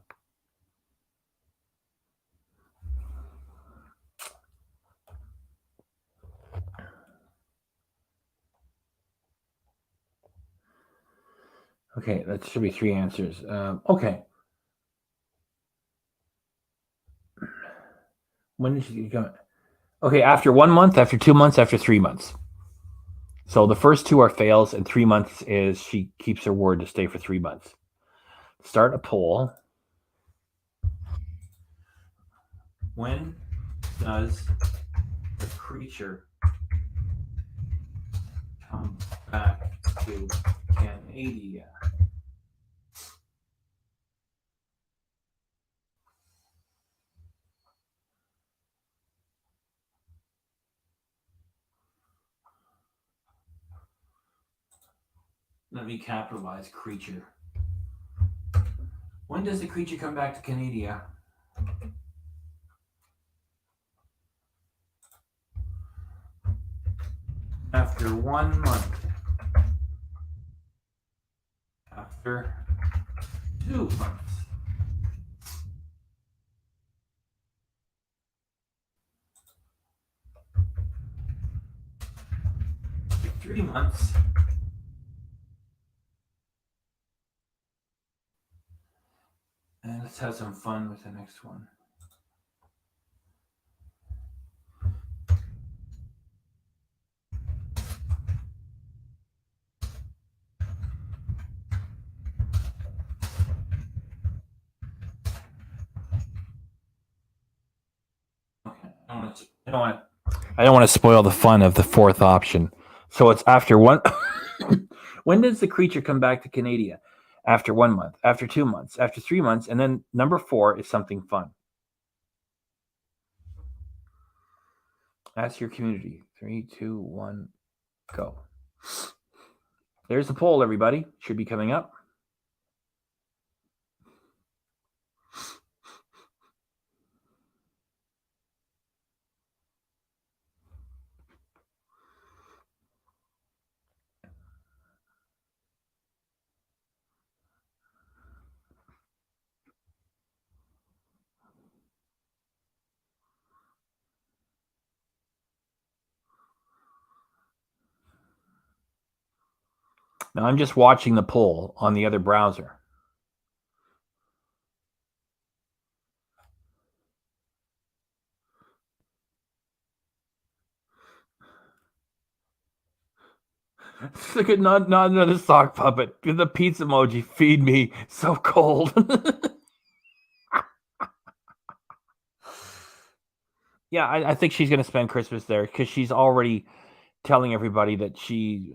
Okay, that should be 3 answers. Okay. When did she come? Okay, after 1 month, after 2 months, after 3 months. So the first 2 are fails, and 3 months is she keeps her word to stay for 3 months. Start a poll. When does the creature come back to Canada? Let me capitalize creature. When does the creature come back to Canada? After 1 month. After 2 months. After 3 months. And let's have some fun with the next one. Okay, I don't want to spoil the fun of the fourth option. So it's after one. When does the creature come back to Canada? After 1 month, after 2 months, after 3 months, and then number 4 is something fun. Ask your community. 3, 2, 1, go. There's the poll, everybody. Should be coming up. Now I'm just watching the poll on the other browser. Look at not another sock puppet. The pizza emoji. Feed me. So cold. Yeah, I think she's going to spend Christmas there because she's already telling everybody that she,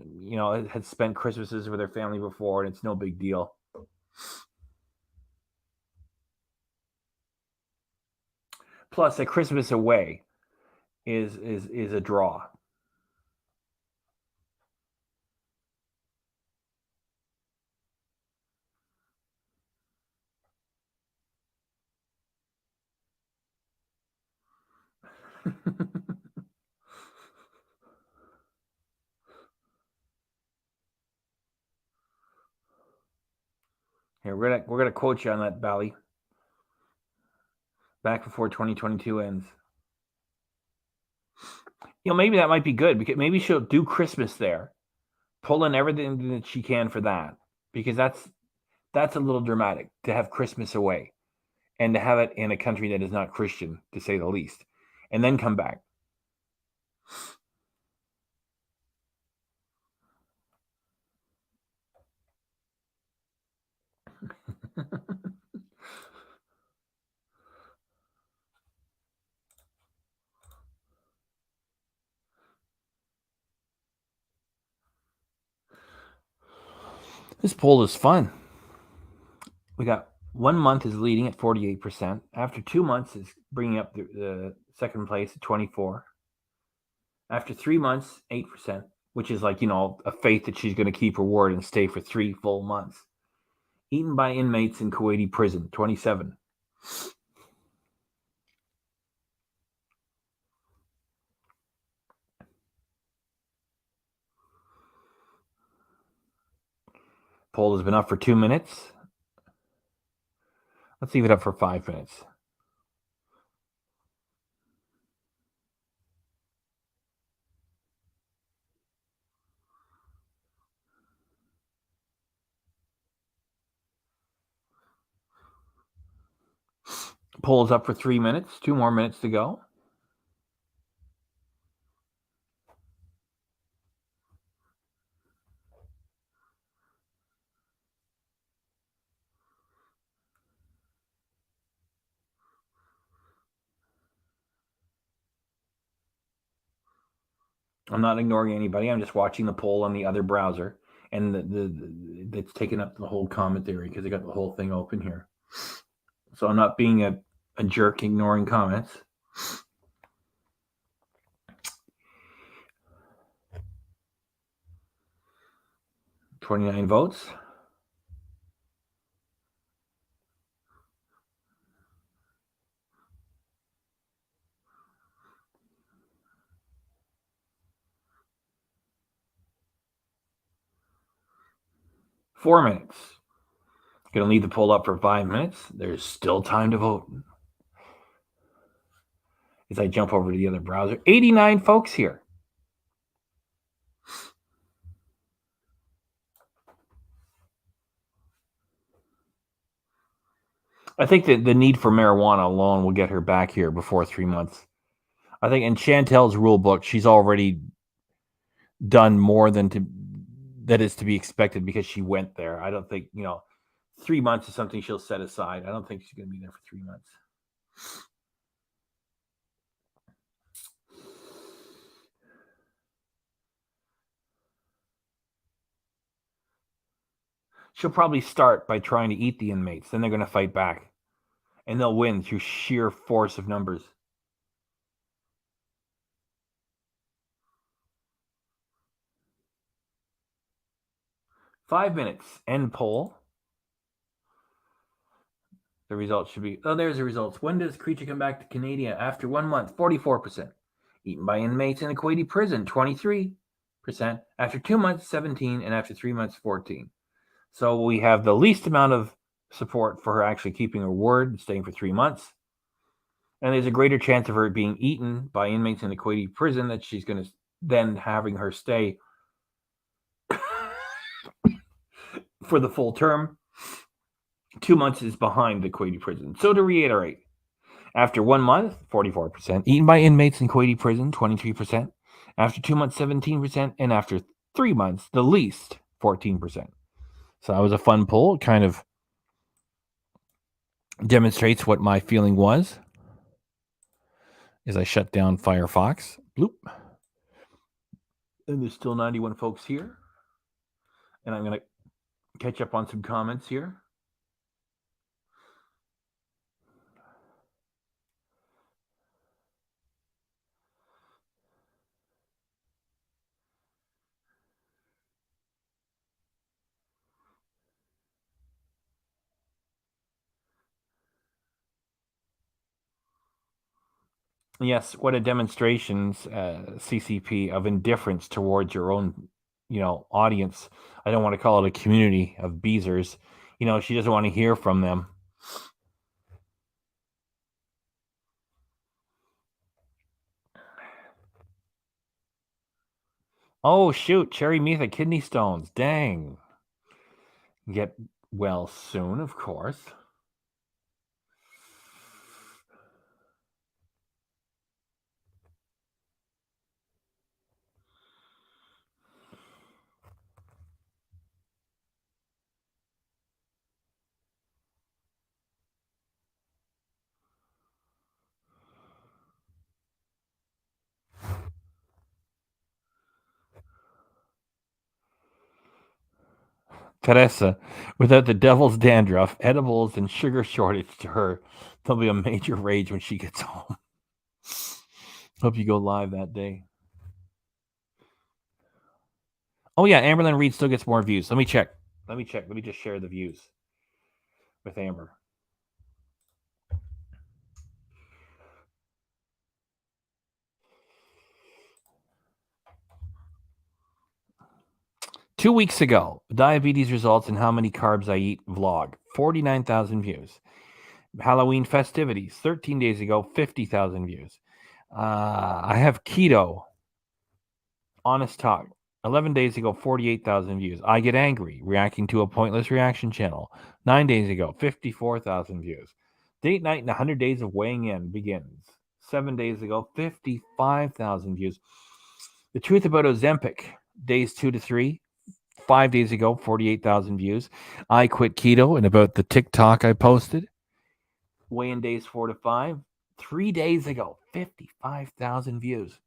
had spent Christmases with her family before, and it's no big deal. Plus, a Christmas away is a draw. Here, we're gonna quote you on that, Bally. Back before 2022 ends. Maybe that might be good because maybe she'll do Christmas there, pull in everything that she can for that, because that's a little dramatic to have Christmas away and to have it in a country that is not Christian, to say the least, and then come back. This poll is fun. We got 1 month is leading at 48%. After 2 months is bringing up the second place at 24%. After 3 months, 8%, which is like, a faith that she's going to keep her word and stay for 3 full months. Eaten by inmates in Kuwaiti prison, 27%. Poll has been up for 2 minutes. Let's leave it up for 5 minutes. Poll is up for 3 minutes. 2 more minutes to go. I'm not ignoring anybody. I'm just watching the poll on the other browser, and that's taken up the whole commentary because I got the whole thing open here. So I'm not being a jerk ignoring comments. $29 votes. $4 minutes. Going to leave the poll up for 5 minutes. There's still time to vote. As I jump over to the other browser. 89 folks here. I think that the need for marijuana alone will get her back here before 3 months. I think in Chantel's rule book, she's already done more than that is to be expected because she went there. I don't think, 3 months is something she'll set aside. I don't think she's going to be there for 3 months. She'll probably start by trying to eat the inmates. Then they're going to fight back. And they'll win through sheer force of numbers. $5 minutes. End poll. The results should be... Oh, there's the results. When does creature come back to Canada? After 1 month, 44%. Eaten by inmates in a Kuwaiti prison, 23%. After 2 months, 17%. And after 3 months, 14%. So we have the least amount of support for her actually keeping her word and staying for 3 months. And there's a greater chance of her being eaten by inmates in a Kuwaiti prison that she's going to then having her stay for the full term. 2 months is behind the Kuwaiti prison. So to reiterate, after 1 month, 44%. Eaten by inmates in Kuwaiti prison, 23%. After 2 months, 17%. And after 3 months, the least, 14%. So that was a fun poll. It kind of demonstrates what my feeling was as I shut down Firefox. Bloop. And there's still 91 folks here. And I'm going to catch up on some comments here. Yes, what a demonstrations, CCP, of indifference towards your own, audience. I don't want to call it a community of beezers. She doesn't want to hear from them. Oh, shoot, Cherry Metha, kidney stones. Dang. Get well soon, of course. Teresa, without the devil's dandruff, edibles, and sugar shortage to her, there'll be a major rage when she gets home. Hope you go live that day. Oh, yeah, Amberlynn Reid still gets more views. Let me check. Let me just share the views with Amber. Two weeks ago, diabetes results in how many carbs I eat vlog, 49,000 views. Halloween festivities, 13 days ago, 50,000 views. I have keto, honest talk, 11 days ago, 48,000 views. I get angry, reacting to a pointless reaction channel, 9 days ago, 54,000 views. Date night and 100 days of weighing in begins, 7 days ago, 55,000 views. The truth about Ozempic, days 2 to 3, 5 days ago, 48,000 views. I quit keto, and about the TikTok I posted, weigh-in days 4 to 5. 3 days ago, 55,000 views.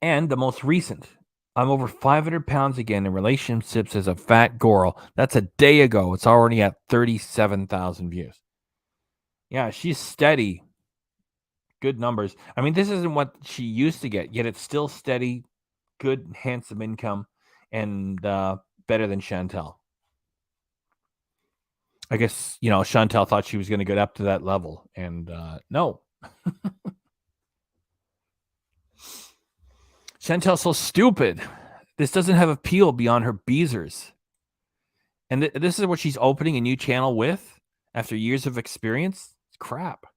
And the most recent, I'm over 500 pounds again in relationships as a fat girl. That's a day ago. It's already at 37,000 views. Yeah, she's steady. Good numbers. I mean, this isn't what she used to get, yet it's still steady, good, handsome income, and better than Chantel. I guess, Chantel thought she was going to get up to that level, and no. Chantel's so stupid. This doesn't have appeal beyond her beezers. And this is what she's opening a new channel with after years of experience? It's crap.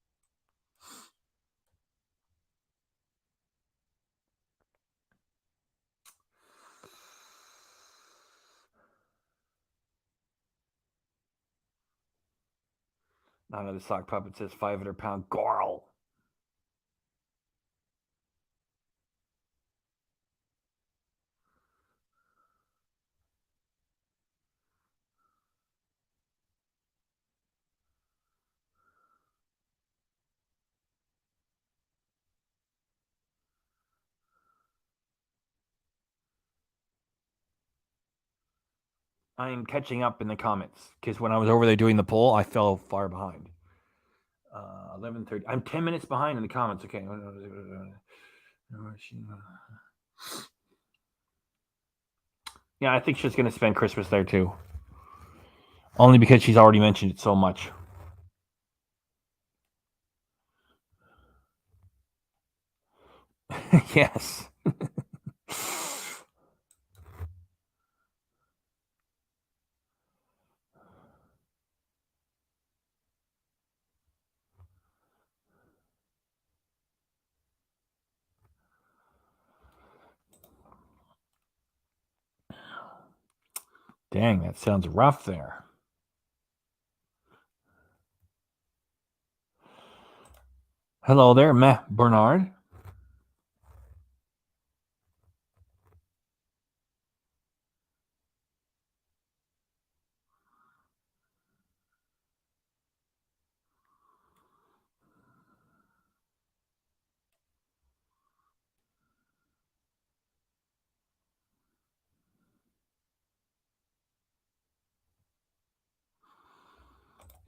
None of the sock puppet says 500-pound girl. I am catching up in the comments because when I was over there doing the poll, I fell far behind. 11:30. I'm 10 minutes behind in the comments. Okay. Yeah, I think she's going to spend Christmas there too. Only because she's already mentioned it so much. Yes. Dang, that sounds rough there. Hello there, Bernard.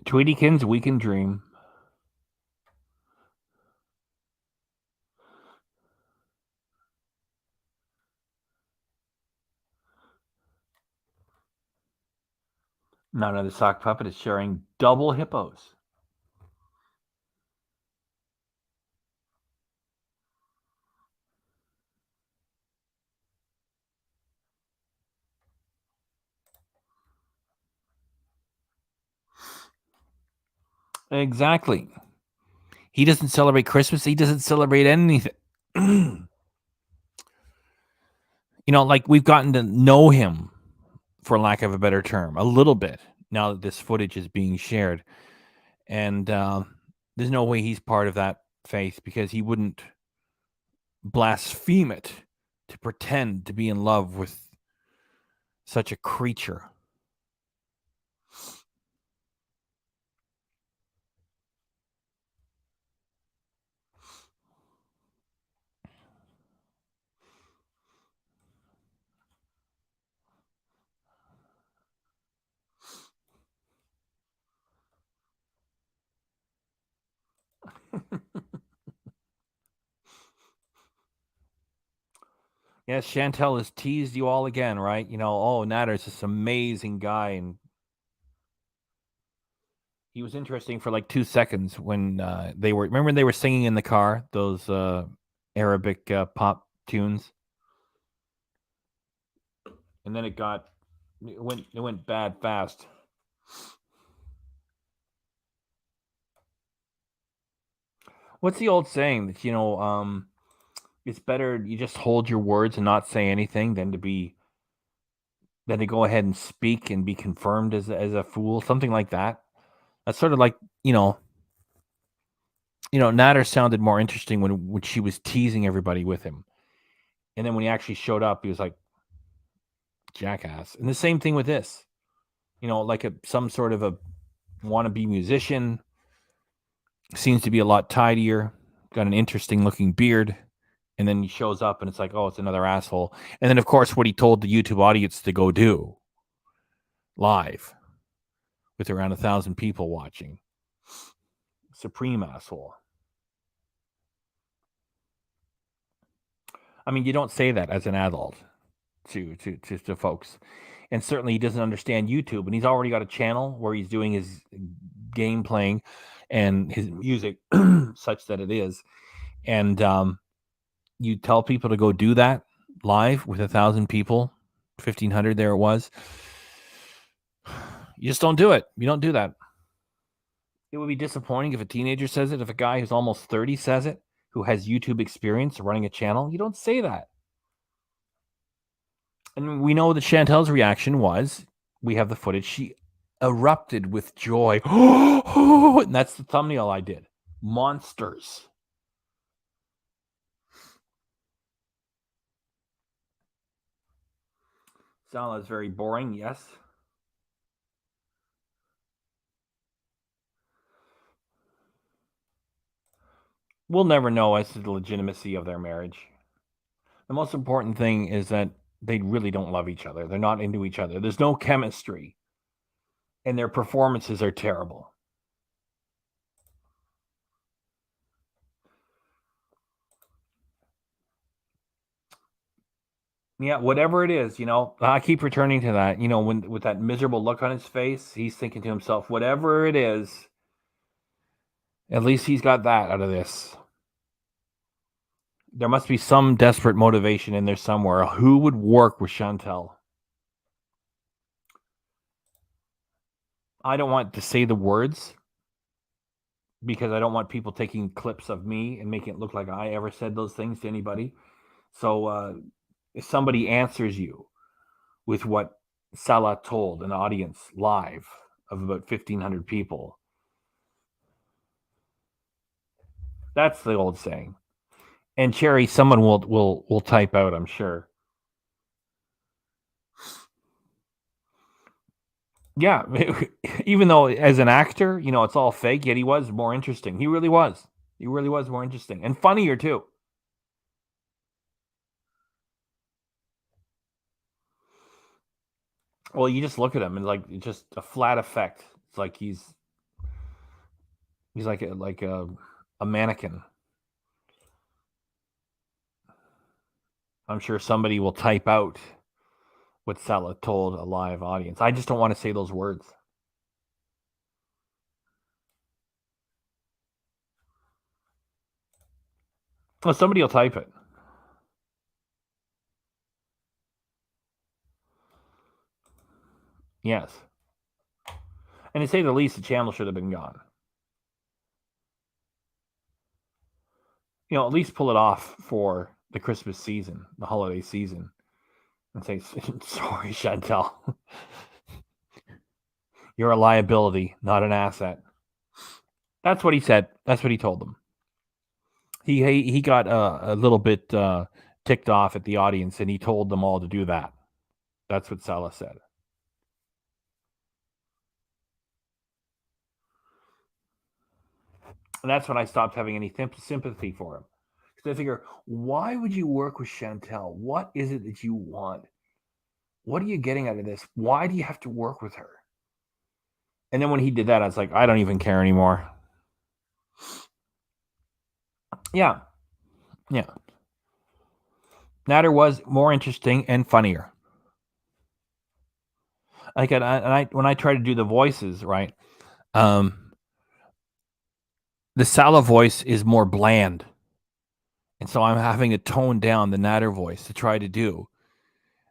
Tweetykins, we can dream. Now another sock puppet is sharing double hippos. Exactly. He doesn't celebrate Christmas. He doesn't celebrate anything. Like we've gotten to know him, for lack of a better term, a little bit now that this footage is being shared. And there's no way he's part of that faith, because he wouldn't blaspheme it to pretend to be in love with such a creature. Yes, Chantel has teased you all again, right? Natter's this amazing guy, and he was interesting for like 2 seconds when remember when they were singing in the car, those Arabic pop tunes, and then it went bad fast. What's the old saying that it's better you just hold your words and not say anything than to go ahead and speak and be confirmed as a fool, something like that. That's sort of like Natter sounded more interesting when she was teasing everybody with him, and then when he actually showed up, he was like jackass. And the same thing with this, like some sort of a wannabe musician, seems to be a lot tidier, got an interesting looking beard. And then he shows up and it's like, oh, it's another asshole. And then, of course, what he told the YouTube audience to go do live with around 1,000 people watching. Supreme asshole. I mean, you don't say that as an adult to folks. And certainly he doesn't understand YouTube. And he's already got a channel where he's doing his game playing and his music such that it is. And you tell people to go do that live with 1,000 people, 1,500 there it was. You just don't do it. You don't do that. It would be disappointing if a teenager says it, if a guy who's almost 30 says it, who has YouTube experience running a channel. You don't say that. And we know that Chantel's reaction was, we have the footage, she erupted with joy. And that's the thumbnail I did. Monsters. Salah is very boring, yes. We'll never know as to the legitimacy of their marriage. The most important thing is that they really don't love each other. They're not into each other. There's no chemistry. And their performances are terrible. Yeah, whatever it is, I keep returning to that. When with that miserable look on his face, he's thinking to himself, whatever it is, at least he's got that out of this. There must be some desperate motivation in there somewhere. Who would work with Chantel? I don't want to say the words because I don't want people taking clips of me and making it look like I ever said those things to anybody. So if somebody answers you with what Salah told an audience live of about 1,500 people. That's the old saying. And Cherry, someone will type out, I'm sure. Yeah, even though as an actor, it's all fake, yet he was more interesting. He really was. He really was more interesting and funnier too. Well, you just look at him and like just a flat effect. It's like he's like a mannequin. I'm sure somebody will type out what Salah told a live audience. I just don't want to say those words. Well, somebody will type it. Yes. And to say the least, the channel should have been gone. At least pull it off for the Christmas season, the holiday season, and say, sorry, Chantel. You're a liability, not an asset. That's what he said. That's what he told them. He got a little bit ticked off at the audience, and he told them all to do that. That's what Salah said. And that's when I stopped having any sympathy for him. Because I figure, why would you work with Chantel? What is it that you want? What are you getting out of this? Why do you have to work with her? And then when he did that, I was like, I don't even care anymore. Yeah. Yeah. Natter was more interesting and funnier. Like, when I try to do the voices, right? The Salah voice is more bland. And so I'm having to tone down the Natter voice to try to do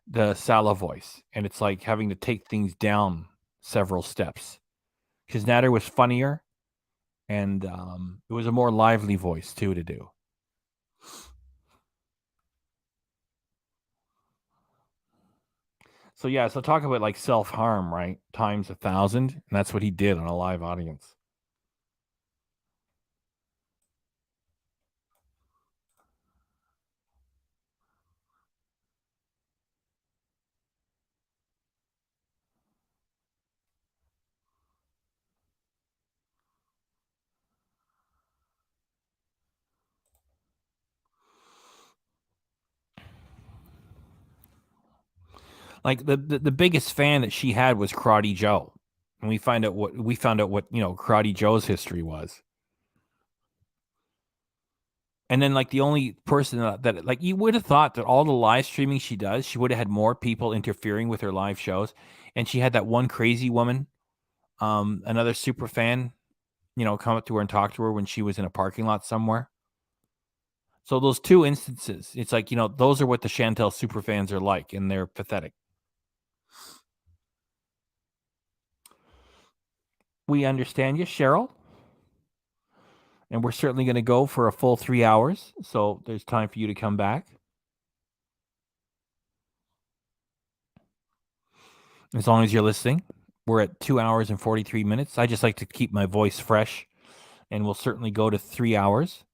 the Salah voice. And it's like having to take things down several steps. Because Natter was funnier. And it was a more lively voice, too, to do. So, yeah, so talk about like self-harm, right? Times 1,000. And that's what he did on a live audience. Like the biggest fan that she had was Karate Joe. And we found out what Karate Joe's history was. And then like the only person that like you would have thought that all the live streaming she does, she would have had more people interfering with her live shows. And she had that one crazy woman, another super fan, come up to her and talk to her when she was in a parking lot somewhere. So those two instances, it's like, those are what the Chantel super fans are like, and they're pathetic. We understand you, Cheryl. And we're certainly going to go for a full 3 hours. So there's time for you to come back. As long as you're listening. We're at 2 hours and 43 minutes. I just like to keep my voice fresh. And we'll certainly go to 3 hours.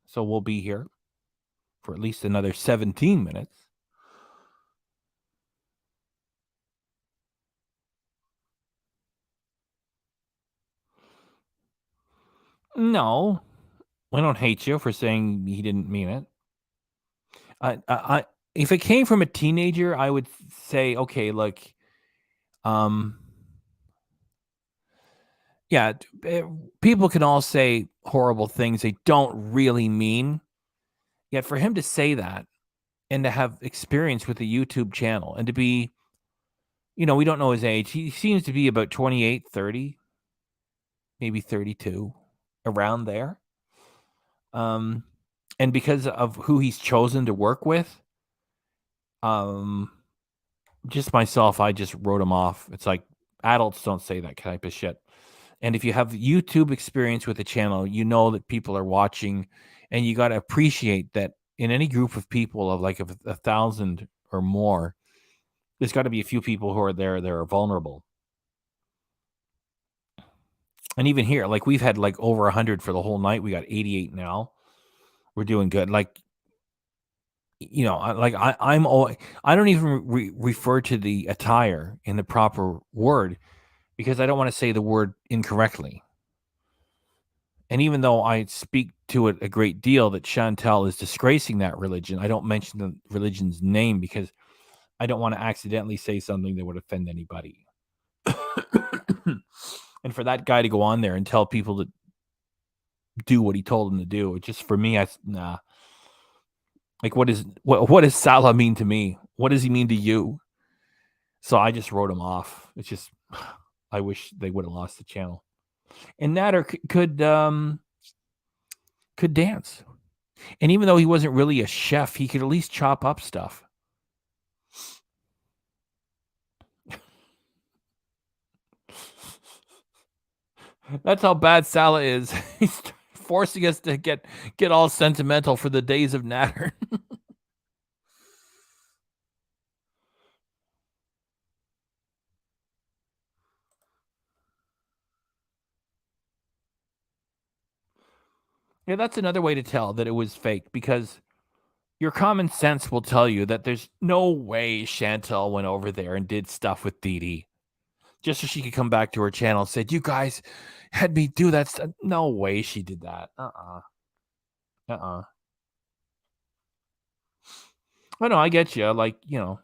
So we'll be here for at least another 17 minutes. No, I don't hate you for saying he didn't mean it. I if it came from a teenager, I would say, okay, like, yeah, people can all say horrible things they don't really mean. Yet for him to say that and to have experience with a YouTube channel and to be, we don't know his age. He seems to be about 28, 30, maybe 32, around there. And because of who he's chosen to work with, just myself, I just wrote him off. It's like adults don't say that type of shit. And if you have YouTube experience with the channel, you know that people are watching, and you got to appreciate that in any group of people of like 1,000 or more, There's got to be a few people who are there that are vulnerable. And even here, like we've had like over 100 for the whole night. We got 88 now. We're doing good. Like, you know, I'm always, I don't even refer to the attire in the proper word because I don't want to say the word incorrectly. And even though I speak to it a great deal that Chantel is disgracing that religion, I don't mention the religion's name because I don't want to accidentally say something that would offend anybody. And for that guy to go on there and tell people to do what he told them to do, it just, for me, nah. Like, what does Salah mean to me? What does he mean to you? So I just wrote him off. It's just, I wish they would have lost the channel. And Natter could dance. And even though he wasn't really a chef, he could at least chop up stuff. That's how bad Salah is. He's forcing us to get all sentimental for the days of Natter. Yeah, that's another way to tell that it was fake, because your common sense will tell you that there's no way Chantel went over there and did stuff with Dee just so she could come back to her channel and said, you guys had me do that stuff. No way she did that. I know, I get you. Like, you know,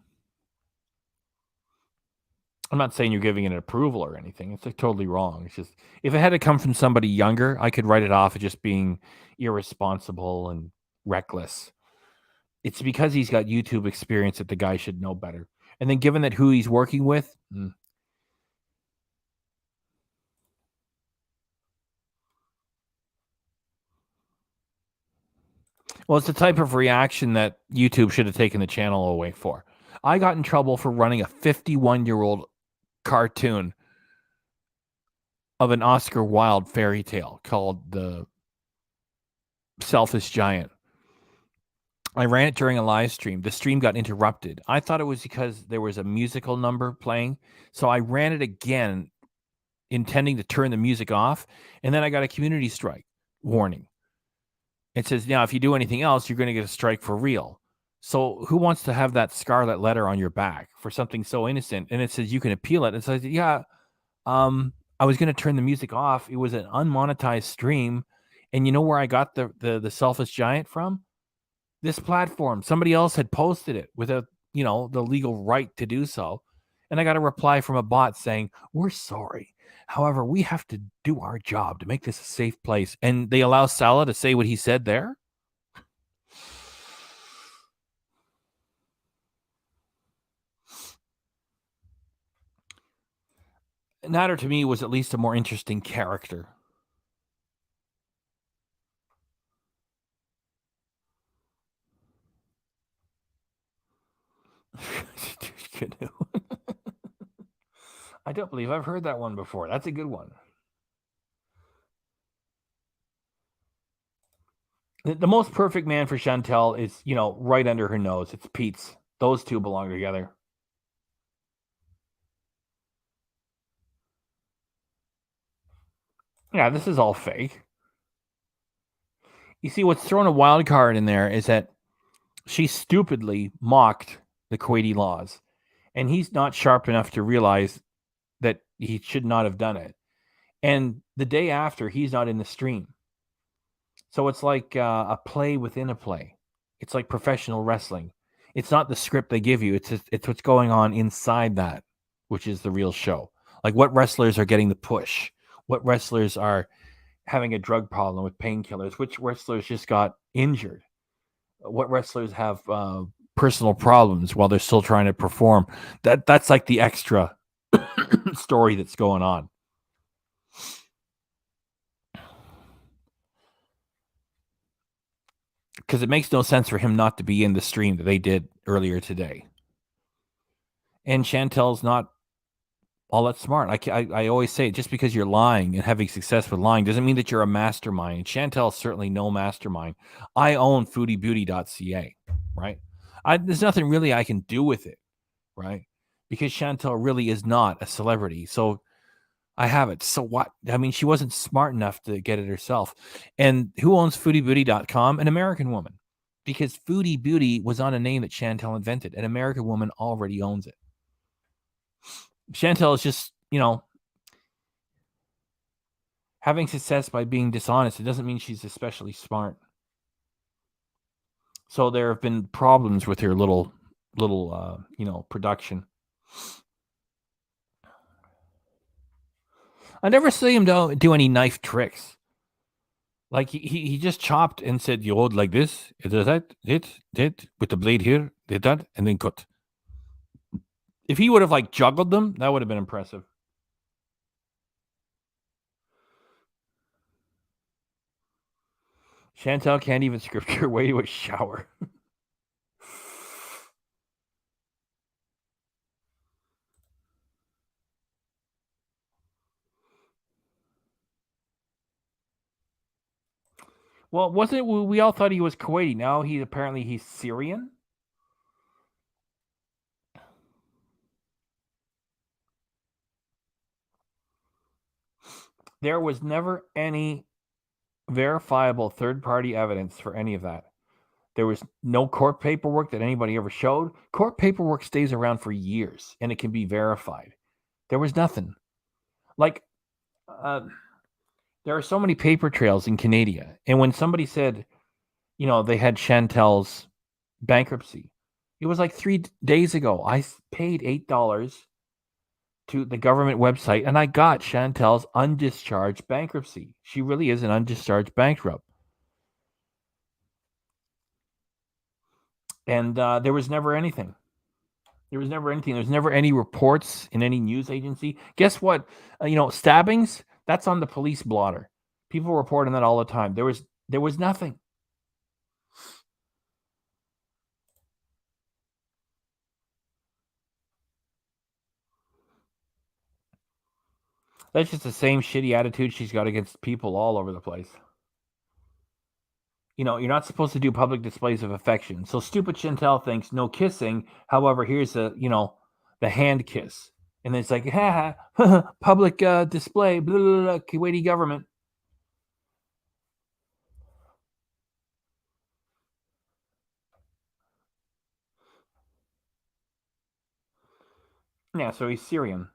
I'm not saying you're giving it approval or anything. It's like totally wrong. It's just, if it had to come from somebody younger, I could write it off as just being irresponsible and reckless. It's because he's got YouTube experience that the guy should know better. And then given that who he's working with, well, it's the type of reaction that YouTube should have taken the channel away for. I got in trouble for running a 51-year-old cartoon of an Oscar Wilde fairy tale called The Selfish Giant. I ran it during a live stream. The stream got interrupted. I thought it was because there was a musical number playing. So I ran it again, intending to turn the music off. And then I got a community strike warning. It says, now, if you do anything else, you're going to get a strike for real. So who wants to have that scarlet letter on your back for something so innocent? And it says you can appeal it. And so I said, yeah, I was going to turn the music off. It was an unmonetized stream. And you know where I got the Selfish Giant from? This platform. Somebody else had posted it without, you know, the legal right to do so. And I got a reply from a bot saying, we're sorry. However, we have to do our job to make this a safe place. And they allow Salah to say what he said there? Natter, to me, was at least a more interesting character. I don't believe I've heard that one before. That's a good one. The most perfect man for Chantel is, you know, right under her nose. It's Pete's. Those two belong together. Yeah, this is all fake. You see, what's thrown a wild card in there is that she stupidly mocked the Kuwaiti laws, and he's not sharp enough to realize that he should not have done it. And the day after, he's not in the stream. So it's like a play within a play. It's like professional wrestling. It's not the script they give you. It's what's going on inside that, which is the real show. Like what wrestlers are getting the push, what wrestlers are having a drug problem with painkillers, which wrestlers just got injured, what wrestlers have personal problems while they're still trying to perform. That's like the extra story that's going on. Because it makes no sense for him not to be in the stream that they did earlier today. And Chantel's not all that smart. I always say, just because you're lying and having success with lying doesn't mean that you're a mastermind. And Chantel's certainly no mastermind. I own foodiebeauty.ca, right? There's nothing really I can do with it, right? because Chantel really is not a celebrity. So I have it. So what? I mean, she wasn't smart enough to get it herself. And who owns FoodieBooty.com? An American woman. Because Foodie Beauty was on a name that Chantel invented. An American woman already owns it. Chantel is just, having success by being dishonest. It doesn't mean she's especially smart. So there have been problems with her little production. I never see him do any knife tricks. Like he just chopped and said, "You hold like this, it does that, it with the blade here, did that, and then cut." If he would have like juggled them, that would have been impressive. Chantel can't even script her way to a shower. Well, wasn't it? We all thought he was Kuwaiti. Now he's Syrian. There was never any verifiable third-party evidence for any of that. There was no court paperwork that anybody ever showed. Court paperwork stays around for years, and it can be verified. There was nothing. Like, there are so many paper trails in Canada. And when somebody said, they had Chantel's bankruptcy, it was like 3 days ago. I paid $8 to the government website, and I got Chantel's undischarged bankruptcy. She really is an undischarged bankrupt. And there was never anything. There was never anything. There's never any reports in any news agency. Guess what? Stabbings, that's on the police blotter. People report on that all the time. There was nothing. That's just the same shitty attitude she's got against people all over the place. You're not supposed to do public displays of affection. So stupid Chantel thinks no kissing. However, here's the hand kiss. And it's like, public display, blah, blah, blah, Kuwaiti government. Yeah, so he's Syrian.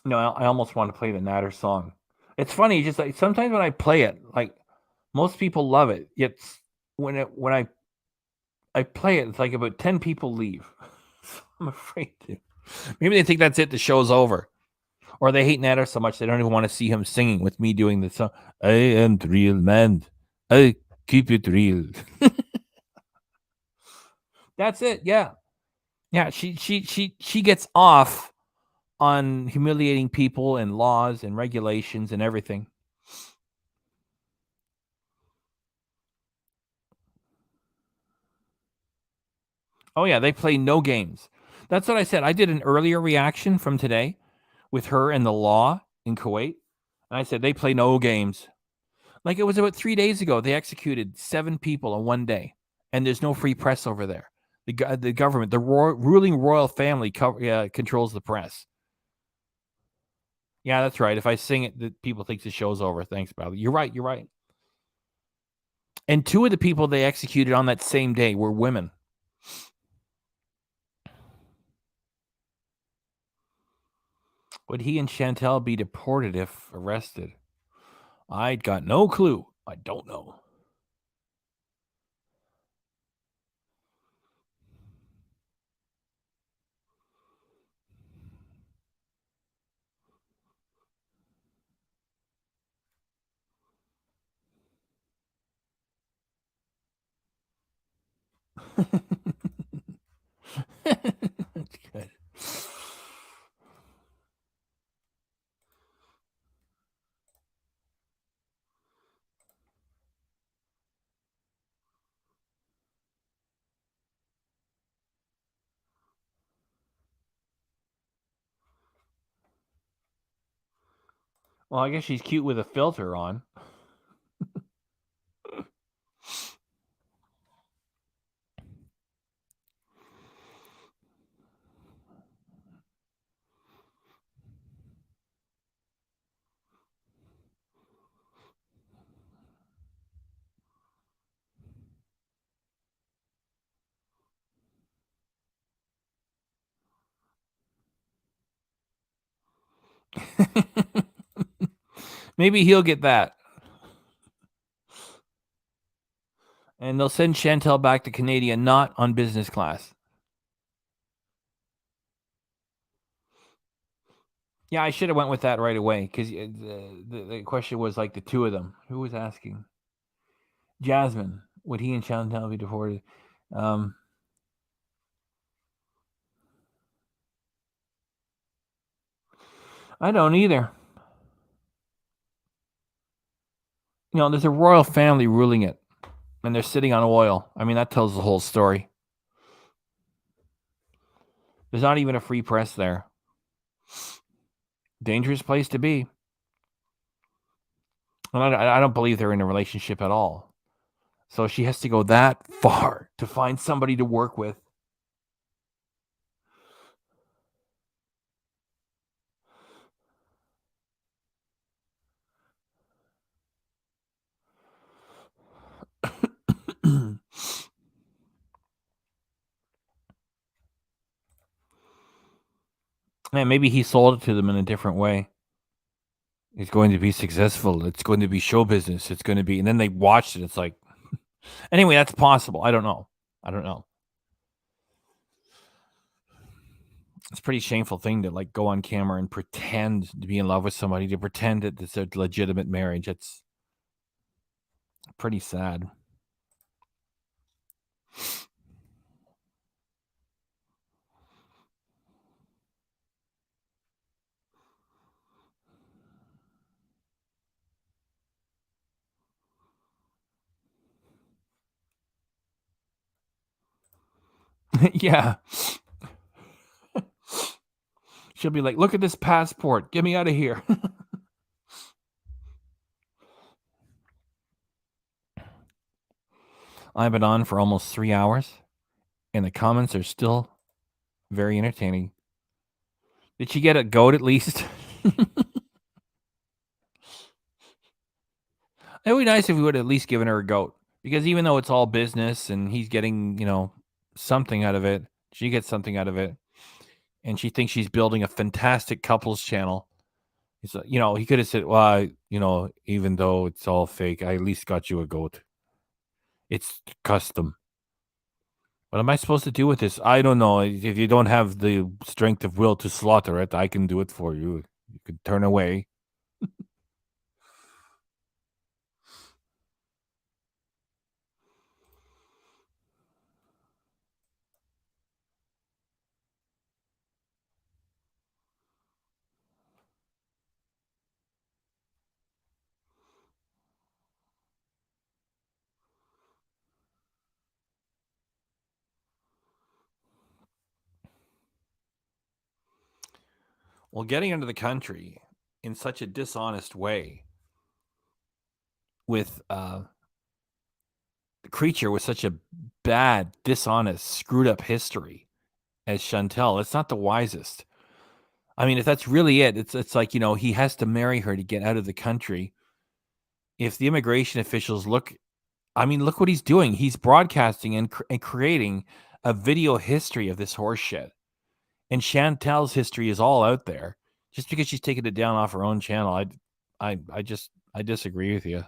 I almost want to play the Natter song. It's funny, just like sometimes when I play it, like most people love it. Yet when I play it, it's like about 10 people leave. I'm afraid to. Maybe they think that's it. The show's over, or they hate Natter so much they don't even want to see him singing with me doing the song. I am the real man. I keep it real. That's it. Yeah. She gets off on humiliating people and laws and regulations and everything. Oh yeah, they play no games. That's what I said. I did an earlier reaction from today with her and the law in Kuwait, and I said they play no games. Like it was about 3 days ago, they executed 7 people in one day, and there's no free press over there. The government, the ruling royal family controls the press. Yeah, that's right. If I sing it, the people think the show's over. Thanks, Bradley. You're right. You're right. And 2 of the people they executed on that same day were women. Would he and Chantel be deported if arrested? I got no clue. I don't know. That's good. Well, I guess she's cute with a filter on. Maybe he'll get that. And they'll send Chantel back to Canada, not on business class. Yeah, I should have went with that right away because the question was like the two of them. Who was asking? Jasmine. Would he and Chantel be deported? I don't either. There's a royal family ruling it, and they're sitting on oil. I mean, that tells the whole story. There's not even a free press there. Dangerous place to be. And I don't believe they're in a relationship at all. So she has to go that far to find somebody to work with. Man, maybe he sold it to them in a different way. It's going to be successful. It's going to be show business. It's going to be, and then they watched it. It's like, anyway, that's possible. I don't know. It's a pretty shameful thing to like go on camera and pretend to be in love with somebody, to pretend that it's a legitimate marriage. It's pretty sad. Yeah. She'll be like, look at this passport. Get me out of here. I've been on for almost 3 hours, and the comments are still very entertaining. Did she get a goat at least? It would be nice if we would have at least given her a goat. Because even though it's all business and he's getting, something out of it, she gets something out of it. And she thinks she's building a fantastic couples channel. He's, he could have said, well, even though it's all fake, I at least got you a goat. It's custom. What am I supposed to do with this? I don't know. If you don't have the strength of will to slaughter it, I can do it for you. You could turn away. Well, getting into the country in such a dishonest way with the creature with such a bad, dishonest, screwed up history as Chantel, it's not the wisest. I mean, if that's really it, it's like, he has to marry her to get out of the country. If the immigration officials look what he's doing. He's broadcasting and creating a video history of this horse shit. And Chantel's history is all out there. Just because she's taken it down off her own channel, I disagree with you.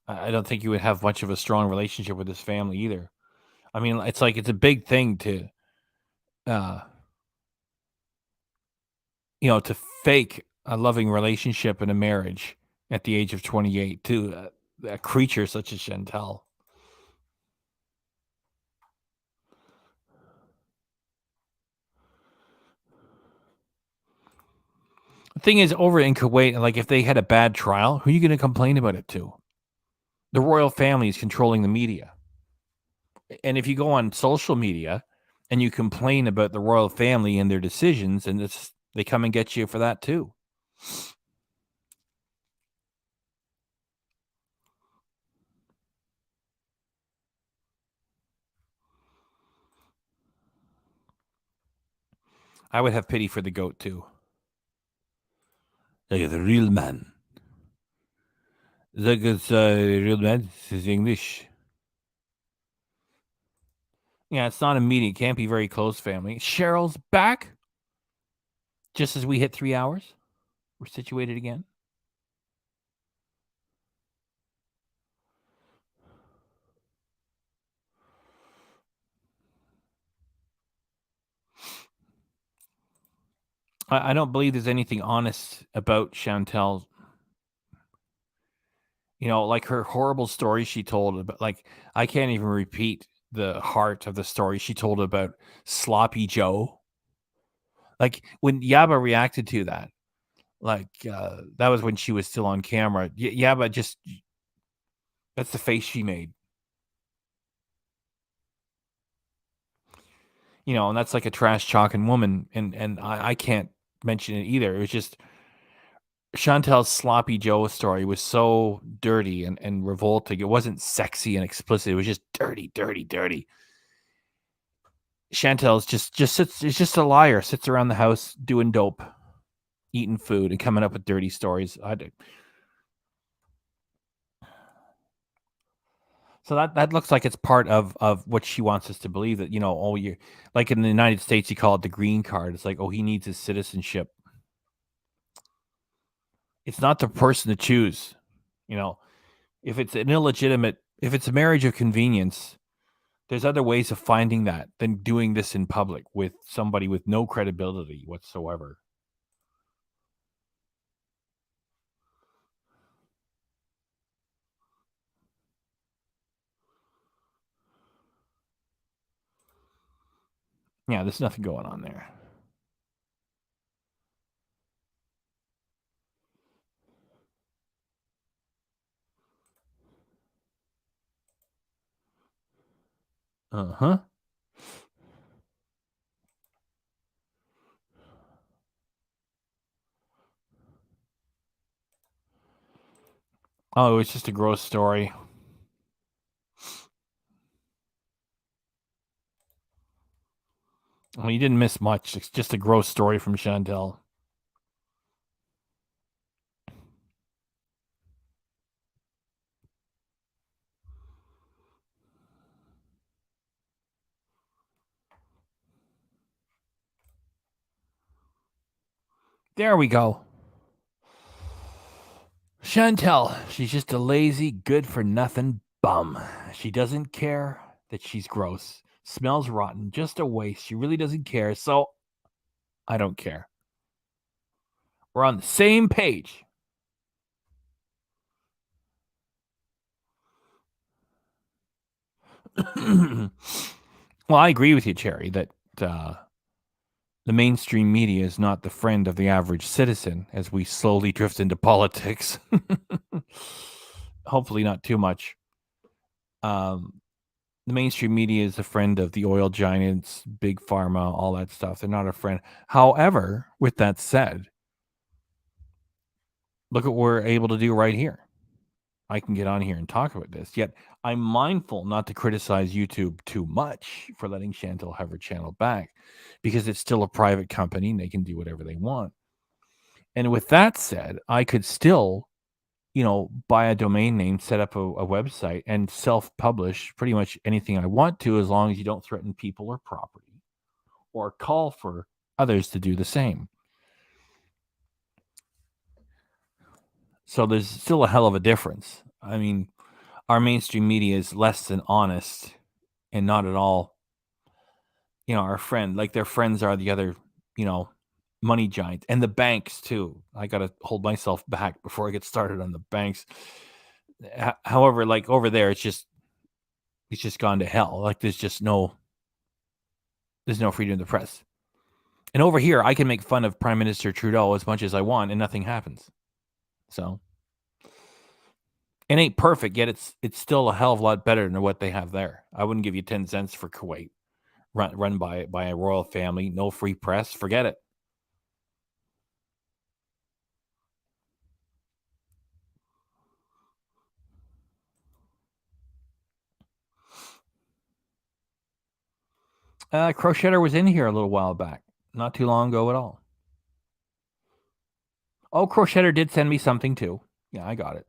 I don't think you would have much of a strong relationship with this family either. I mean, it's like it's a big thing to, to fake a loving relationship in a marriage at the age of 28 to a creature such as Chantel. The thing is, over in Kuwait, like if they had a bad trial, who are you going to complain about it to? the royal family is controlling the media. And if you go on social media and you complain about the royal family and their decisions, and they come and get you for that too. I would have pity for the goat too. Like the real man. Like it's real man. This is English. Yeah, it's not immediate. It can't be very close family. Cheryl's back. Just as we hit 3 hours, we're situated again. I don't believe there's anything honest about Chantel. You know, like her horrible story she told about, like, I can't even repeat the heart of the story she told about Sloppy Joe. Like when Yaba reacted to that, like that was when she was still on camera. Yaba just, that's the face she made. You know, and that's like a trash talking woman, and I can't mention it either. It was just Chantel's Sloppy Joe story was so dirty and revolting. It wasn't sexy and explicit. It was just dirty, dirty, dirty. Chantel's just sits, is just a liar, sits around the house doing dope, eating food, and coming up with dirty stories. So that looks like it's part of what she wants us to believe, that, you know, oh, you like in the United States, you call it the green card. It's like, oh, he needs his citizenship. It's not the person to choose. You know, if it's an illegitimate, if it's a marriage of convenience, there's other ways of finding that than doing this in public with somebody with no credibility whatsoever. Yeah, there's nothing going on there. Uh-huh. Oh, it's just a gross story. Well, you didn't miss much. It's just a gross story from Chantel. There we go. Chantel, she's just a lazy, good-for-nothing bum. She doesn't care that she's gross, smells rotten, just a waste. She really doesn't care, so I don't care. We're on the same page. Well, I agree with you, Cherry, that the mainstream media is not the friend of the average citizen as we slowly drift into politics. Hopefully not too much. The mainstream media is a friend of the oil giants, big pharma, all that stuff. They're not a friend. However, with that said, look at what we're able to do right here. I can get on here and talk about this. Yet I'm mindful not to criticize YouTube too much for letting Chantel have her channel back, because it's still a private company and they can do whatever they want. And with that said, I could still, you know, buy a domain name, set up a website, and self-publish pretty much anything I want to, as long as you don't threaten people or property or call for others to do the same. So there's still a hell of a difference. I mean, our mainstream media is less than honest and not at all, you know, our friend. Like, their friends are the other, you know, money giants, and the banks too. I got to hold myself back before I get started on the banks. However, like over there, it's just gone to hell. Like, there's no freedom of the press. And over here, I can make fun of Prime Minister Trudeau as much as I want and nothing happens. So It ain't perfect, yet it's still a hell of a lot better than what they have there. I wouldn't give you 10 cents for Kuwait. Run by a royal family, no free press, forget it. Crochetter was in here a little while back, not too long ago at all. Oh, Crochetter did send me something too. Yeah, I got it.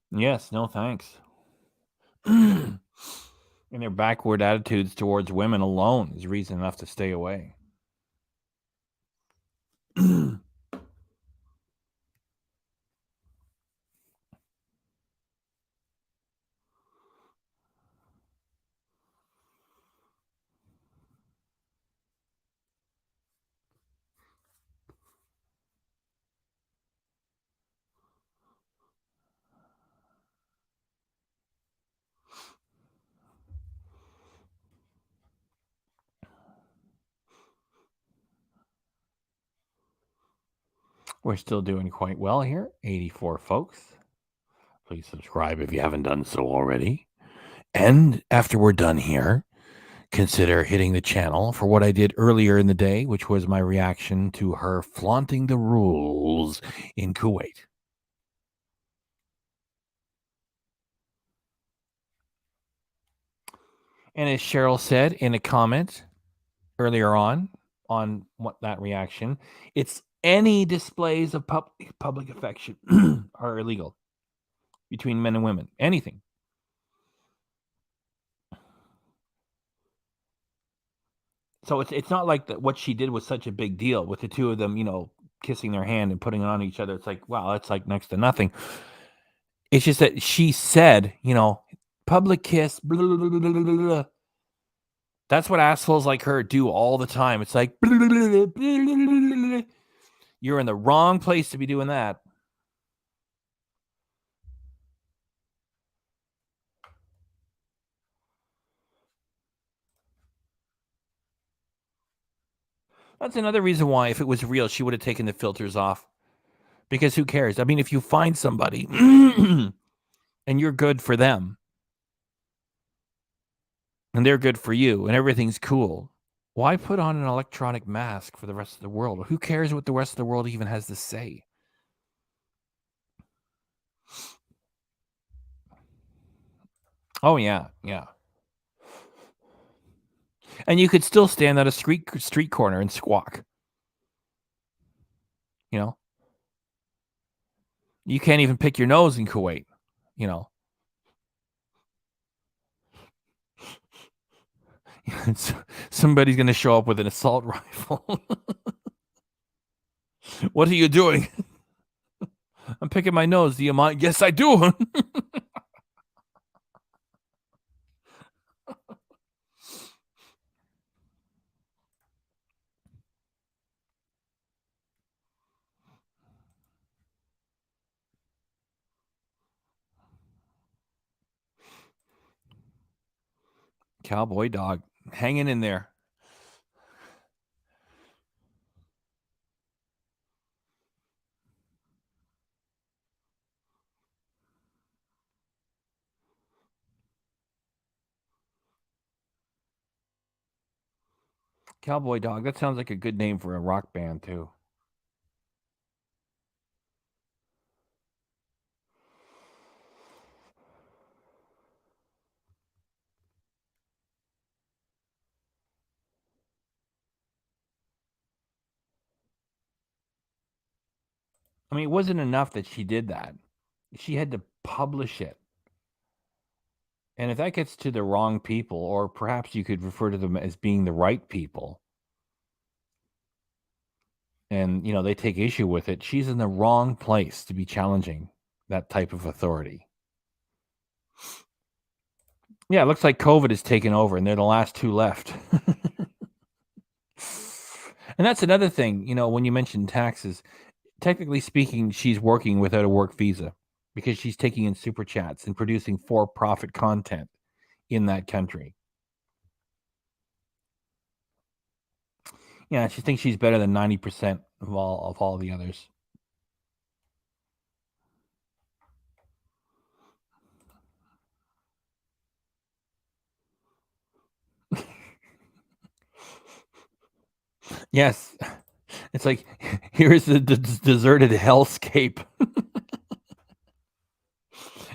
Yes, no thanks. And their backward attitudes towards women alone is reason enough to stay away. We're still doing quite well here. 84 folks. Please subscribe if you haven't done so already. And after we're done here, consider hitting the channel for what I did earlier in the day, which was my reaction to her flaunting the rules in Kuwait. And as Cheryl said in a comment earlier on what that reaction, it's any displays of public affection are illegal between men and women. Anything. So it's not like what she did was such a big deal with the two of them, kissing their hand and putting it on each other. It's like, wow, that's like next to nothing. It's just that she said, public kiss, blah, blah, blah, blah, blah, blah. That's what assholes like her do all the time. It's like, blah, blah, blah, blah, blah. You're in the wrong place to be doing that. That's another reason why, if it was real, she would have taken the filters off. Because who cares? I mean, if you find somebody and you're good for them and they're good for you and everything's cool, why put on an electronic mask for the rest of the world? Who cares what the rest of the world even has to say? Oh, yeah, yeah. And you could still stand at a street corner and squawk. You can't even pick your nose in Kuwait, Somebody's going to show up with an assault rifle. What are you doing? I'm picking my nose. Do you mind? Yes, I do. Cowboy dog hanging in there. Cowboy dog. That sounds like a good name for a rock band, too. I mean, it wasn't enough that she did that. She had to publish it. And if that gets to the wrong people, or perhaps you could refer to them as being the right people, and they take issue with it, she's in the wrong place to be challenging that type of authority. Yeah, it looks like COVID has taken over, and they're the last two left. And that's another thing, when you mention taxes, technically speaking, she's working without a work visa because she's taking in super chats and producing for-profit content in that country. Yeah, she thinks she's better than 90% of all the others. Yes. It's like, here's the deserted hellscape.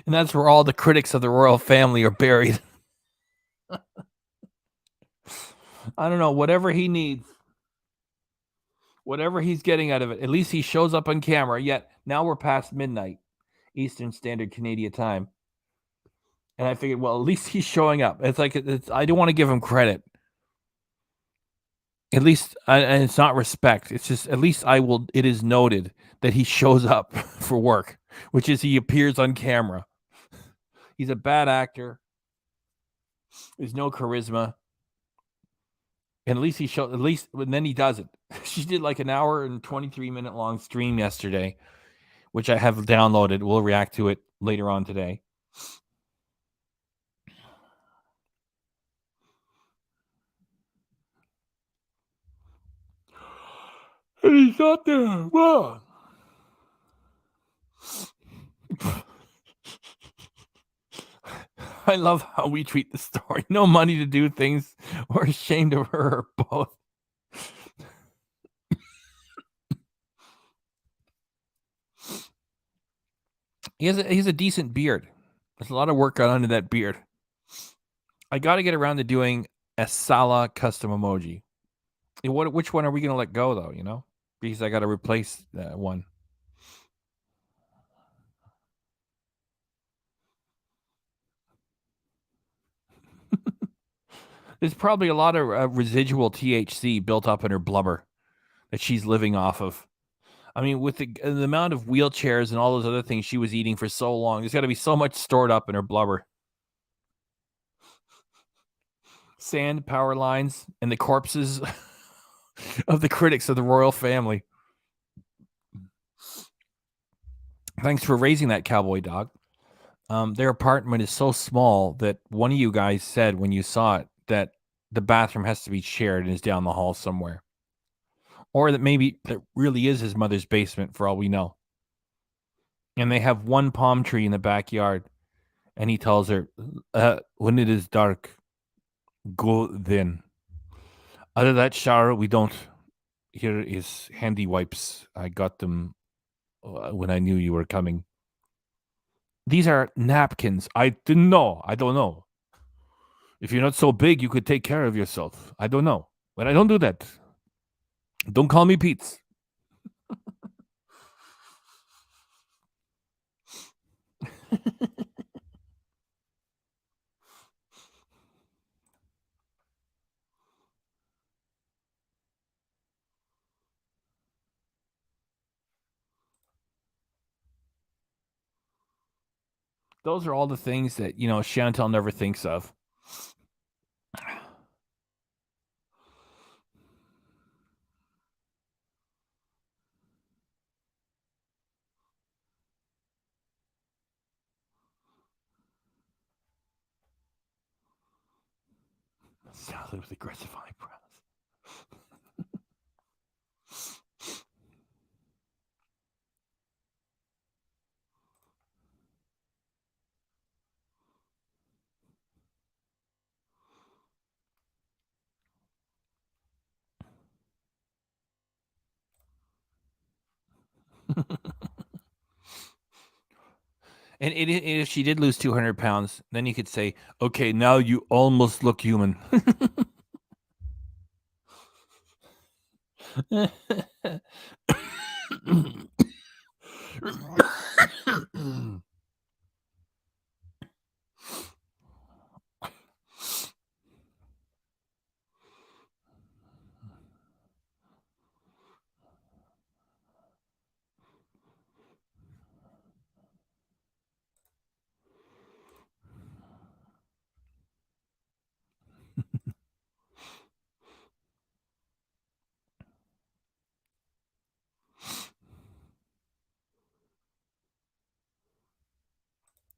And that's where all the critics of the royal family are buried. I don't know, whatever he needs. Whatever he's getting out of it. At least he shows up on camera. Yet, now we're past midnight, Eastern Standard Canadian time. And I figured, well, at least he's showing up. It's like, I don't want to give him credit. At least, and it's not respect. It's just, at least it is noted that he shows up for work, which is he appears on camera. He's a bad actor. There's no charisma. And and then he does it. She did like an hour and 23-minute long stream yesterday, which I have downloaded. We'll react to it later on today. And he's not there. Well, I love how we treat the story. No money to do things. We're ashamed of her or both. He has a decent beard. There's a lot of work gone under that beard. I got to get around to doing a Salah custom emoji. Which one are we going to let go, though, Because I got to replace that one. There's probably a lot of residual THC built up in her blubber that she's living off of. I mean, with the amount of wheelchairs and all those other things she was eating for so long, there's got to be so much stored up in her blubber. Sand, power lines, and the corpses of the critics of the royal family. Thanks for raising that cowboy dog. Their apartment is so small that one of you guys said when you saw it that the bathroom has to be shared and is down the hall somewhere. Or that maybe it really is his mother's basement for all we know. And they have one palm tree in the backyard. And he tells her, when it is dark, go then. Out of that shower, we don't. Here is handy wipes. I got them when I knew you were coming. These are napkins. I didn't know. I don't know. If you're not so big, you could take care of yourself. I don't know. But I don't do that. Don't call me Pete. Those are all the things that, Chantel never thinks of. Sally with aggressive eyebrows. And if she did lose 200 pounds, then you could say, okay, now you almost look human.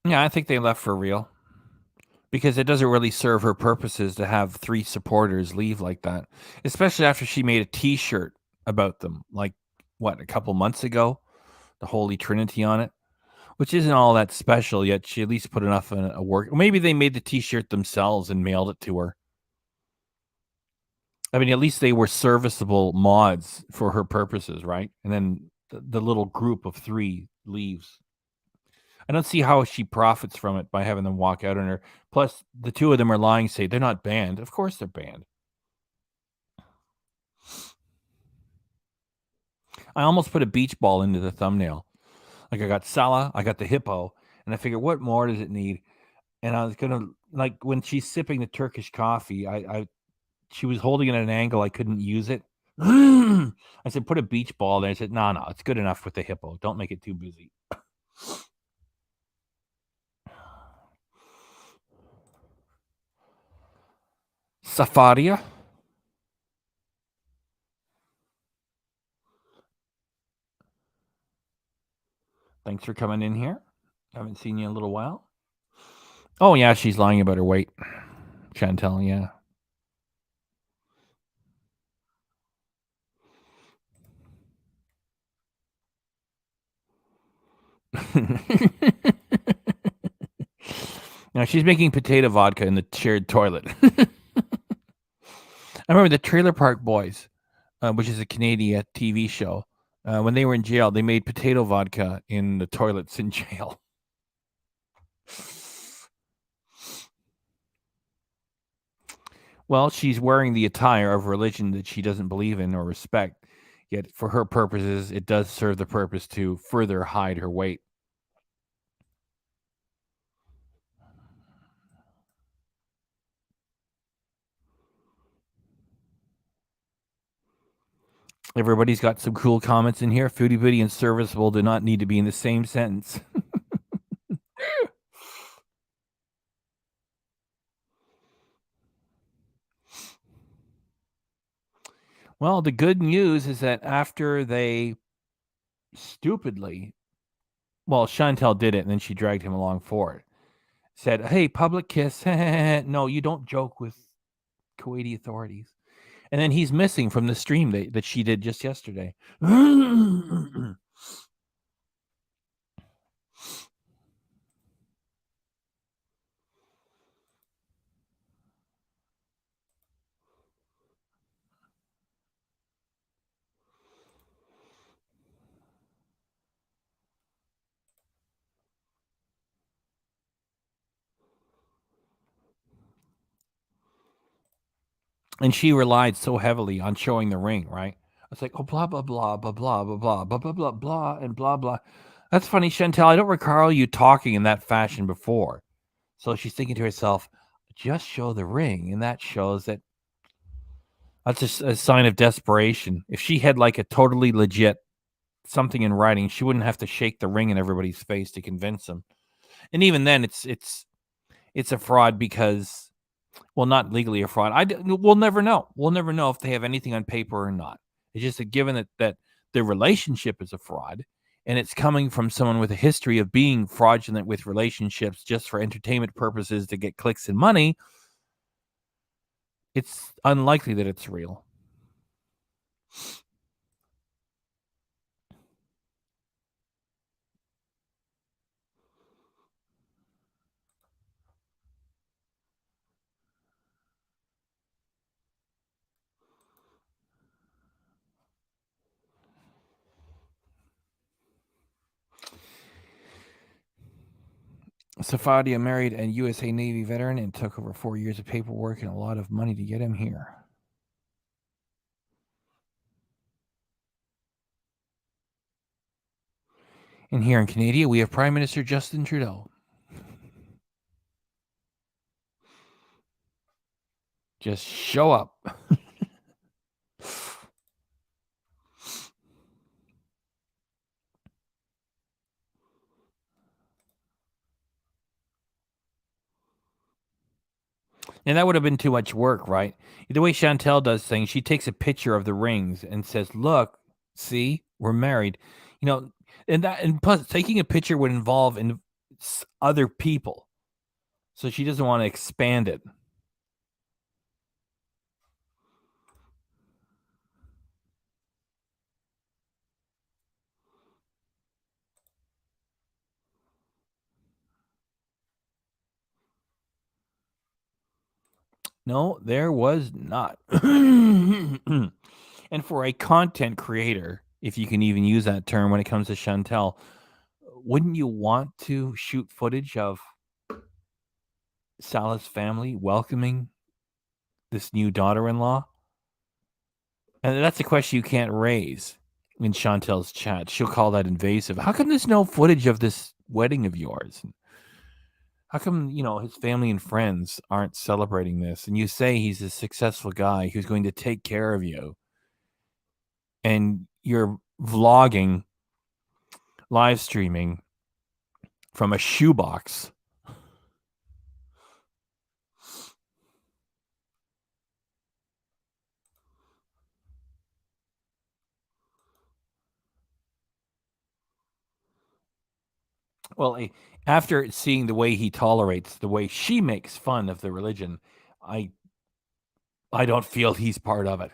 Yeah, I think they left for real. Because it doesn't really serve her purposes to have 3 supporters leave like that. Especially after she made a t-shirt about them, like, what, a couple months ago? The Holy Trinity on it. Which isn't all that special, yet she at least put enough in a work. Maybe they made the t-shirt themselves and mailed it to her. I mean, at least they were serviceable mods for her purposes, right? And then the little group of 3 leaves. I don't see how she profits from it by having them walk out on her. Plus, the 2 of them are lying, say they're not banned. Of course they're banned. I almost put a beach ball into the thumbnail. Like, I got Salah, I got the hippo, and I figured, what more does it need? And I was gonna, like, when she's sipping the Turkish coffee, she was holding it at an angle I couldn't use it. I said, put a beach ball there. I said, no, it's good enough with the hippo. Don't make it too busy. Safaria. Thanks for coming in here. Haven't seen you in a little while. Oh, yeah, she's lying about her weight. Chantel, yeah. Now she's making potato vodka in the shared toilet. I remember the Trailer Park Boys, which is a Canadian TV show. When they were in jail, they made potato vodka in the toilets in jail. Well, she's wearing the attire of religion that she doesn't believe in or respect. Yet, for her purposes, it does serve the purpose to further hide her weight. Everybody's got some cool comments in here. Foodie Booty and serviceable do not need to be in the same sentence. Well, the good news is that after they stupidly, well, Chantel did it and then she dragged him along for it, said, hey, public kiss. No, you don't joke with Kuwaiti authorities. And then he's missing from the stream that she did just yesterday. And she relied so heavily on showing the ring, right? It's like, oh, blah, blah, blah, blah, blah, blah, blah, blah, blah, blah, blah, and blah, blah. That's funny, Chantel. I don't recall you talking in that fashion before. So she's thinking to herself, just show the ring. And that shows that that's a sign of desperation. If she had like a totally legit something in writing, she wouldn't have to shake the ring in everybody's face to convince them. And even then, it's a fraud because, well, not legally a fraud. We'll never know. We'll never know if they have anything on paper or not. It's just that given that their relationship is a fraud, and it's coming from someone with a history of being fraudulent with relationships just for entertainment purposes to get clicks and money, it's unlikely that it's real. Safadia married a USA Navy veteran and took over 4 years of paperwork and a lot of money to get him here. And here in Canada, we have Prime Minister Justin Trudeau. Just show up. And that would have been too much work, right? The way Chantel does things, she takes a picture of the rings and says, look, see, we're married. You know, and plus taking a picture would involve other people. So she doesn't want to expand it. No, there was not. And for a content creator, if you can even use that term when it comes to Chantel, wouldn't you want to shoot footage of Salah's family welcoming this new daughter-in-law? And that's a question you can't raise in Chantel's chat. She'll call that invasive. How come there's no footage of this wedding of yours? How come, his family and friends aren't celebrating this? And you say he's a successful guy who's going to take care of you. And you're vlogging, live streaming from a shoebox. Well, after seeing the way he tolerates, the way she makes fun of the religion, I don't feel he's part of it.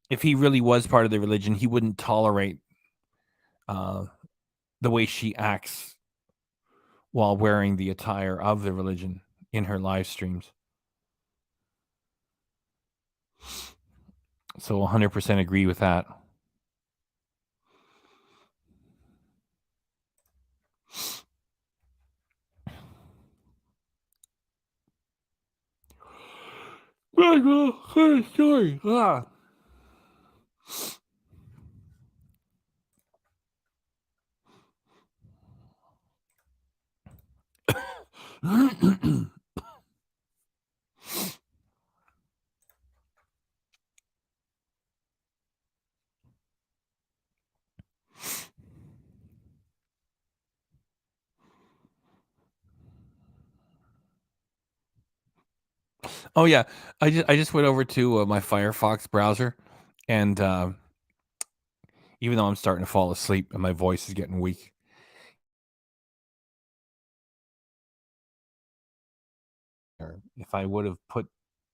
If he really was part of the religion, he wouldn't tolerate the way she acts while wearing the attire of the religion in her live streams. So 100% agree with that. Story. Oh yeah, I just went over to my Firefox browser, and even though I'm starting to fall asleep and my voice is getting weak, if I would have put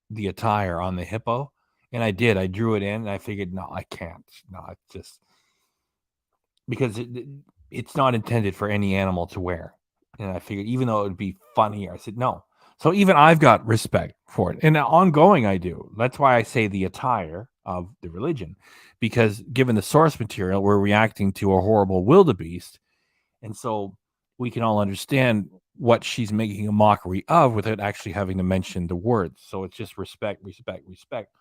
the attire on the hippo, and I did, I drew it in, and I figured, no, I can't. No, it's just because it's not intended for any animal to wear. And I figured, even though it would be funny, I said no. So even I've got respect for it, and ongoing I do. That's why I say the attire of the religion, because given the source material, we're reacting to a horrible wildebeest, and so we can all understand what she's making a mockery of without actually having to mention the words. So it's just respect, respect, respect,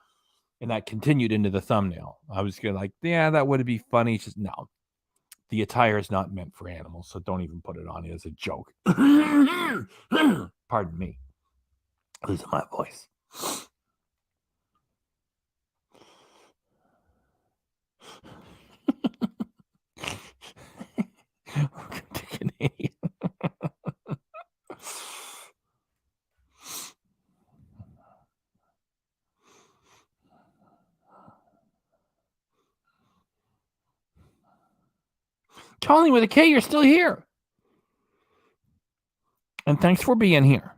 and that continued into the thumbnail. I was gonna like, yeah, that would be funny. It's just no. The attire is not meant for animals, so don't even put it on as a joke. Pardon me. Losing my voice. Welcome to Canadian. Calling with a K, you're still here. And thanks for being here.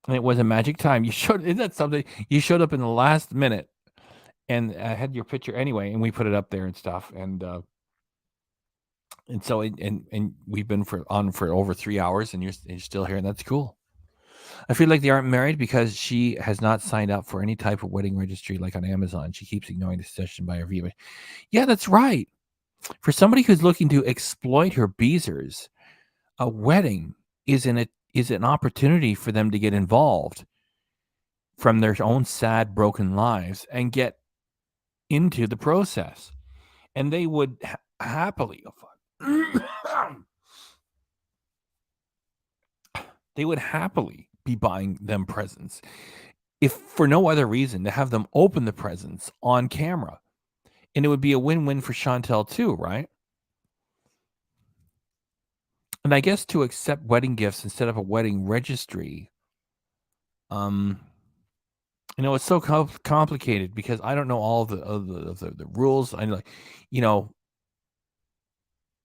And it was a magic time. Isn't that something? You showed up in the last minute, and I had your picture anyway, and we put it up there and stuff. And so we've been on for over 3 hours, and you're still here, and that's cool. I feel like they aren't married because she has not signed up for any type of wedding registry like on Amazon. She keeps ignoring the suggestion by her viewer. Yeah, that's right. For somebody who's looking to exploit her beezers, a wedding is an opportunity for them to get involved from their own sad, broken lives and get into the process. And they would happily be buying them presents, if for no other reason, to have them open the presents on camera. And it would be a win-win for Chantel too, right? And I guess to accept wedding gifts instead of a wedding registry, it's so complicated because I don't know all the rules. I know,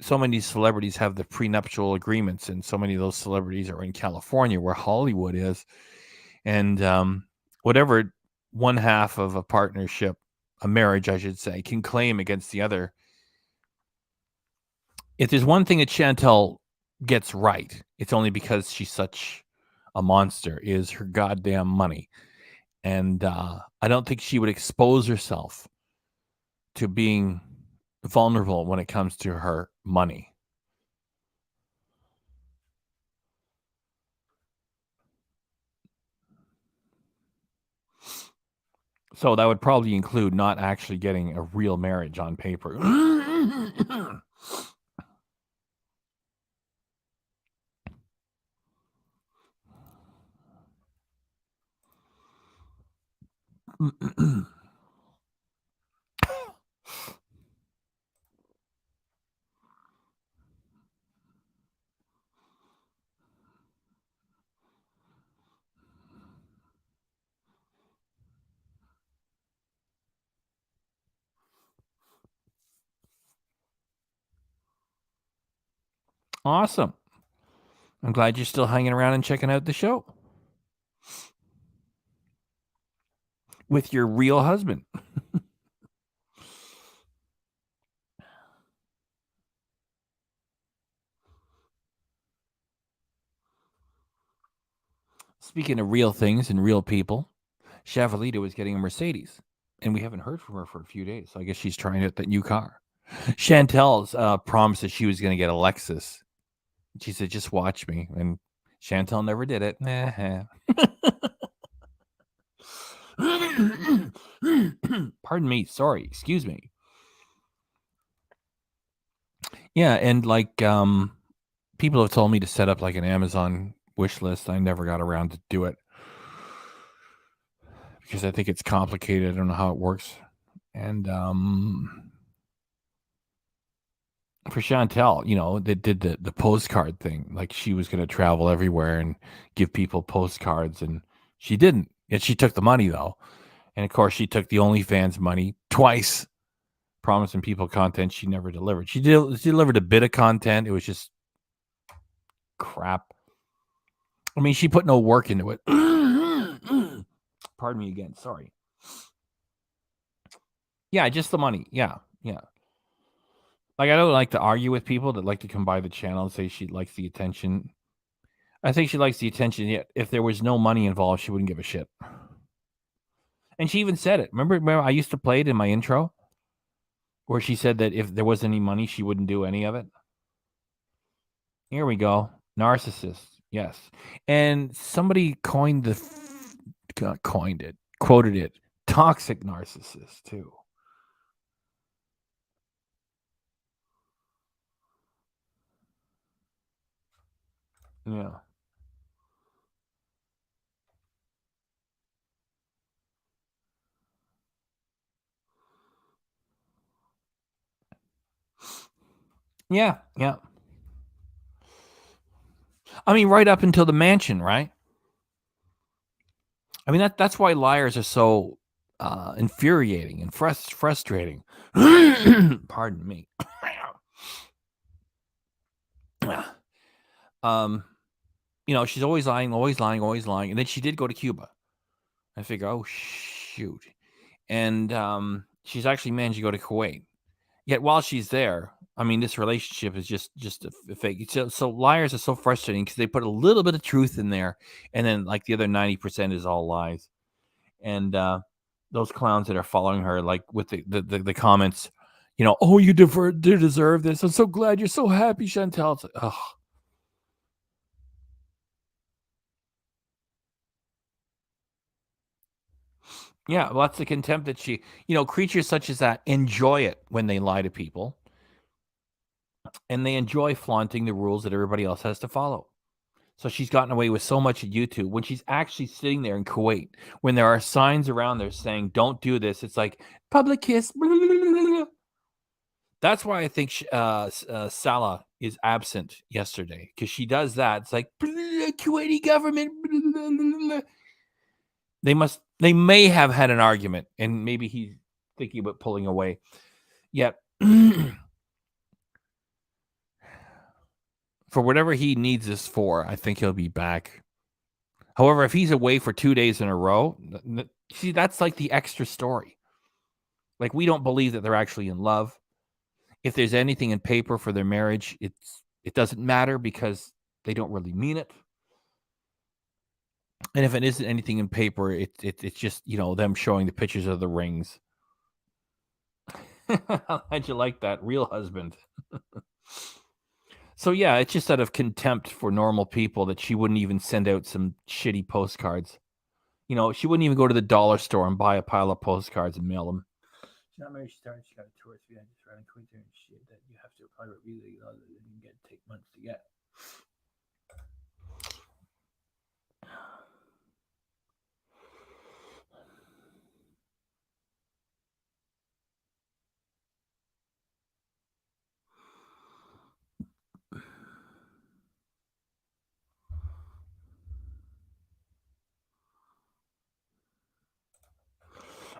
so many celebrities have the prenuptial agreements, and so many of those celebrities are in California, where Hollywood is, and whatever one half of a partnership, a marriage, I should say, can claim against the other. If there's one thing that Chantel gets right, it's only because she's such a monster, is her goddamn money. And I don't think she would expose herself to being vulnerable when it comes to her money. So that would probably include not actually getting a real marriage on paper. Awesome. I'm glad you're still hanging around and checking out the show with your real husband. Speaking of real things and real people, Chevalita was getting a Mercedes, and we haven't heard from her for a few days. So I guess she's trying out that new car. Chantel's promised that she was going to get a Lexus. She said, "Just watch me," and Chantel never did it. Pardon me. Sorry. Excuse me. Yeah, and like people have told me to set up like an Amazon wish list. I never got around to do it because I think it's complicated. I don't know how it works. And for Chantel, you know, they did the postcard thing. Like she was going to travel everywhere and give people postcards, and she didn't. Yet she took the money though, and of course she took the OnlyFans money twice, promising people content she never delivered. She delivered a bit of content. It was just crap. I mean, she put no work into it. Pardon me again. Sorry. Yeah, just the money. Yeah. Like, I don't like to argue with people that like to come by the channel and say she likes the attention. I think she likes the attention. Yet, if there was no money involved, she wouldn't give a shit. And she even said it. Remember I used to play it in my intro where she said that if there was any money, she wouldn't do any of it. Here we go. Narcissist. Yes. And somebody quoted it. Toxic narcissist too. Yeah. Yeah. I mean, right up until the mansion, right? I mean, that's why liars are so infuriating and frustrating. Pardon me. You know, she's always lying. And then she did go to Cuba. I figure, oh, shoot. And she's actually managed to go to Kuwait. Yet while she's there, I mean, this relationship is just a fake. So liars are so frustrating because they put a little bit of truth in there, and then like the other 90% is all lies. And those clowns that are following her, like with the comments, you know, oh, you deserve this. I'm so glad you're so happy, Chantel. It's like, oh. Yeah, well, that's the contempt that she, you know, creatures such as that enjoy it when they lie to people. And they enjoy flaunting the rules that everybody else has to follow. So she's gotten away with so much at YouTube when she's actually sitting there in Kuwait, when there are signs around there saying, don't do this. It's like public kiss. Blah, blah, blah, blah. That's why I think Salah is absent yesterday, because she does that. It's like Kuwaiti government. They may have had an argument, and maybe he's thinking about pulling away. Yet for whatever he needs this for, I think he'll be back. However, if he's away for 2 days in a row, see, that's like the extra story. Like, we don't believe that they're actually in love. If there's anything in paper for their marriage, it doesn't matter because they don't really mean it. And if it isn't anything in paper, it's just, them showing the pictures of the rings. How'd you like that? Real husband. So, yeah, it's just out of contempt for normal people that she wouldn't even send out some shitty postcards. She wouldn't even go to the dollar store and buy a pile of postcards and mail them. She's not married. She started. She got a tourist visa. Just ran a quick and shit that you have to apply for a visa. You can take months to get.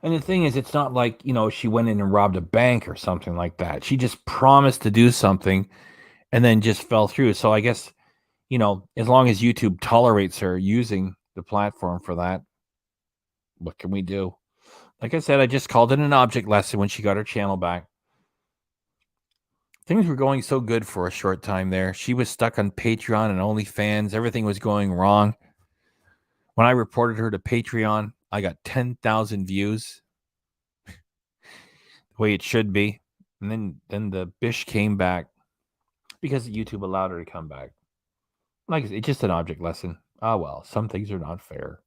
And the thing is, it's not like, she went in and robbed a bank or something like that. She just promised to do something and then just fell through. So I guess, as long as YouTube tolerates her using the platform for that, what can we do? Like I said, I just called it an object lesson when she got her channel back. Things were going so good for a short time there. She was stuck on Patreon and OnlyFans. Everything was going wrong. When I reported her to Patreon, I got 10,000 views. The way it should be. And then the bish came back because YouTube allowed her to come back. Like I said, it's just an object lesson. Ah, well, some things are not fair.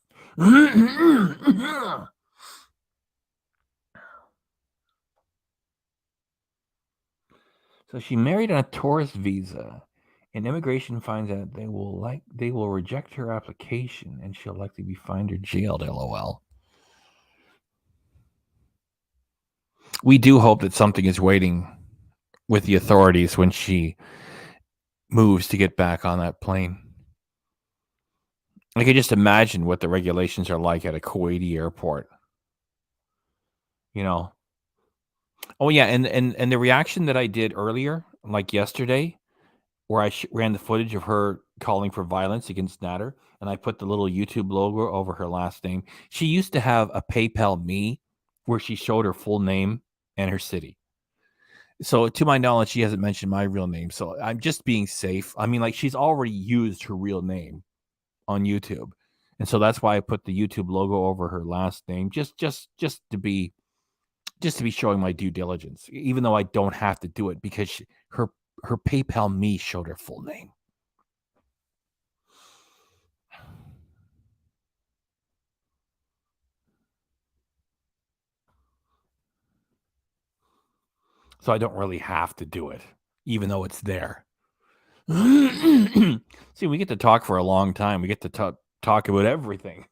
So she married on a tourist visa, and immigration finds out they will reject her application, and she'll likely be fined or jailed. LOL. We do hope that something is waiting with the authorities when she moves to get back on that plane. I can just imagine what the regulations are like at a Kuwaiti airport. Oh yeah, and the reaction that I did earlier, like yesterday, where I ran the footage of her calling for violence against Nader, and I put the little YouTube logo over her last name. She used to have a PayPal Me where she showed her full name and her city. So to my knowledge, she hasn't mentioned my real name. So I'm just being safe. I mean, like, she's already used her real name on YouTube. And so that's why I put the YouTube logo over her last name, just to be showing my due diligence, even though I don't have to do it because her PayPal Me showed her full name. So I don't really have to do it, even though it's there. See, we get to talk for a long time. We get to talk about everything.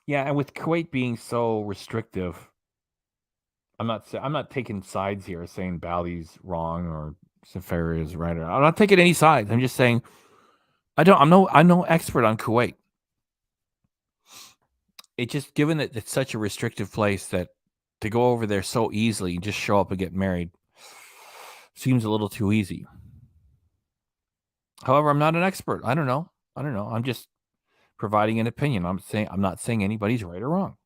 Yeah, and with Kuwait being so restrictive, I'm not taking sides here, saying Bali's wrong or Safari is right. I'm not taking any sides. I'm just saying I'm no expert on Kuwait. It just, given that it's such a restrictive place, that to go over there so easily and just show up and get married seems a little too easy. However, I'm not an expert. I don't know. I'm just providing an opinion. I'm not saying anybody's right or wrong.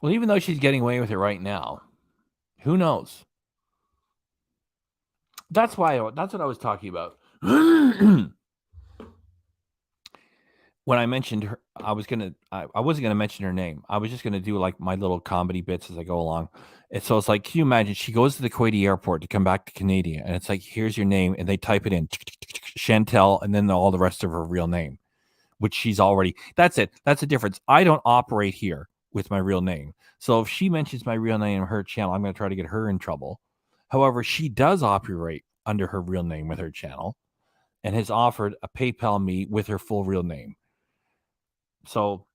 Well, even though she's getting away with it right now, who knows? That's what I was talking about. When I mentioned her, I wasn't gonna mention her name. I was just gonna do like my little comedy bits as I go along. And so it's like, can you imagine? She goes to the Kuwaiti airport to come back to Canada, and it's like, here's your name, and they type it in, Chantel, and then all the rest of her real name, which she's already. That's it. That's the difference. I don't operate here with my real name. So if she mentions my real name in her channel, I'm going to try to get her in trouble. However, she does operate under her real name with her channel and has offered a PayPal Me with her full real name. So,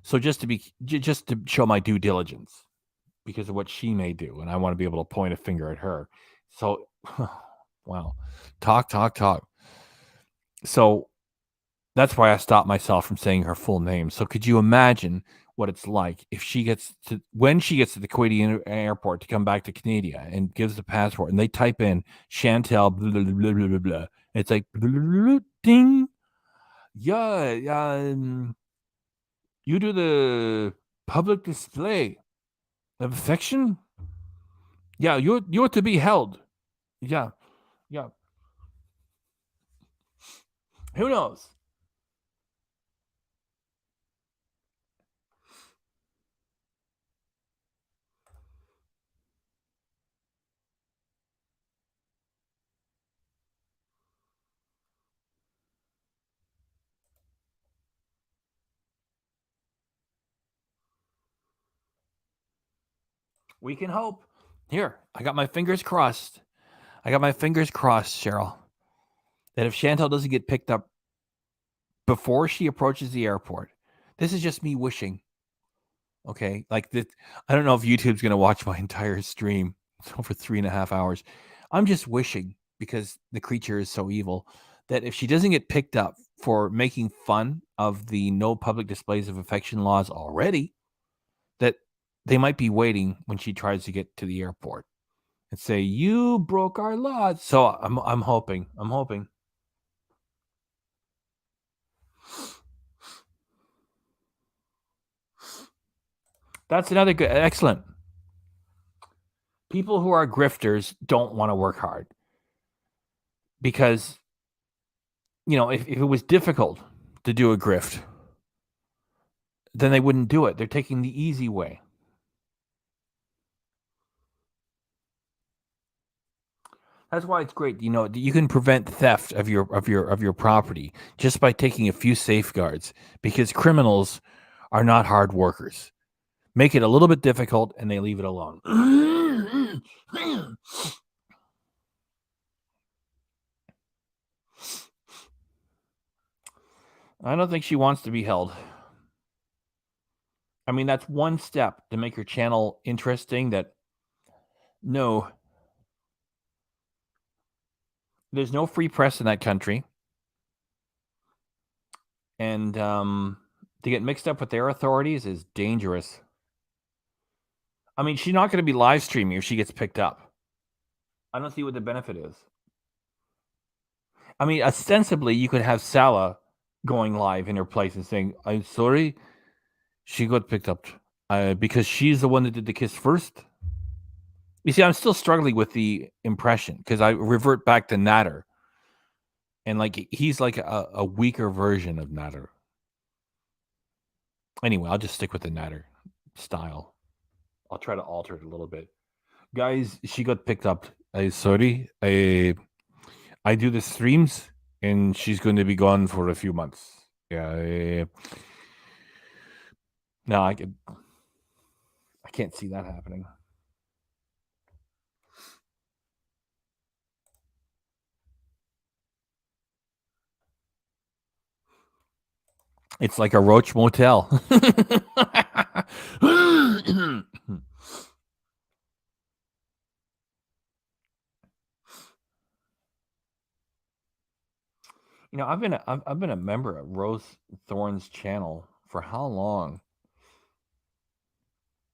so just to show my due diligence. because of what she may do, and I want to be able to point a finger at her. So, wow, talk. So that's why I stopped myself from saying her full name. So could you imagine what it's like if when she gets to the Kuwaiti airport to come back to Canada and gives the passport, and they type in Chantel blah blah blah blah blah, blah. It's like blah, blah, blah, ding. Yeah, you do the public display of affection. Yeah, you're to be held. Yeah. Who knows? We can hope. Here, I got my fingers crossed. Cheryl, that if Chantel doesn't get picked up before she approaches the airport, this is just me wishing. Okay, like that. I don't know if YouTube's gonna watch my entire stream. It's over 3.5 hours. I'm just wishing, because the creature is so evil, that if she doesn't get picked up for making fun of the no public displays of affection laws already, that they might be waiting when she tries to get to the airport and say, "You broke our laws." So I'm hoping. That's another good, excellent. People who are grifters don't want to work hard because, if it was difficult to do a grift, then they wouldn't do it. They're taking the easy way. That's why it's great. You can prevent theft of your property just by taking a few safeguards, because criminals are not hard workers. Make it a little bit difficult and they leave it alone. I don't think she wants to be held. I mean, that's one step to make her channel interesting. No, there's no free press in that country. And to get mixed up with their authorities is dangerous. I mean, she's not going to be live streaming if she gets picked up. I don't see what the benefit is. I mean, ostensibly, you could have Salah going live in her place and saying, "I'm sorry, she got picked up because she's the one that did the kiss first." You see, I'm still struggling with the impression because I revert back to Natter. And he's like a weaker version of Natter. Anyway, I'll just stick with the Natter style. I'll try to alter it a little bit. Guys, she got picked up. Sorry. I do the streams and she's going to be gone for a few months. Yeah. No, I can't see that happening. It's like a roach motel. I've been a member of Rose Thorne's channel for how long?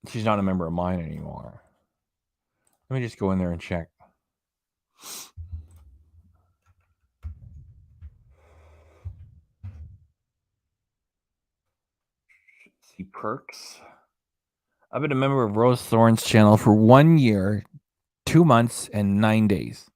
She's not a member of mine anymore. Let me just go in there and check. See perks. I've been a member of Rose Thorne's channel for 1 year, 2 months, and 9 days.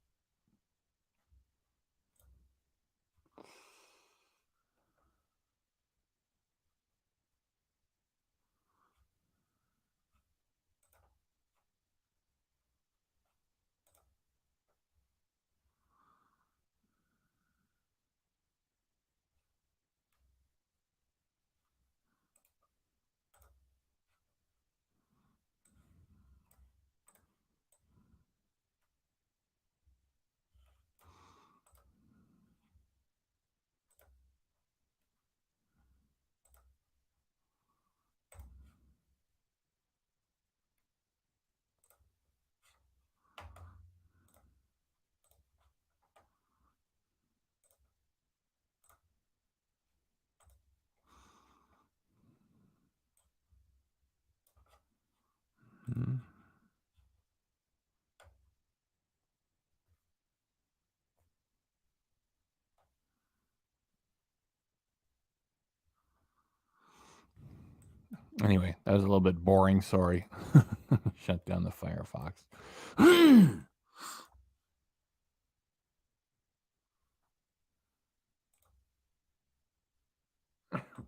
Anyway, that was a little bit boring. Sorry. Shut down the Firefox.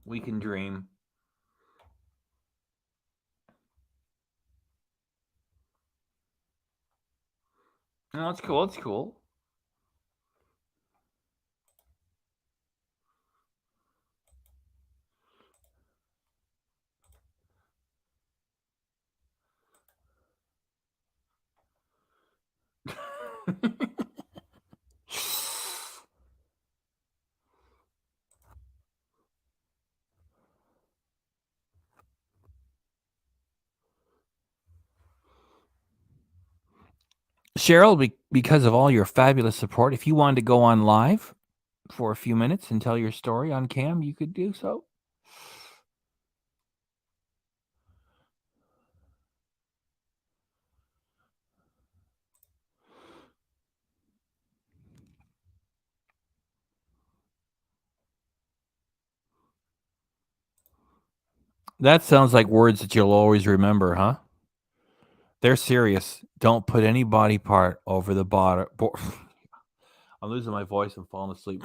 We can dream. No, it's cool. It's cool. Cheryl, because of all your fabulous support, if you wanted to go on live for a few minutes and tell your story on cam, you could do so. That sounds like words that you'll always remember, huh? They're serious. Don't put any body part over the bottom. I'm losing my voice and falling asleep.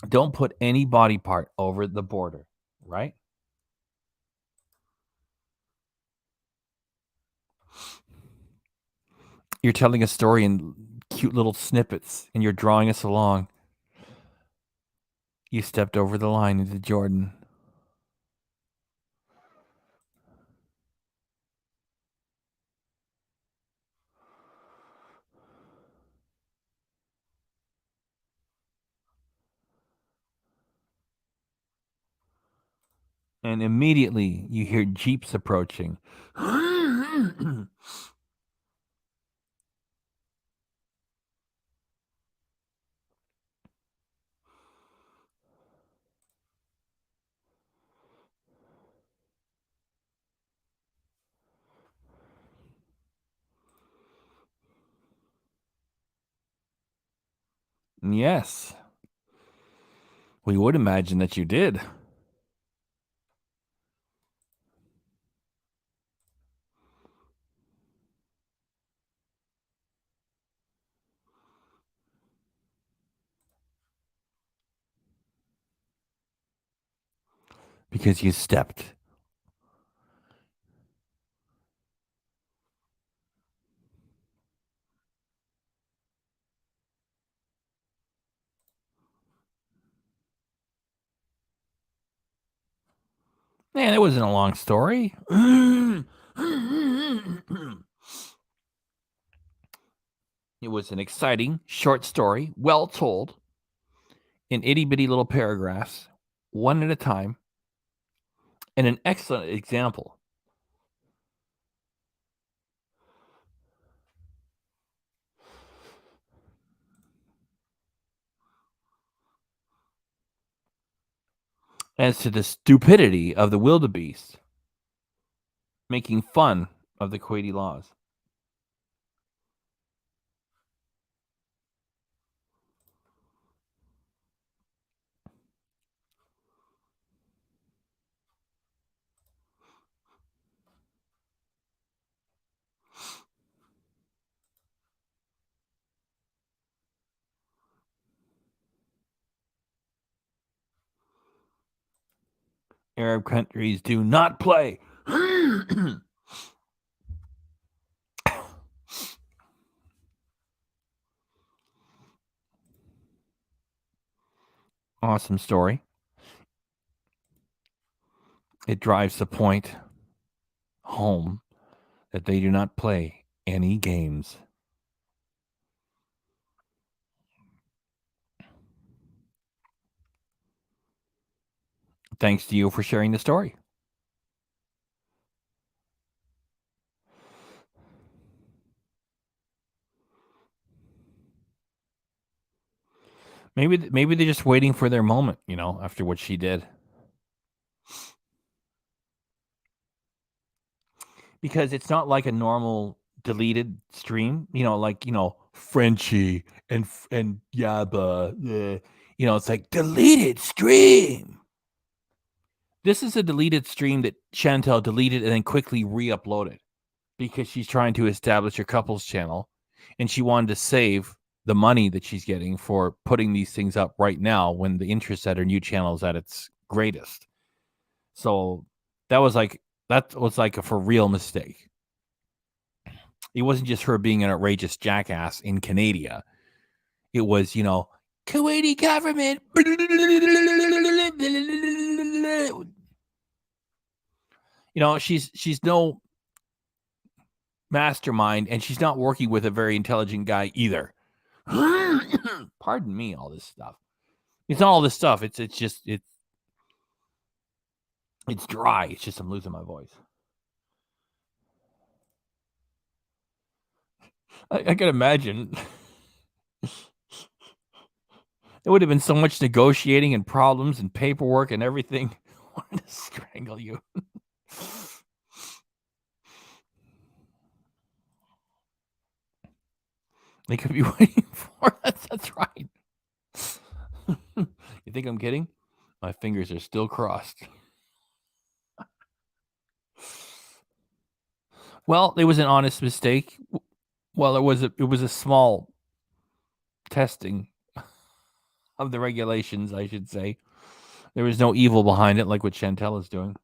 Don't put any body part over the border, right? You're telling a story in cute little snippets and you're drawing us along. You stepped over the line into Jordan. And immediately you hear Jeeps approaching. Yes. We would imagine that you did. Because you stepped. Man, it wasn't a long story. It was an exciting, short story, well told, in itty-bitty little paragraphs, one at a time, and an excellent example. As to the stupidity of the wildebeest making fun of the Kuwaiti laws. Arab countries do not play. Awesome story. It drives the point home that they do not play any games. Thanks to you for sharing the story. Maybe they're just waiting for their moment, after what she did. because it's not like a normal deleted stream, like, Frenchie and Yabba. It's like deleted stream. This is a deleted stream that Chantel deleted and then quickly re-uploaded because she's trying to establish a couples channel and she wanted to save the money that she's getting for putting these things up right now when the interest at her new channel is at its greatest. So that was like a for real mistake. It wasn't just her being an outrageous jackass in Canada. It was, Kuwaiti government. She's no mastermind, and she's not working with a very intelligent guy either. Pardon me, all this stuff. It's not all this stuff. It's dry. It's just I'm losing my voice. I can imagine. There would have been so much negotiating and problems and paperwork and everything. I wanted to strangle you. They could be waiting for us. That's right. You think I'm kidding? My fingers are still crossed. Well, it was an honest mistake. Well, it was a small testing of the regulations, I should say. There was no evil behind it, like what Chantel is doing.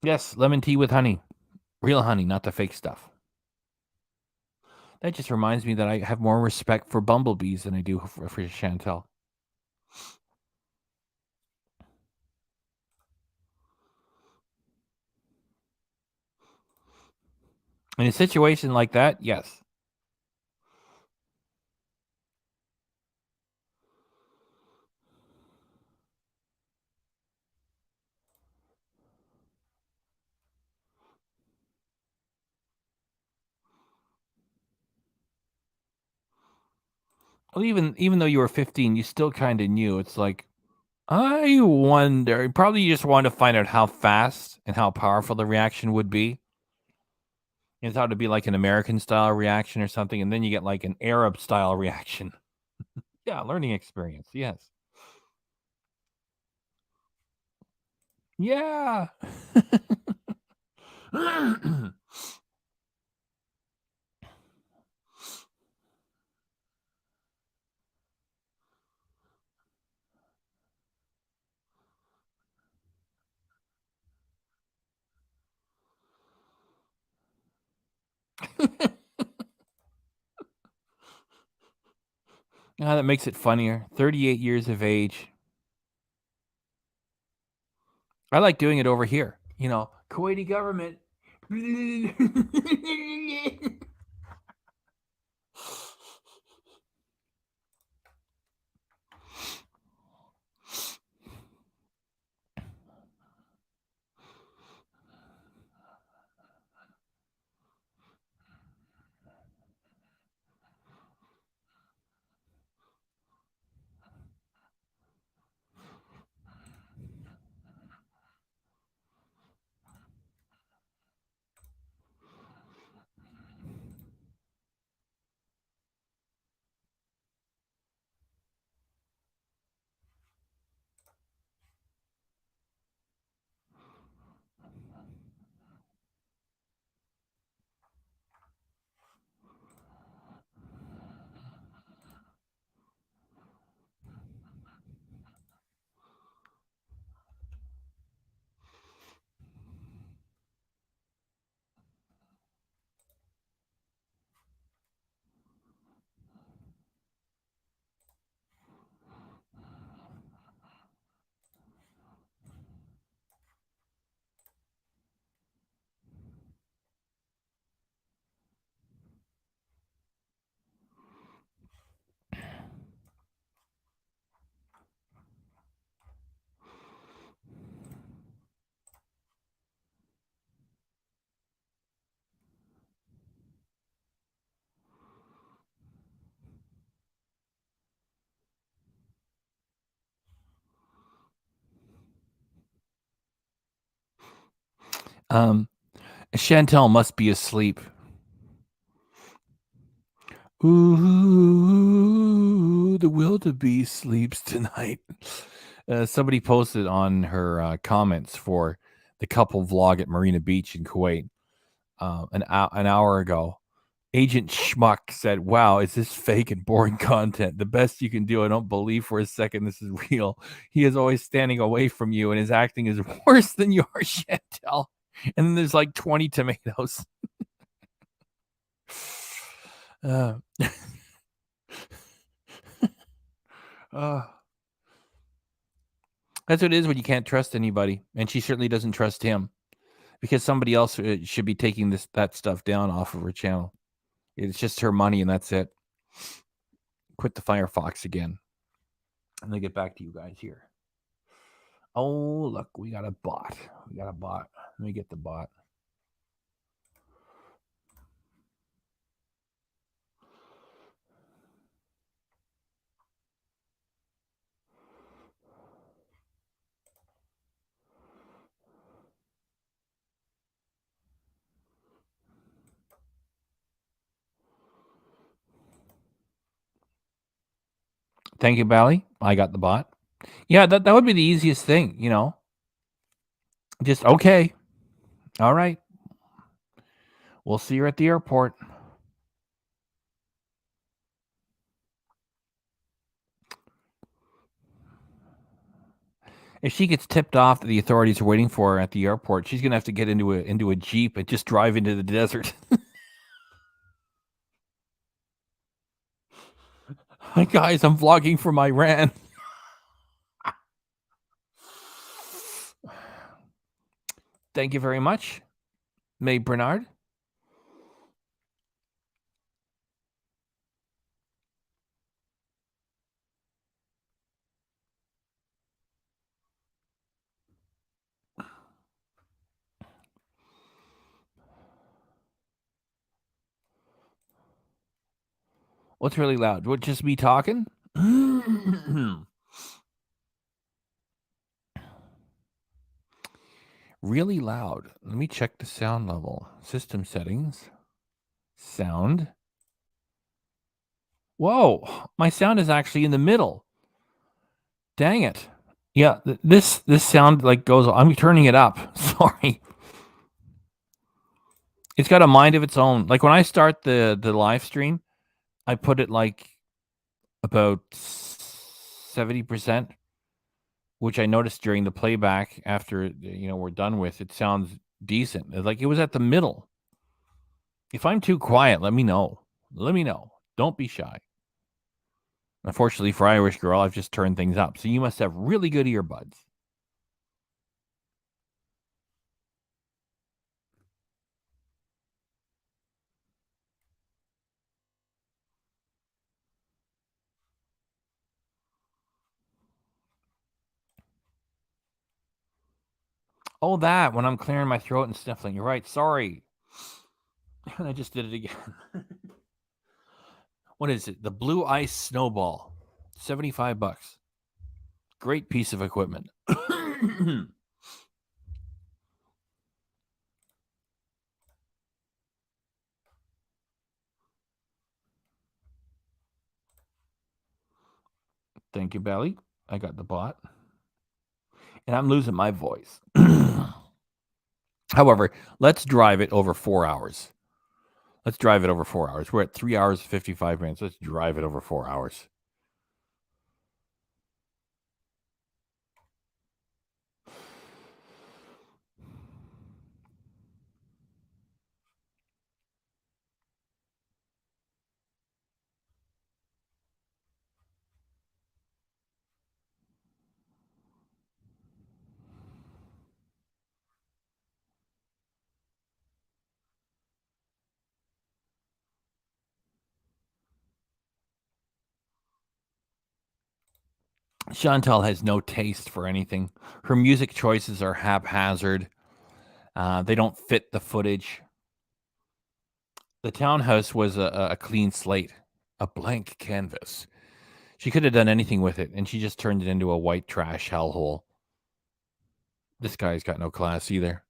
Yes, lemon tea with honey. Real honey, not the fake stuff. That just reminds me that I have more respect for bumblebees than I do for Chantel. In a situation like that, yes. Well, even though you were 15, you still kind of knew. It's like, I wonder. Probably you just wanted to find out how fast and how powerful the reaction would be. You thought it'd be like an American style reaction or something, and then you get like an Arab style reaction. Yeah, learning experience. Yes. Yeah. That makes it funnier. 38 years of age. I like doing it over here. Kuwaiti government. Chantel must be asleep. Ooh, the wildebeest sleeps tonight. Somebody posted on her comments for the couple vlog at Marina Beach in Kuwait an hour ago. Agent Schmuck said, "Wow, is this fake and boring content? The best you can do. I don't believe for a second this is real. He is always standing away from you, and his acting is worse than yours, Chantel." And then there's like 20 tomatoes. That's what it is when you can't trust anybody, and she certainly doesn't trust him because somebody else should be taking that stuff down off of her channel. It's just her money, and that's it. Quit the Firefox again. I'm gonna get back to you guys here. Oh, look, we got a bot. Let me get the bot. Thank you, Bally. I got the bot. Yeah, that would be the easiest thing, you know. Just okay. All right. We'll see you at the airport. If she gets tipped off that the authorities are waiting for her at the airport, she's gonna have to get into a Jeep and just drive into the desert. Hi guys, I'm vlogging from Iran. Thank you very much, May Bernard. What's really loud? What, just me talking? Really loud. Let me check the sound level. System settings. Sound. Whoa, my sound is actually in the middle. Dang it. Yeah, this sound like goes. I'm turning it up. Sorry. It's got a mind of its own. Like when I start the live stream, I put it like about 70%, which I noticed during the playback after we're done with. It sounds decent. Like it was at the middle. If I'm too quiet, let me know. Let me know. Don't be shy. Unfortunately for Irish Girl, I've just turned things up. So you must have really good earbuds. Oh, that, when I'm clearing my throat and sniffling. You're right. Sorry. And I just did it again. What is it? The Blue Ice Snowball. $75. Great piece of equipment. Thank you, Belly. I got the bot. And I'm losing my voice. However, let's drive it over 4 hours. Let's drive it over 4 hours. We're at 3 hours, 55 minutes. Let's drive it over 4 hours. Chantel has no taste for anything. Her music choices are haphazard. They don't fit the footage. The townhouse was a clean slate, a blank canvas. She could have done anything with it, and she just turned it into a white trash hellhole. This guy's got no class either.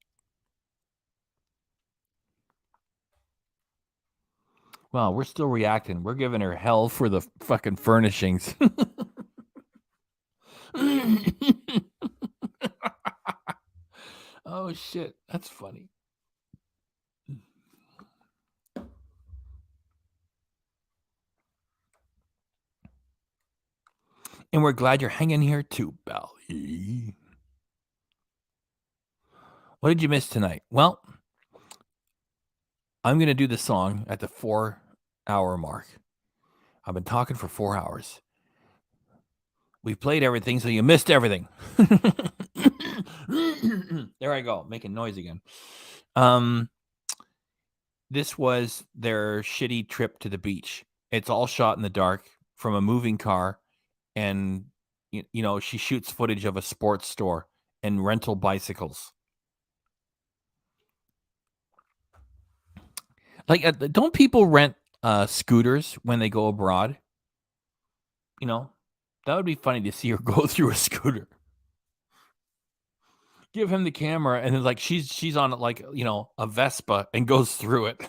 Well, we're still reacting. We're giving her hell for the fucking furnishings. Oh, shit. That's funny. And we're glad you're hanging here too, Bally. What did you miss tonight? Well, I'm going to do the song at the 4-hour mark. I've been talking for 4 hours. We played everything, so you missed everything. There I go, making noise again. This was their shitty trip to the beach. It's all shot in the dark from a moving car, and you know, she shoots footage of a sports store and rental bicycles. Like, don't people rent scooters when they go abroad? You know, that would be funny to see her go through a scooter. Give him the camera, and then like she's on like, you know, a Vespa and goes through it.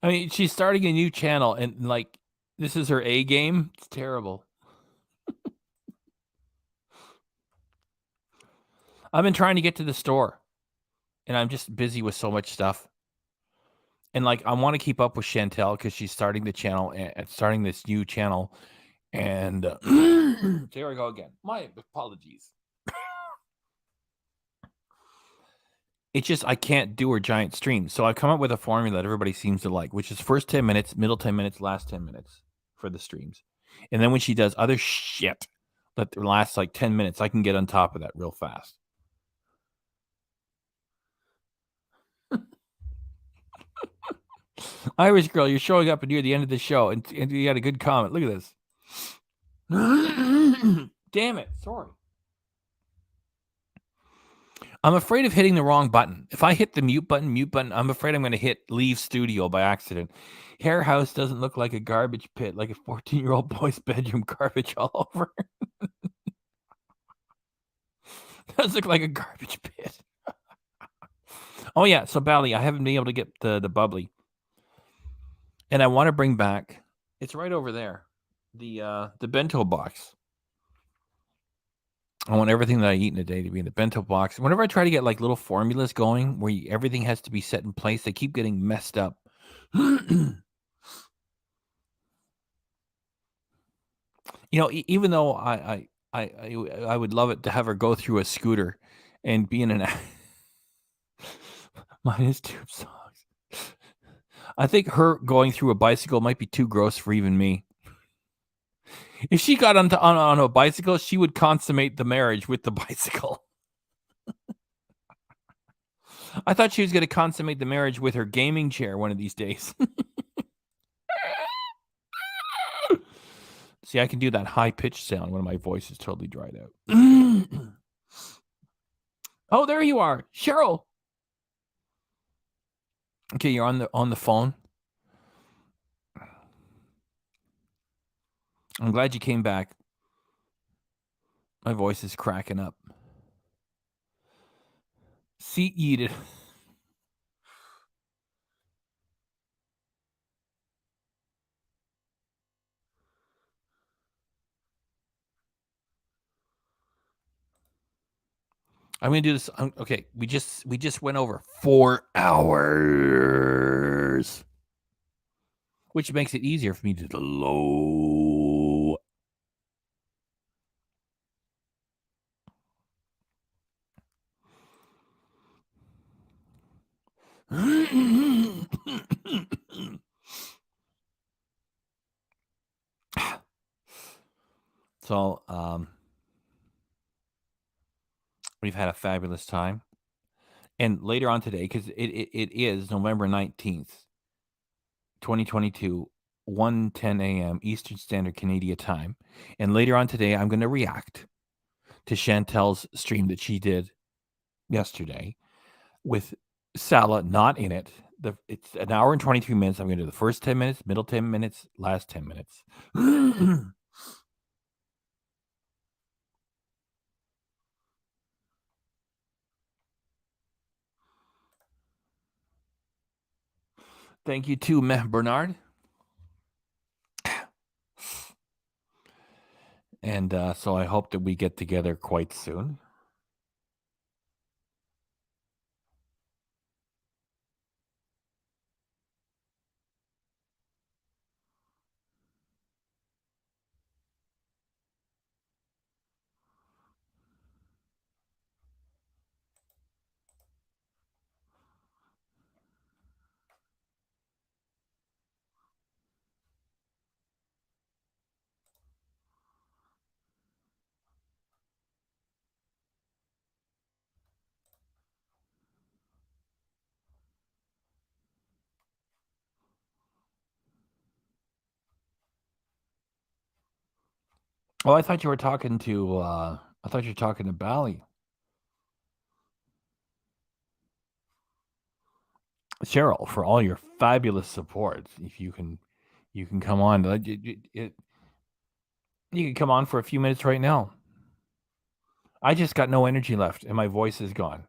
I mean, she's starting a new channel, and like this is her A game. It's terrible. I've been trying to get to the store, and I'm just busy with so much stuff. And like I want to keep up with Chantel because she's starting the channel and starting this new channel. And there we go again. My apologies. It's just I can't do her giant streams. So I've come up with a formula that everybody seems to like, which is first 10 minutes, middle 10 minutes, last 10 minutes for the streams. And then when she does other shit that lasts like 10 minutes, I can get on top of that real fast. Irish girl, you're showing up near the end of the show, and you got a good comment. Look at this. Damn it. Sorry. I'm afraid of hitting the wrong button. If I hit the mute button, I'm afraid I'm going to hit leave studio by accident. Hair house doesn't look like a garbage pit, like a 14-year-old boy's bedroom, garbage all over. Does look like a garbage pit. Oh, yeah. So, Bally, I haven't been able to get the bubbly. And I want to bring back, it's right over there, the bento box. I want everything that I eat in a day to be in the bento box. Whenever I try to get like little formulas going where everything has to be set in place, they keep getting messed up. You know, even though I would love it to have her go through a scooter and be in an minus tube songs. I think her going through a bicycle might be too gross for even me. If she got on a bicycle, she would consummate the marriage with the bicycle. I thought she was going to consummate the marriage with her gaming chair one of these days. See, I can do that high-pitched sound when my voice is totally dried out. Oh, there you are, Cheryl. Okay, you're on the phone. I'm glad you came back. My voice is cracking up. Seat yeeted. I'm gonna do this. Okay, we just went over 4 hours, which makes it easier for me to low. So, we've had a fabulous time. And later on today, because it is November 19th, 2022, 1:10 a.m. Eastern Standard Canadian time. And later on today, I'm going to react to Chantel's stream that she did yesterday with Salah not in it. It's an hour and 23 minutes. I'm going to do the first 10 minutes, middle 10 minutes, last 10 minutes. Thank you too, Bernard. And so I hope that we get together quite soon. Oh, I thought you were talking to Bally. Cheryl, for all your fabulous support. If you can come on. You can come on for a few minutes right now. I just got no energy left and my voice is gone.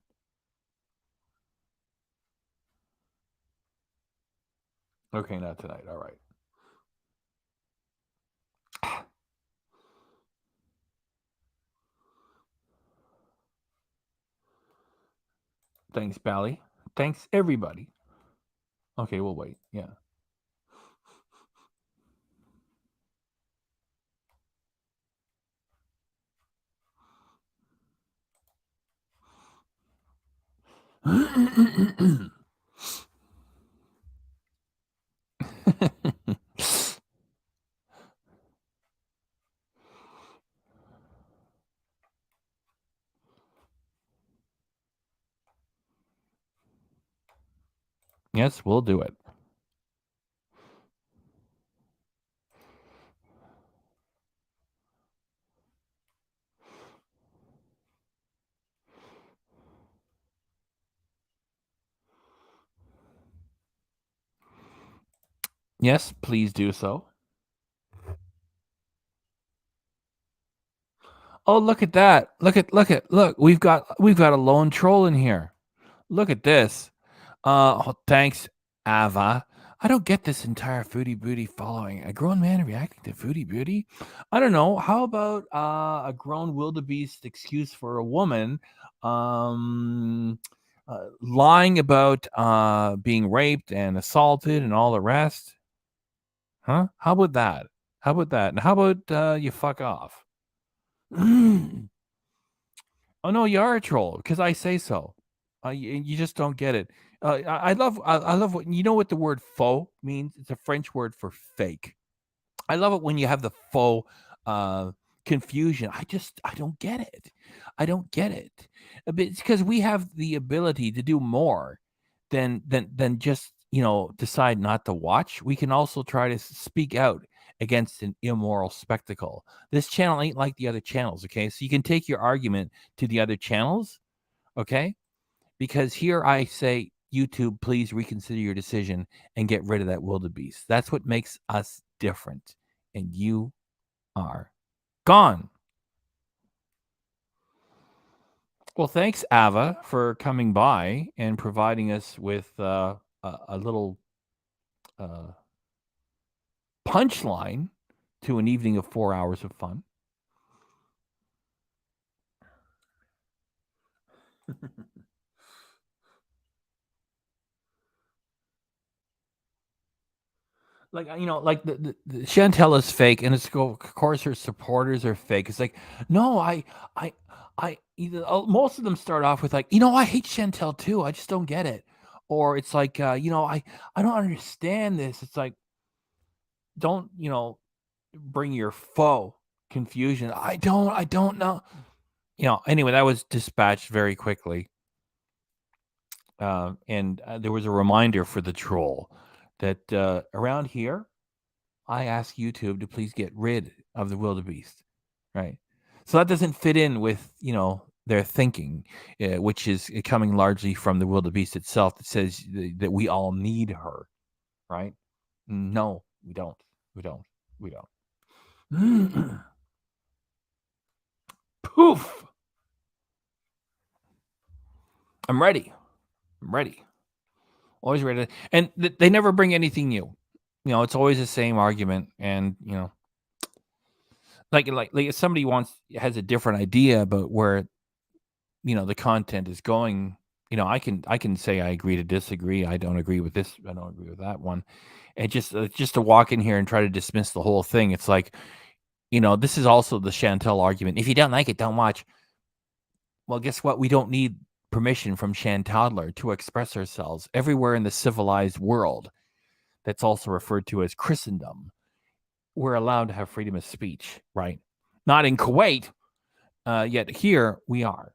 Okay, not tonight. All right. Thanks, Bally. Thanks, everybody. Okay, we'll wait. Yeah. Yes, we'll do it. Yes, please do so. Oh, look at that. Look. We've got a lone troll in here. Look at this. Thanks, Ava. I don't get this entire Foodie Booty following. A grown man reacting to Foodie Booty? I don't know. How about a grown wildebeest excuse for a woman lying about being raped and assaulted and all the rest? Huh? How about that? And how about you fuck off? Oh no, you are a troll because I say so. You just don't get it. I love what you know what the word faux means. It's a French word for fake. I love it when you have the faux confusion. I don't get it. I don't get it. It's because we have the ability to do more than just decide not to watch. We can also try to speak out against an immoral spectacle. This channel ain't like the other channels, okay? So you can take your argument to the other channels, okay? Because here I say, YouTube, please reconsider your decision and get rid of that wildebeest. That's what makes us different. And you are gone. Well, thanks, Ava, for coming by and providing us with a little punchline to an evening of 4 hours of fun. Like like the Chantel is fake, and it's of course her supporters are fake. It's like, no, most of them start off with like, I hate Chantel too. I just don't get it. Or it's like, I don't understand this. It's like, don't bring your faux confusion. I don't know. Anyway, that was dispatched very quickly. And there was a reminder for the troll that around here, I ask YouTube to please get rid of the wildebeest, right? So that doesn't fit in with their thinking, which is coming largely from the wildebeest itself. That says that we all need her, right? No, we don't. We don't. We don't. Poof. I'm ready. Always ready. And they never bring anything new. You know, it's always the same argument. And, you know, like if somebody has a different idea about where, you know, the content is going, you know, I can say I agree to disagree. I don't agree with this. I don't agree with that one. And just to walk in here and try to dismiss the whole thing. It's like, you know, this is also the Chantel argument. If you don't like it, don't watch. Well, guess what? We don't need permission from Chanteler to express ourselves everywhere in the civilized world. That's also referred to as Christendom. We're allowed to have freedom of speech, right? Not in Kuwait, yet here we are.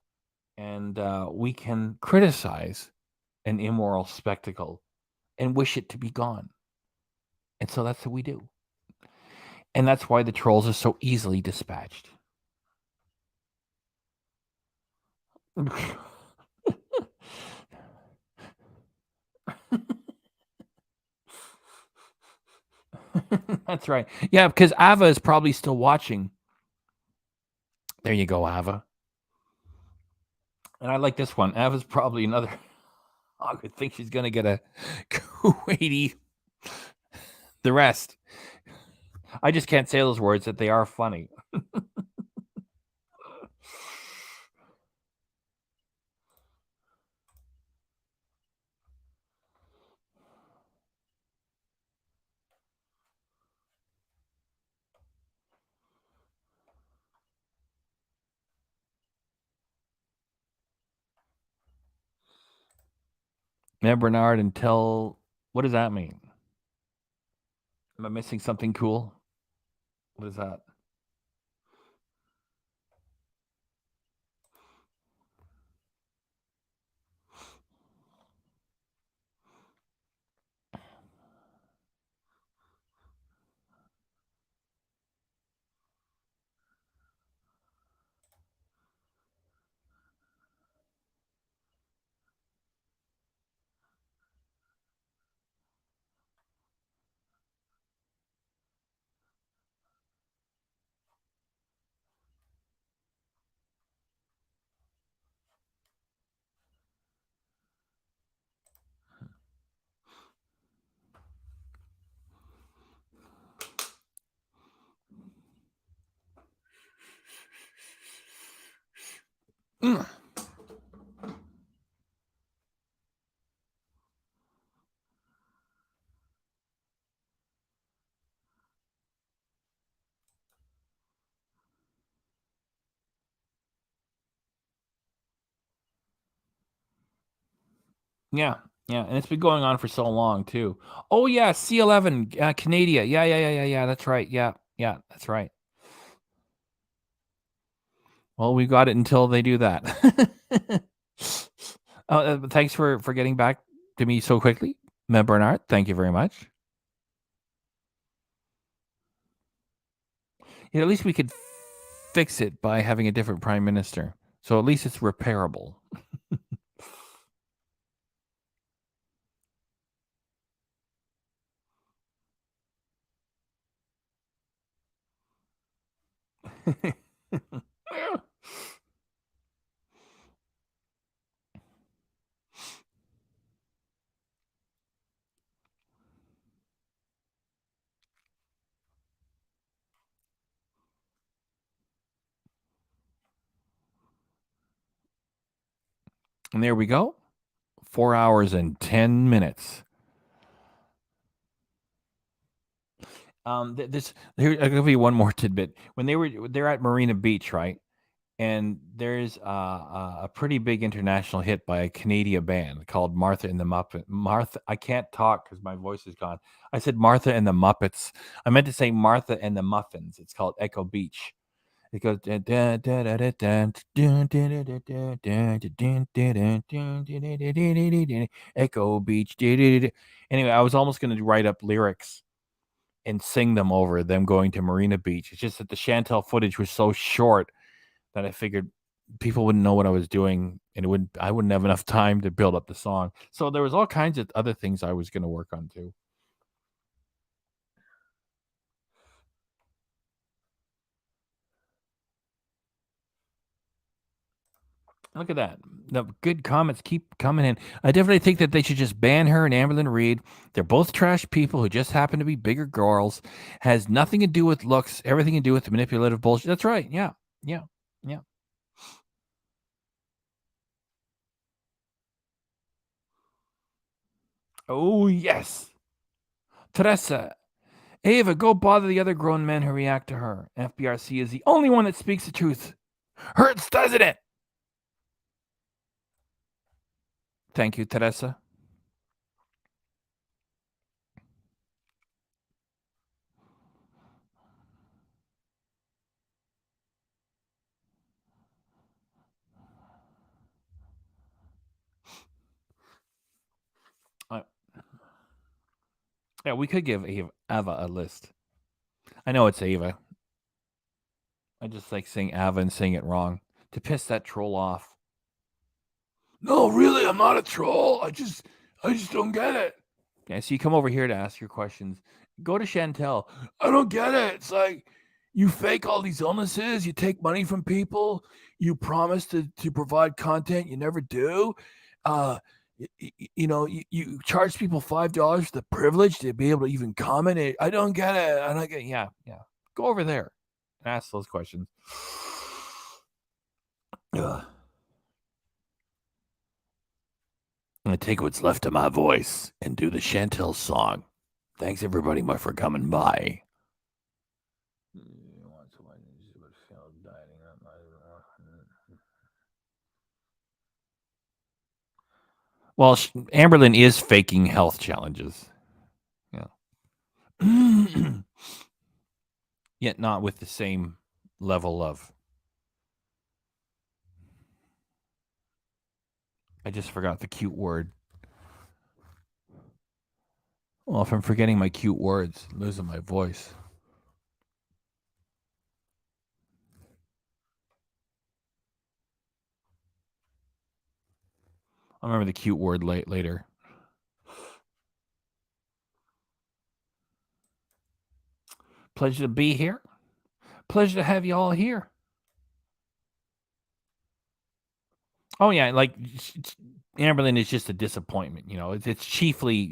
And we can criticize an immoral spectacle and wish it to be gone. And so that's what we do. And that's why the trolls are so easily dispatched. That's right. Yeah, because Ava is probably still watching. There you go, Ava. And I like this one. Ava's probably another. I would think she's going to get a Kuwaiti. The rest. I just can't say those words, that they are funny. Yeah, Bernard, until. What does that mean? Am I missing something cool? What is that? Mm. Yeah, yeah, and it's been going on for so long too. Oh yeah, C11, Canada. Yeah. That's right. Yeah, that's right. Well, we got it until they do that. Thanks for getting back to me so quickly, Bernard. Thank you very much. Yeah, at least we could fix it by having a different prime minister. So at least it's repairable. And there we go. 4 hours and 10 minutes. Here, I'll give you one more tidbit. When they're at Marina Beach, right? And there's a pretty big international hit by a Canadian band called Martha and the Muppets. I can't talk because my voice is gone. I said Martha and the Muppets. I meant to say Martha and the Muffins. It's called Echo Beach. It goes Echo Beach. Anyway, I was almost going to write up lyrics and sing them over them going to Marina Beach. It's just that the Chantel footage was so short that I figured people wouldn't know what I was doing, and I wouldn't have enough time to build up the song. So there was all kinds of other things I was going to work on too. Look at that. The good comments keep coming in. I definitely think that they should just ban her and Amberlynn Reid. They're both trash people who just happen to be bigger girls. Has nothing to do with looks, everything to do with the manipulative bullshit. That's right. Yeah. Yeah. Yeah. Oh, yes. Teresa. Ava, go bother the other grown men who react to her. FBRC is the only one that speaks the truth. Hurts, doesn't it? Thank you, Teresa. Yeah, we could give Ava a list. I know it's Ava. I just like saying Ava and saying it wrong to piss that troll off. No, really, I'm not a troll. I just don't get it. Okay, so you come over here to ask your questions. Go to Chantel. I don't get it. It's like you fake all these illnesses. You take money from people. You promise to provide content. You never do. You charge people $5 for the privilege to be able to even comment. I don't get it. I don't get it. Yeah. Go over there and ask those questions. I'm going to take what's left of my voice and do the Chantel song. Thanks, everybody, much for coming by. Well, Amberlynn is faking health challenges. Yeah. Yet not with the same level of... I just forgot the cute word. Well, if I'm forgetting my cute words, losing my voice. I'll remember the cute word later. Pleasure to be here. Pleasure to have you all here. Oh, yeah, like Amberlynn is just a disappointment. It's chiefly,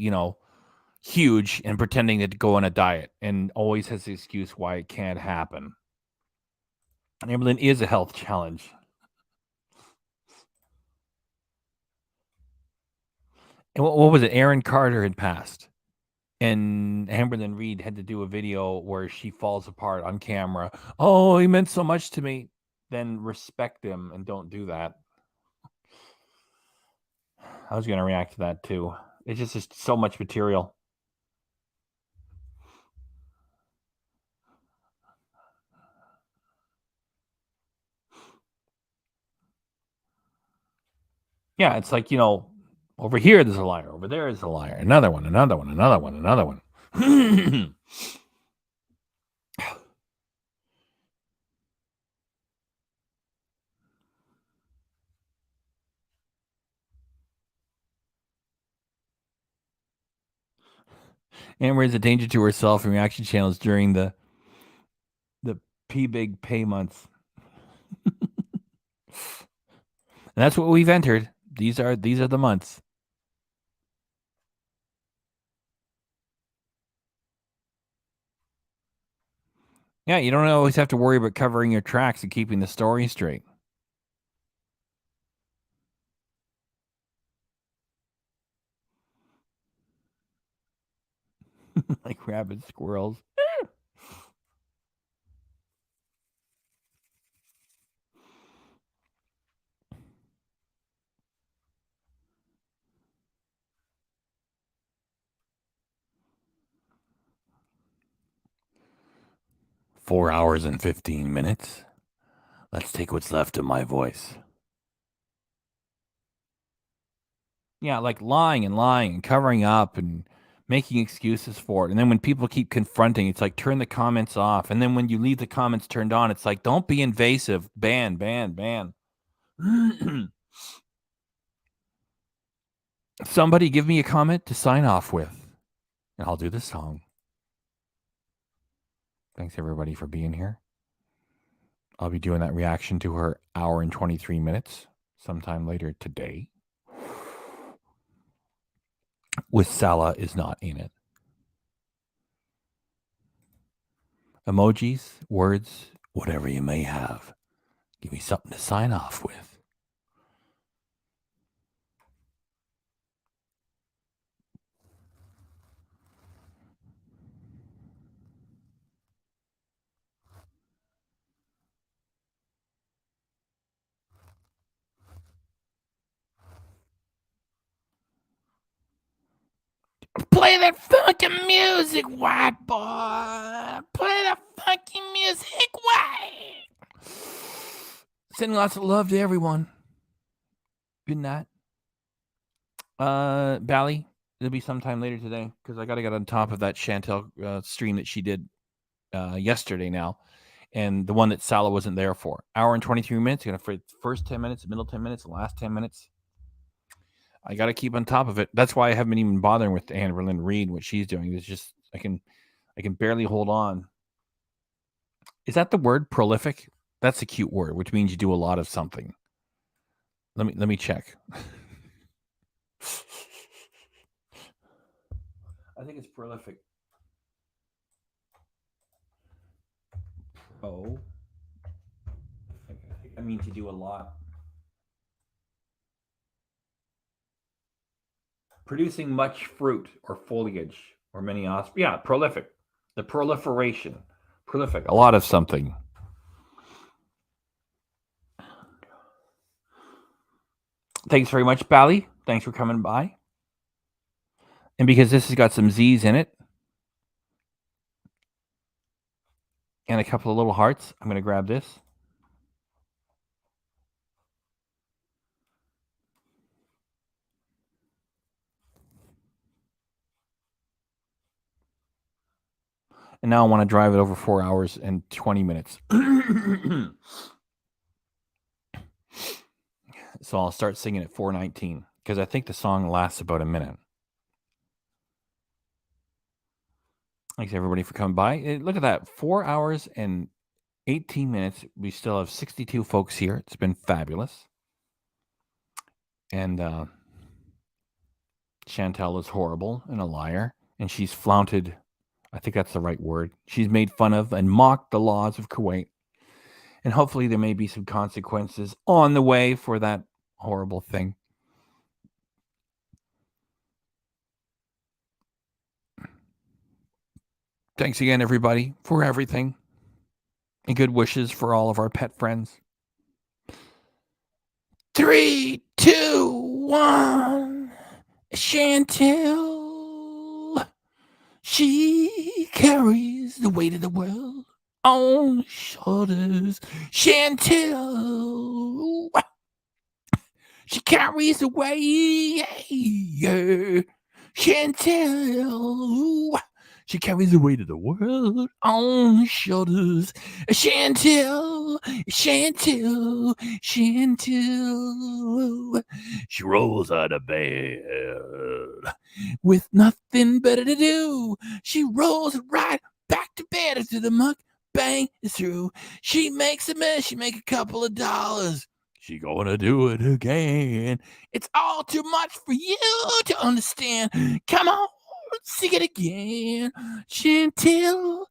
huge and pretending to go on a diet and always has the excuse why it can't happen. Amberlynn is a health challenge. And what was it? Aaron Carter had passed. And Amberlynn Reid had to do a video where she falls apart on camera. Oh, he meant so much to me. Then respect him and don't do that. I was going to react to that too. It's just so much material. Yeah, it's like, over here there's a liar. Over there is a liar. Another one, another one, another one, another one. 'Amber is a danger to herself and reaction channels during the P-Big pay months. And that's what we've entered. These are the months. Yeah, you don't always have to worry about covering your tracks and keeping the story straight. Like rabid squirrels. 4 hours and 15 minutes. Let's take what's left of my voice. Yeah, like lying and covering up and making excuses for it. And then when people keep confronting, it's like turn the comments off. And then when you leave the comments turned on, it's like don't be invasive. Ban. Somebody give me a comment to sign off with, and I'll do the song. Thanks everybody for being here. I'll be doing that reaction to her hour and 23 minutes. sometime later today. With Salah is not in it. Emojis, words, whatever you may have. Give me something to sign off with. Play that fucking music, white boy. Play that fucking music, white. Sending lots of love to everyone. Good night. Bally, it'll be sometime later today because I got to get on top of that Chantel stream that she did yesterday now, and the one that Salah wasn't there for. Hour and 23 minutes. Gonna for first 10 minutes, middle 10 minutes, last 10 minutes. I got to keep on top of it. That's why I haven't even bothering with Amberlynn Reid, what she's doing. It's just I can barely hold on. Is that the word prolific? That's a cute word, which means you do a lot of something. Let me check. I think it's prolific. Oh. I mean to do a lot. Producing much fruit or foliage or many yeah, prolific. The proliferation. Prolific. A lot of something. Thanks very much, Bally. Thanks for coming by. And because this has got some Z's in it and a couple of little hearts, I'm going to grab this. And now I want to drive it over 4 hours and 20 minutes. So I'll start singing at 4:19 because I think the song lasts about a minute. Thanks everybody for coming by. Look at that, 4 hours and 18 minutes. We still have 62 folks here. It's been fabulous. And Chantel is horrible and a liar. And she's flaunted, I think that's the right word. She's made fun of and mocked the laws of Kuwait. And hopefully there may be some consequences on the way for that horrible thing. Thanks again, everybody, for everything. And good wishes for all of our pet friends. 3, 2, 1. Chantel. She carries the weight of the world on her shoulders. Chantel. She carries the weight. Chantel. She carries the weight of the world on her shoulders. Chantel, Chantel, Chantel. She rolls out of bed with nothing better to do. She rolls right back to bed after the mukbang is through. She makes a mess. She make a couple of dollars. She gonna do it again. It's all too much for you to understand. Come on. Sing it again, Chantel.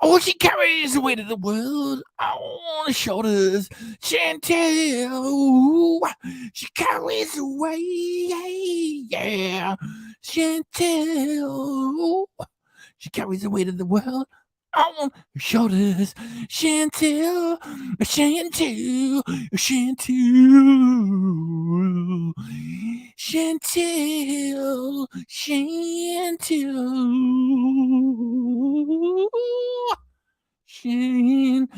Oh, she carries the weight of the world on her shoulders. Chantel, she carries the weight, yeah. Chantel, she carries the weight of the world on her shoulders. Chantel, Chantel, Chantel, Chantel, Chantel, Chantel.